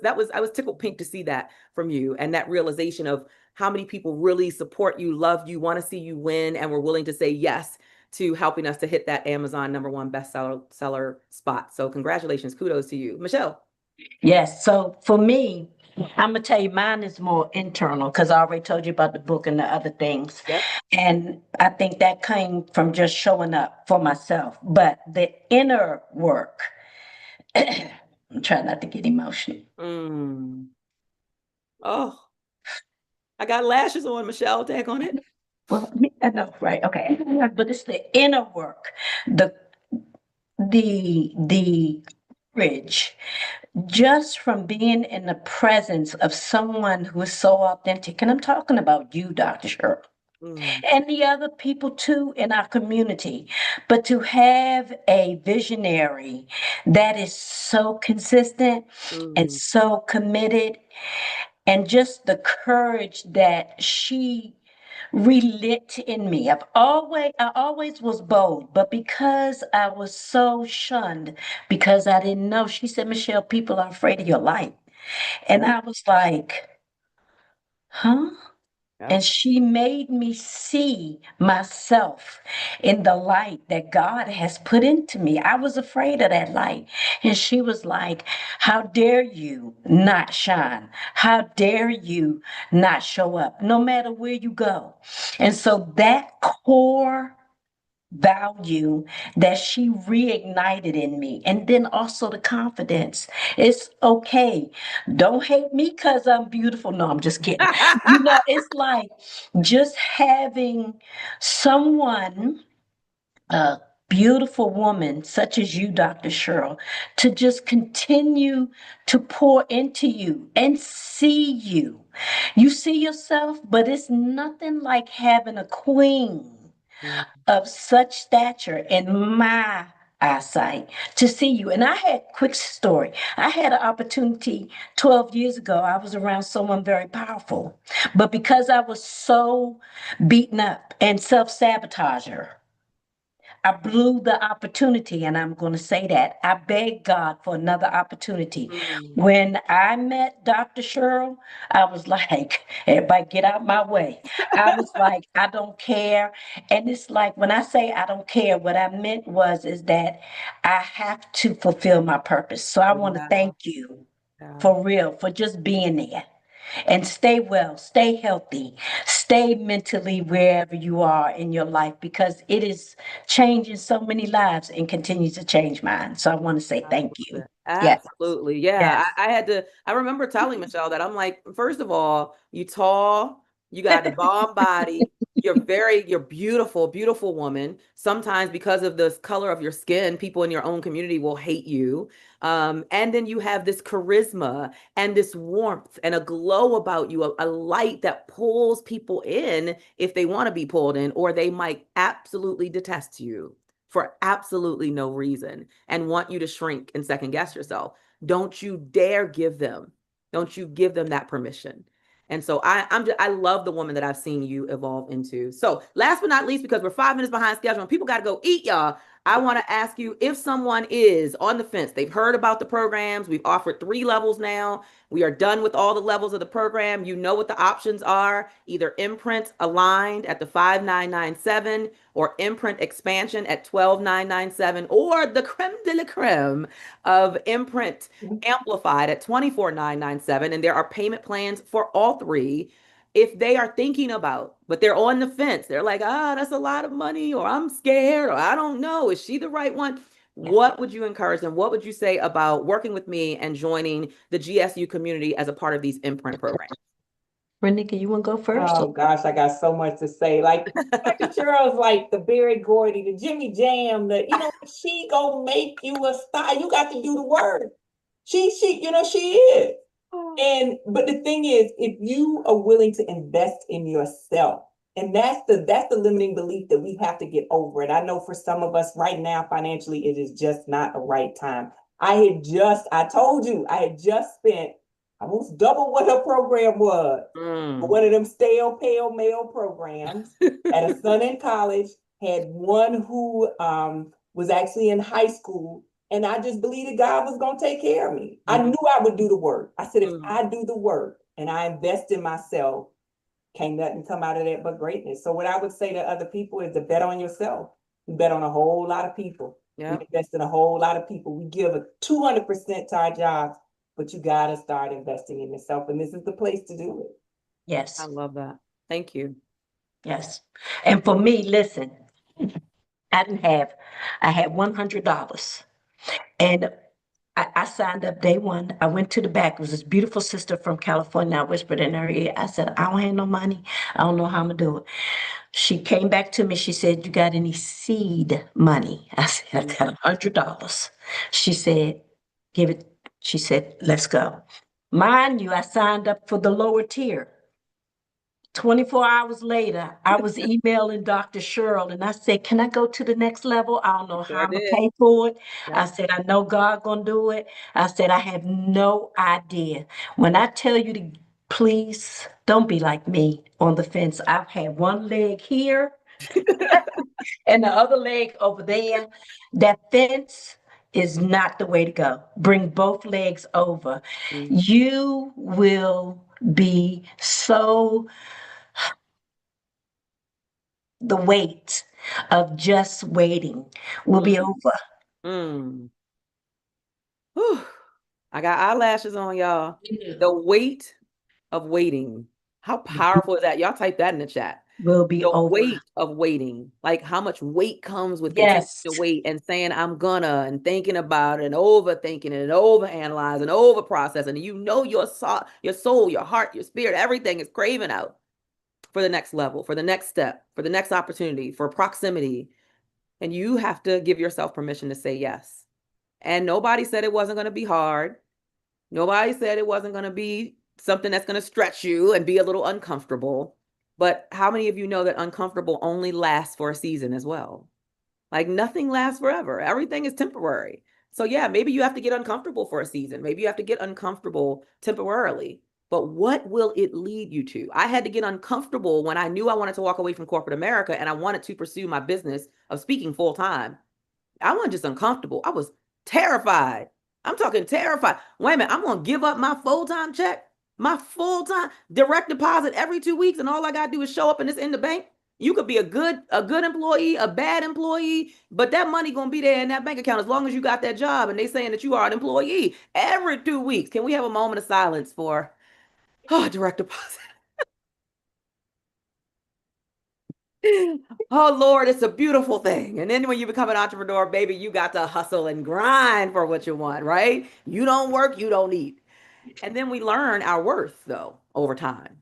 tickled pink to see that from you, and that realization of how many people really support you, love you, want to see you win, and were willing to say yes to helping us to hit that Amazon #1 bestseller spot. So congratulations, kudos to you, Michelle. Yes. So for me, I'm gonna tell you, mine is more internal because I already told you about the book and the other things. Yep. And I think that came from just showing up for myself. But the inner work, I'm trying not to get emotional. Oh, I got lashes on, Michelle. Tag on it. Well, I know, right? Okay, but it's the inner work, the bridge, just from being in the presence of someone who is so authentic. And I'm talking about you, Dr. Cheryl. And the other people too in our community. But to have a visionary that is so consistent and so committed, and just the courage that she relit in me. I always was bold, but because I was so shunned, because I didn't know, she said, Michelle, people are afraid of your light. And I was like, huh? And she made me see myself in the light that God has put into me. I was afraid of that light. And she was like, how dare you not shine? How dare you not show up, no matter where you go? And so that core value that she reignited in me. And then also the confidence. It's okay. Don't hate me because I'm beautiful. No, I'm just kidding. You know, it's like just having someone, a beautiful woman such as you, Dr. Cheryl, to just continue to pour into you and see you. You see yourself, but it's nothing like having a queen of such stature in my eyesight to see you. And I had quick story. I had an opportunity 12 years ago. I was around someone very powerful, but because I was so beaten up and self-sabotager, I blew the opportunity, and I'm going to say that. I begged God for another opportunity. When I met Dr. Cheryl, I was like, everybody get out my way. I was like, I don't care. And it's like, when I say I don't care, what I meant is that I have to fulfill my purpose. So I want to Wow. thank you Yeah. for real, for just being there. And stay well, stay healthy, stay mentally wherever you are in your life because it is changing so many lives and continues to change mine. So I want to say I thank love you. it. Yes, Absolutely. Yeah. yes. I remember telling Michelle that I'm like, first of all, you tall, you got the bomb body, you're beautiful, beautiful woman. Sometimes because of the color of your skin, people in your own community will hate you. And then you have this charisma and this warmth and a glow about you, a light that pulls people in if they want to be pulled in, or they might absolutely detest you for absolutely no reason and want you to shrink and second guess yourself. Don't you dare give them, don't you give them that permission. And so I love the woman that I've seen you evolve into. So last but not least, because we're 5 minutes behind schedule and people got to go eat, y'all, I want to ask you if someone is on the fence, they've heard about the programs. We've offered 3 levels now. We are done with all the levels of the program. You know what the options are, either imprint aligned at the 5,997 or imprint expansion at 12,997, or the creme de la creme of imprint amplified at 24,997. And there are payment plans for all 3. If they are thinking about, but they're on the fence, they're like, that's a lot of money, or I'm scared, or I don't know, is she the right one? What would you encourage them? What would you say about working with me and joining the GSU community as a part of these imprint programs? Renika, you want to go first? Oh gosh, I got so much to say. Like Dr. Cheryl's like the Berry Gordy, the Jimmy Jam, she gonna make you a star. You got to do the work. She is. And but the thing is, if you are willing to invest in yourself, and that's the limiting belief that we have to get over. And I know for some of us right now, financially, it is just not a right time. I told you, I had just spent almost double what her program was. One of them stale pale male programs at a son in college, had one who was actually in high school, and I just believed that God was going to take care of me. I knew I would do the work. I said, if I do the work and I invest in myself, can't nothing come out of that but greatness. So what I would say to other people is to bet on yourself. We bet on a whole lot of people. We invest in a whole lot of people. We give a 200% to our jobs, but you got to start investing in yourself. And this is the place to do it. Yes. I love that. Thank you. Yes. And for me, listen, I had $100 and I signed up day one. I went to the back. It was this beautiful sister from California. I whispered in her ear. I said, I don't have no money. I don't know how I'm going to do it. She came back to me. She said, you got any seed money? I said, I got $100. She said, give it. She said, let's go. Mind you, I signed up for the lower tier. 24 hours later, I was emailing Dr. Cheryl and I said, can I go to the next level? I don't know how I'm gonna pay for it. I said, I know God gonna do it. I said, I have no idea. When I tell you to please don't be like me on the fence. I've had one leg here and the other leg over there. That fence is not the way to go. Bring both legs over. You will be so the weight of just waiting will be over. Mm. Whew. I got eyelashes on, y'all. The weight of waiting. How powerful is that? Y'all type that in the chat. will be The over. weight of waiting, like how much weight comes with continuing Yes. to wait and saying I'm gonna and thinking about it and overthinking it and overanalyzing, over processing. You know your soul, your heart, your spirit, everything is craving out for the next level, for the next step, for the next opportunity, for proximity. And you have to give yourself permission to say yes. And nobody said it wasn't going to be hard. Nobody said it wasn't going to be something that's going to stretch you and be a little uncomfortable. But how many of you know that uncomfortable only lasts for a season as well? Like nothing lasts forever. Everything is temporary. So yeah, maybe you have to get uncomfortable for a season. Maybe you have to get uncomfortable temporarily. But what will it lead you to? I had to get uncomfortable when I knew I wanted to walk away from corporate America and I wanted to pursue my business of speaking full time. I wasn't just uncomfortable. I was terrified. I'm talking terrified. Wait a minute, I'm gonna give up my full-time check, my full-time direct deposit every 2 weeks, and all I gotta do is show up and it's in the bank. You could be a good employee, a bad employee, but that money gonna be there in that bank account as long as you got that job and they saying that you are an employee every 2 weeks. Can we have a moment of silence for direct deposit? Oh Lord, it's a beautiful thing. And then when you become an entrepreneur, baby, you got to hustle and grind for what you want, right? You don't work, you don't eat. And then we learn our worth though over time.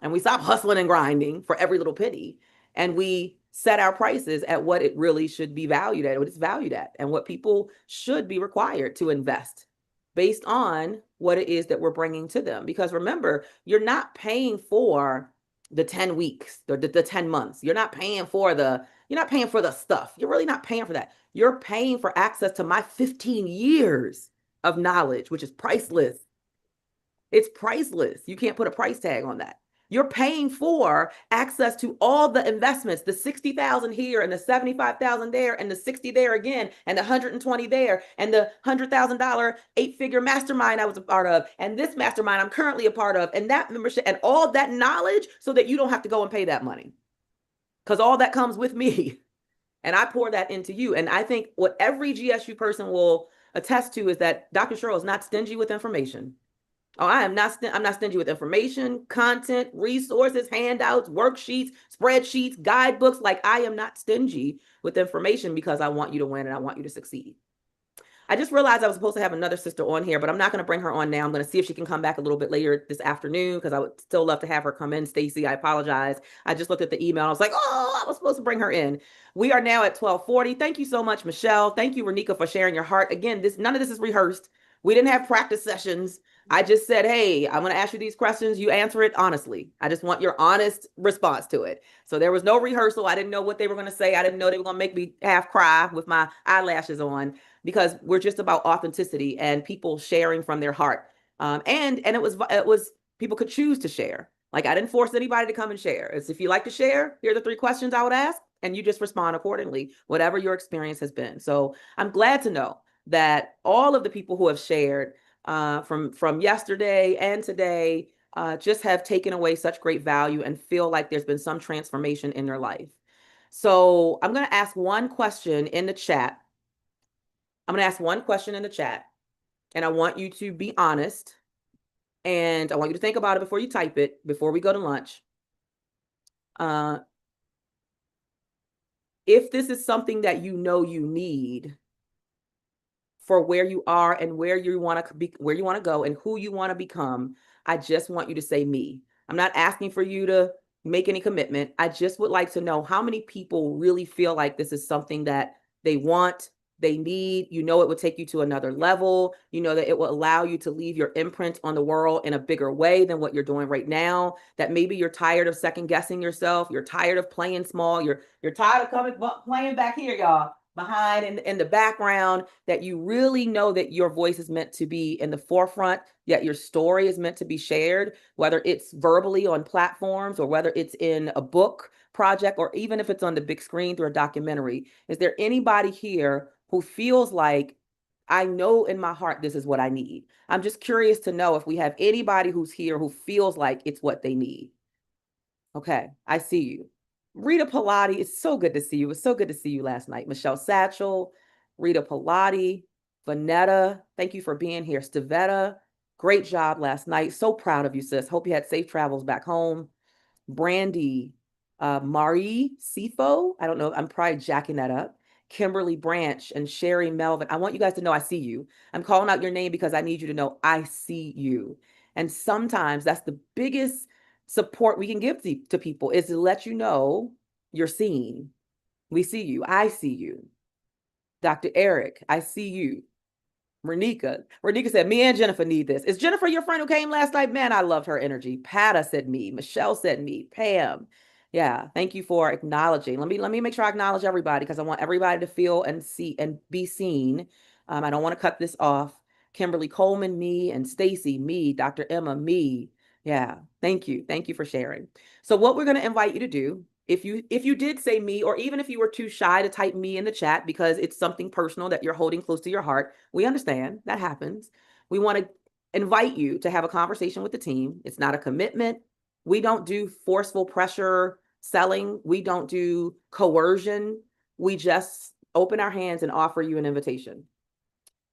And we stop hustling and grinding for every little penny. And we set our prices at what it really should be valued at, what it's valued at, and what people should be required to invest based on what it is that we're bringing to them. Because remember, you're not paying for the 10 weeks, the 10 months. You're not paying for the stuff. You're really not paying for that. You're paying for access to my 15 years of knowledge, which is priceless. It's priceless. You can't put a price tag on that. You're paying for access to all the investments, the 60,000 here and the 75,000 there and the 60 there again and the 120 there and the $100,000 eight-figure mastermind I was a part of and this mastermind I'm currently a part of and that membership and all that knowledge so that you don't have to go and pay that money. Because all that comes with me and I pour that into you. And I think what every GSU person will attest to is that Dr. Cheryl is not stingy with information. Oh, I'm not stingy with information, content, resources, handouts, worksheets, spreadsheets, guidebooks. Like I am not stingy with information because I want you to win and I want you to succeed. I just realized I was supposed to have another sister on here, but I'm not going to bring her on now. I'm going to see if she can come back a little bit later this afternoon because I would still love to have her come in. Stacy, I apologize. I just looked at the email. I was like, oh, I was supposed to bring her in. We are now at 12:40. Thank you so much, Michelle. Thank you, Renika, for sharing your heart. Again, none of this is rehearsed. We didn't have practice sessions. I just said, hey, I'm going to ask you these questions. You answer it honestly. I just want your honest response to it. So there was no rehearsal. I didn't know what they were going to say. I didn't know they were going to make me half cry with my eyelashes on because we're just about authenticity and people sharing from their heart. And it was people could choose to share. Like I didn't force anybody to come and share. It's if you like to share, here are the 3 questions I would ask, and you just respond accordingly, whatever your experience has been. So I'm glad to know that all of the people who have shared from yesterday and today just have taken away such great value and feel like there's been some transformation in their life. So I'm going to ask one question in the chat. I'm going to ask one question in the chat, and I want you to be honest, and I want you to think about it before you type it, before we go to lunch. If this is something that you know you need for where you are and where you want to go and who you want to become, I just want you to say me. I'm not asking for you to make any commitment. I just would like to know how many people really feel like this is something that they want, they need. You know, it would take you to another level. You know that it will allow you to leave your imprint on the world in a bigger way than what you're doing right now. That maybe you're tired of second guessing yourself. You're tired of playing small. You're tired of playing back here, y'all, behind in the background, that you really know that your voice is meant to be in the forefront, yet your story is meant to be shared, whether it's verbally on platforms or whether it's in a book project or even if it's on the big screen through a documentary. Is there anybody here who feels like, I know in my heart this is what I need? I'm just curious to know if we have anybody who's here who feels like it's what they need. Okay, I see you. Rita Pilati, it's so good to see you. It's so good to see you last night. Michelle Satchel, Rita Pilati, Vanetta, thank you for being here. Stavetta, great job last night. So proud of you, sis. Hope you had safe travels back home. Brandy, Marie Sifo. I don't know. I'm probably jacking that up. Kimberly Branch and Sherry Melvin. I want you guys to know I see you. I'm calling out your name because I need you to know I see you. And sometimes that's the biggest support we can give to people is to let you know you're seen. We see you. I see you. Dr. Eric, I see you. Renika said, me and Jennifer need this. Is Jennifer your friend who came last night? Man, I loved her energy. Pata said me. Michelle said me. Pam. Yeah, thank you for acknowledging. Let me make sure I acknowledge everybody because I want everybody to feel and see and be seen. I don't want to cut this off. Kimberly Coleman, me, and Stacy, me, Dr. Emma, me. Yeah, thank you. Thank you for sharing. So what we're going to invite you to do, if you did say me, or even if you were too shy to type me in the chat because it's something personal that you're holding close to your heart, we understand that happens. We want to invite you to have a conversation with the team. It's not a commitment. We don't do forceful pressure selling. We don't do coercion. We just open our hands and offer you an invitation.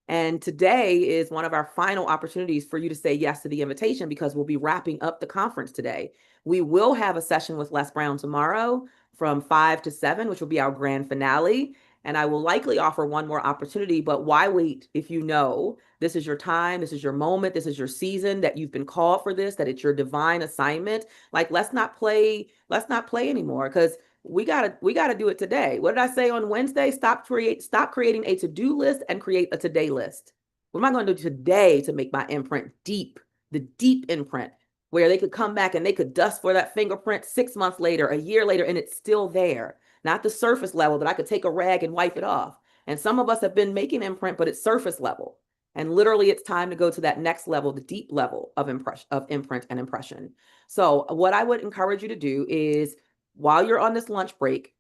And today is one of our final opportunities for you to say yes to the invitation because we'll be wrapping up the conference today. We will have a session with Les Brown tomorrow from 5 to 7, which will be our grand finale. And I will likely offer one more opportunity, but why wait if you know this is your time, this is your moment, this is your season, that you've been called for this, that it's your divine assignment. Like, let's not play anymore because we gotta do it today. What did I say on Wednesday? Stop creating a to-do list and create a today list. What am I going to do today to make my imprint deep, the deep imprint, where they could come back and they could dust for that fingerprint 6 months later, a year later, and it's still there. Not the surface level that I could take a rag and wipe it off. And some of us have been making imprint, but it's surface level. And literally it's time to go to that next level, the deep level of imprint and impression. So what I would encourage you to do is, while you're on this lunch break,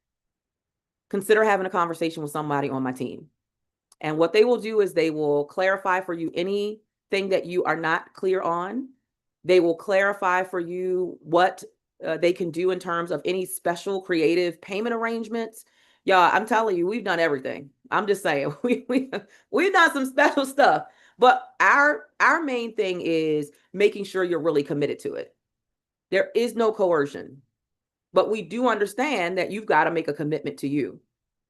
consider having a conversation with somebody on my team. And what they will do is they will clarify for you anything that you are not clear on. They will clarify for you what they can do in terms of any special creative payment arrangements. Y'all, I'm telling you, we've done everything. I'm just saying, we've done some special stuff. But our main thing is making sure you're really committed to it. There is no coercion. But we do understand that you've got to make a commitment to you.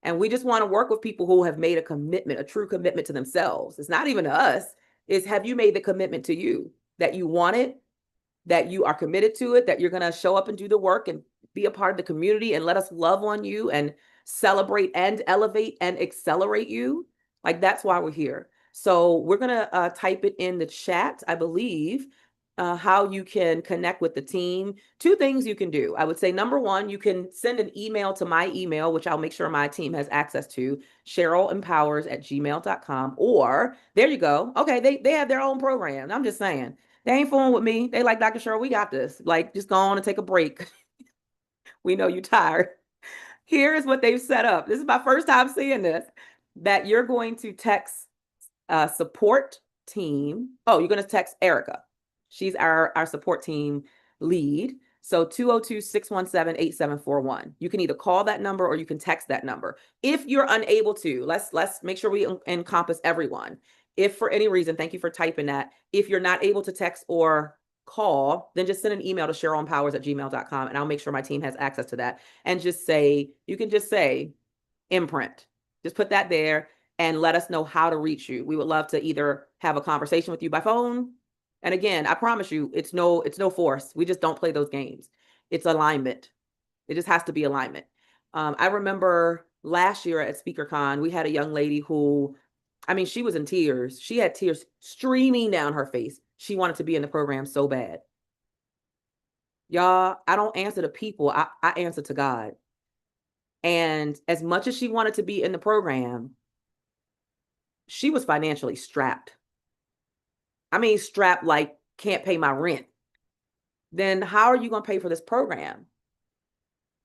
And we just want to work with people who have made a commitment, a true commitment to themselves. It's not even to us. It's, have you made the commitment to you that you want it, that you are committed to it, that you're going to show up and do the work and be a part of the community and let us love on you and celebrate and elevate and accelerate you? Like, that's why we're here. So we're going to type it in the chat, I believe, how you can connect with the team. Two things you can do. I would say, number one, you can send an email to my email, which I'll make sure my team has access to, CherylEmpowers@gmail.com. Or there you go. Okay, they have their own program. I'm just saying, they ain't fooling with me. They like, Dr. Cheryl, we got this. Like, just go on and take a break. We know you're tired. Here's what they've set up. This is my first time seeing this, that you're going to text support team. Oh, you're going to text Erica. She's our support team lead. So 202-617-8741. You can either call that number or you can text that number. If you're unable to, let's make sure we encompass everyone. If for any reason, thank you for typing that. If you're not able to text or call, then just send an email to CherylEmpowers@gmail.com and I'll make sure my team has access to that. And just say, you can just say imprint. Just put that there and let us know how to reach you. We would love to either have a conversation with you by phone. And again, I promise you, it's no force. We just don't play those games. It's alignment. It just has to be alignment. I remember last year at SpeakerCon, we had a young lady who, I mean, she was in tears. She had tears streaming down her face. She wanted to be in the program so bad. Y'all, I don't answer to people. I answer to God. And as much as she wanted to be in the program, she was financially strapped. I mean, strapped like can't pay my rent. Then how are you going to pay for this program?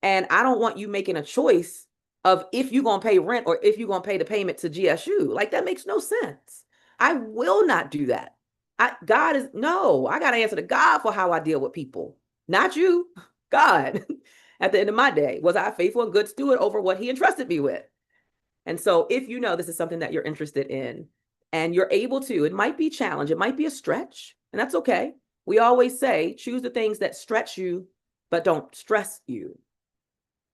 And I don't want you making a choice of if you're going to pay rent or if you're going to pay the payment to GSU. Like, that makes no sense. I will not do that. I got to answer to God for how I deal with people, not you. God. At the end of my day, was I a faithful and good steward over what he entrusted me with? And so if you know this is something that you're interested in and you're able to, it might be a challenge, it might be a stretch, and that's okay. We always say, choose the things that stretch you, but don't stress you.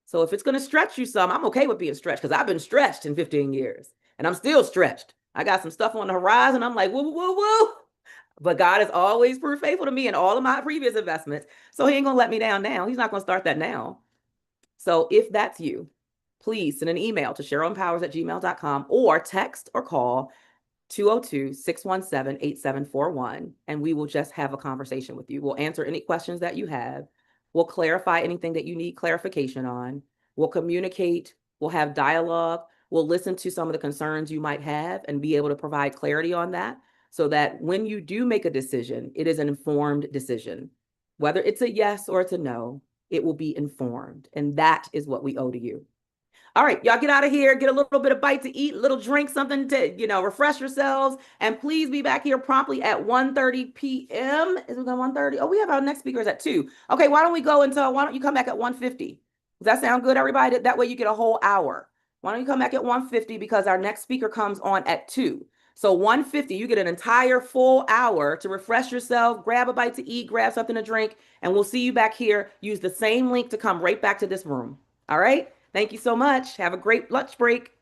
So if it's going to stretch you some, I'm okay with being stretched because I've been stretched in 15 years and I'm still stretched. I got some stuff on the horizon. I'm like, woo, woo, woo. But God has always proved faithful to me in all of my previous investments. So he ain't going to let me down now. He's not going to start that now. So if that's you, please send an email to CherylEmpowers@gmail.com or text or call 202-617-8741, and we will just have a conversation with you. We'll answer any questions that you have. We'll clarify anything that you need clarification on. We'll communicate. We'll have dialogue. We'll listen to some of the concerns you might have and be able to provide clarity on that so that when you do make a decision, it is an informed decision. Whether it's a yes or it's a no, it will be informed. And that is what we owe to you. All right, y'all get out of here, get a little bit of bite to eat, a little drink, something to, refresh yourselves. And please be back here promptly at 1:30 p.m. Is it 1:30? Oh, we have our next speakers at 2. Okay, why don't you come back at 1:50? Does that sound good, everybody? That way you get a whole hour. Why don't you come back at 1:50 because our next speaker comes on at 2. So 1:50, you get an entire full hour to refresh yourself, grab a bite to eat, grab something to drink, and we'll see you back here. Use the same link to come right back to this room. All right? Thank you so much. Have a great lunch break.